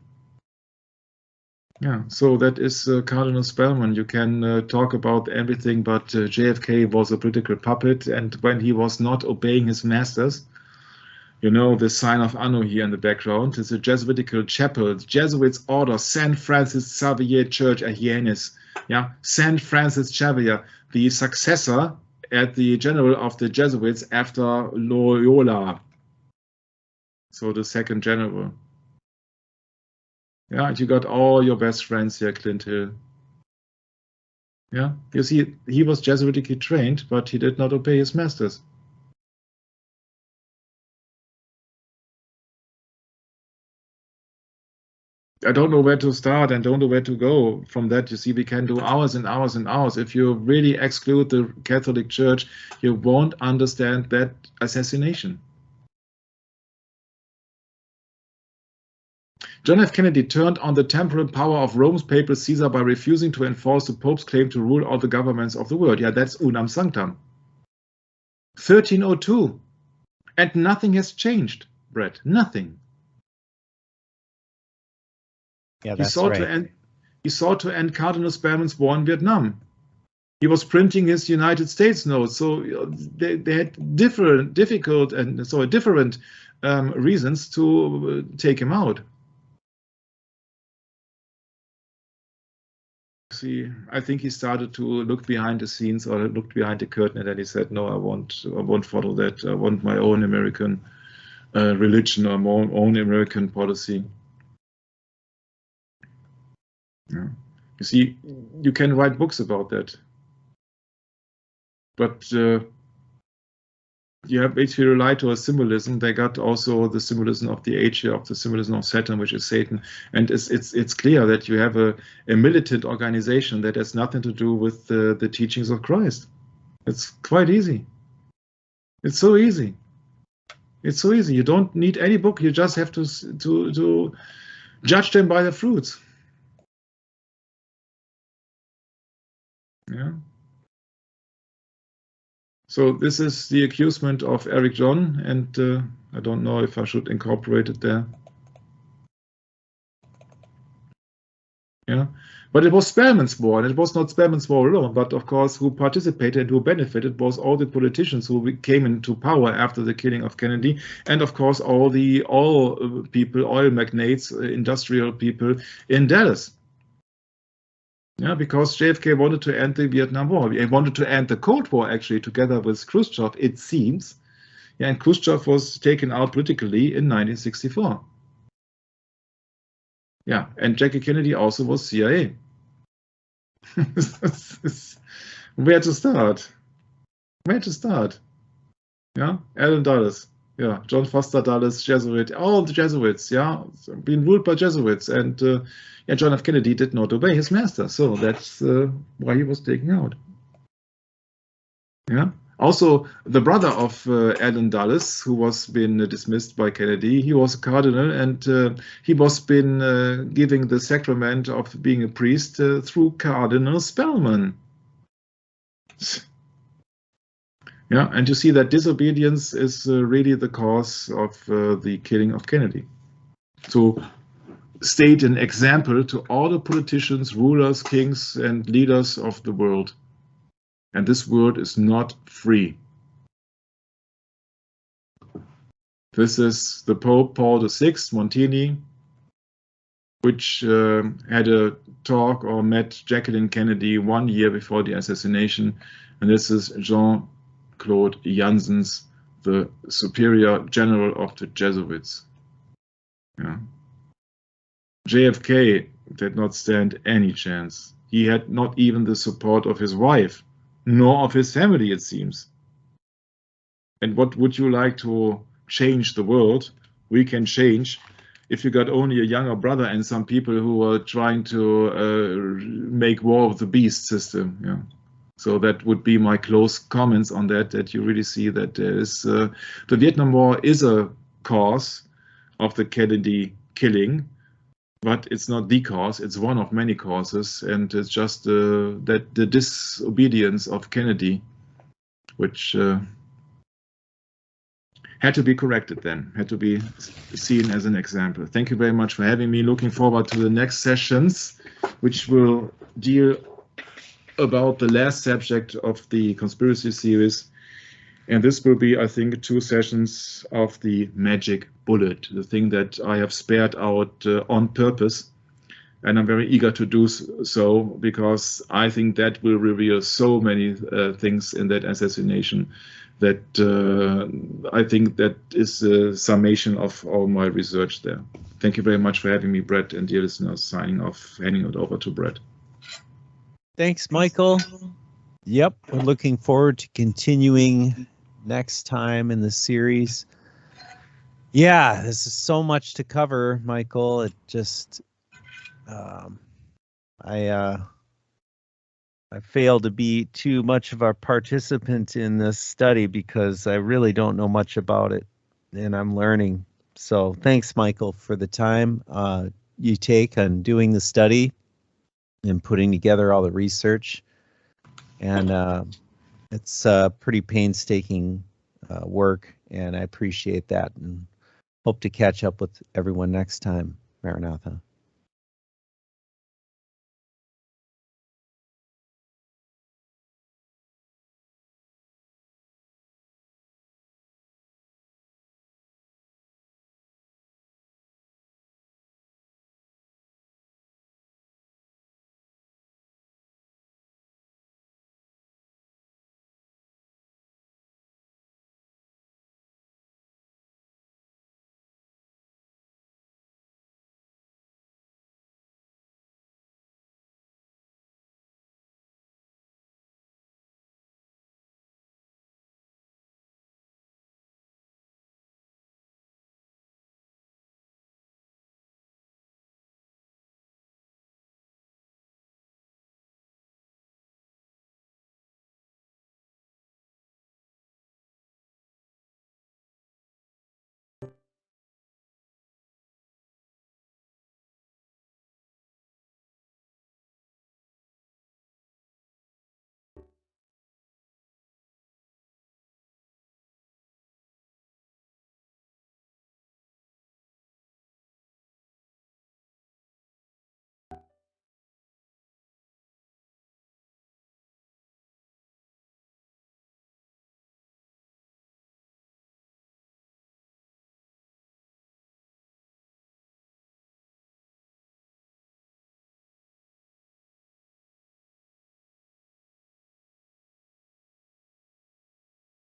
Yeah, so that is Cardinal Spellman. You can talk about everything, but JFK was a political puppet, and when he was not obeying his masters, you know, the sign of Anno here in the background is a Jesuitical chapel. The Jesuits order St. Francis Xavier Church at Hyannis. Yeah, St. Francis Xavier, the successor at the general of the Jesuits after Loyola. So the second general. Yeah, and you got all your best friends here, Clint Hill. Yeah, you see, he was Jesuitically trained, but he did not obey his masters. I don't know where to start and don't know where to go from that. You see, we can do hours and hours and hours. If you really exclude the Catholic Church, you won't understand that assassination. John F. Kennedy turned on the temporal power of Rome's papal Caesar by refusing to enforce the Pope's claim to rule all the governments of the world. Yeah, that's unam sanctam. 1302. And nothing has changed, Brett. Nothing. Yeah, that's right. He sought to end Cardinal Spellman's war in Vietnam. He was printing his United States notes, so they had different reasons to take him out. See, I think he started to look behind the scenes or looked behind the curtain, and then he said, "No, I won't follow that. I want my own American religion or my own American policy." Yeah. You see, you can write books about that, but you have basically relied to a symbolism. They got also the symbolism of the age here, of the symbolism of Saturn, which is Satan, and it's clear that you have a militant organization that has nothing to do with the teachings of Christ. It's quite easy. It's so easy. It's so easy. You don't need any book. You just have to judge them by the fruits. Yeah. So this is the accusation of Eric John, and I don't know if I should incorporate it there. Yeah, but it was Spellman's war, and it was not Spellman's war alone. But of course, who participated and who benefited was all the politicians who came into power after the killing of Kennedy, and of course all people, oil magnates, industrial people in Dallas. Yeah, because JFK wanted to end the Vietnam War. He wanted to end the Cold War, actually, together with Khrushchev, it seems. Yeah, and Khrushchev was taken out politically in 1964. Yeah, and Jackie Kennedy also was CIA. Where to start? Where to start? Yeah, Allen Dulles. Yeah, John Foster Dulles, Jesuit, all the Jesuits, yeah, being ruled by Jesuits. And yeah, John F. Kennedy did not obey his master. So that's why he was taken out. Yeah. Also, the brother of Allen Dulles, who was been dismissed by Kennedy, he was a cardinal, and he was been giving the sacrament of being a priest through Cardinal Spellman. Yeah, and you see that disobedience is really the cause of the killing of Kennedy. To state an example to all the politicians, rulers, kings, and leaders of the world. And this world is not free. This is the Pope Paul VI, Montini, which had a talk or met Jacqueline Kennedy 1 year before the assassination. And this is Jean-Claude Janssens, the superior general of the Jesuits. Yeah. JFK did not stand any chance. He had not even the support of his wife, nor of his family, it seems. And what would you like to change the world? We can change if you got only a younger brother and some people who are trying to make war of the beast system. Yeah. So that would be my close comments on that, that you really see that there is the Vietnam War is a cause of the Kennedy killing, but it's not the cause, it's one of many causes, and it's just that the disobedience of Kennedy, which had to be corrected then, had to be seen as an example. Thank you very much for having me. Looking forward to the next sessions, which will deal about the last subject of the conspiracy series. And this will be, I think, 2 sessions of the magic bullet, the thing that I have spared out on purpose. And I'm very eager to do so, because I think that will reveal so many things in that assassination that I think that is a summation of all my research there. Thank you very much for having me, Brett, and dear listeners, signing off, handing it over to Brett. Thanks, Michael. Yep, we're looking forward to continuing next time in the series. Yeah, this is so much to cover, Michael. It just, I failed to be too much of a participant in this study because I really don't know much about it, and I'm learning. So thanks, Michael, for the time you take on doing the study and putting together all the research. And it's pretty painstaking work, and I appreciate that, and hope to catch up with everyone next time. Maranatha.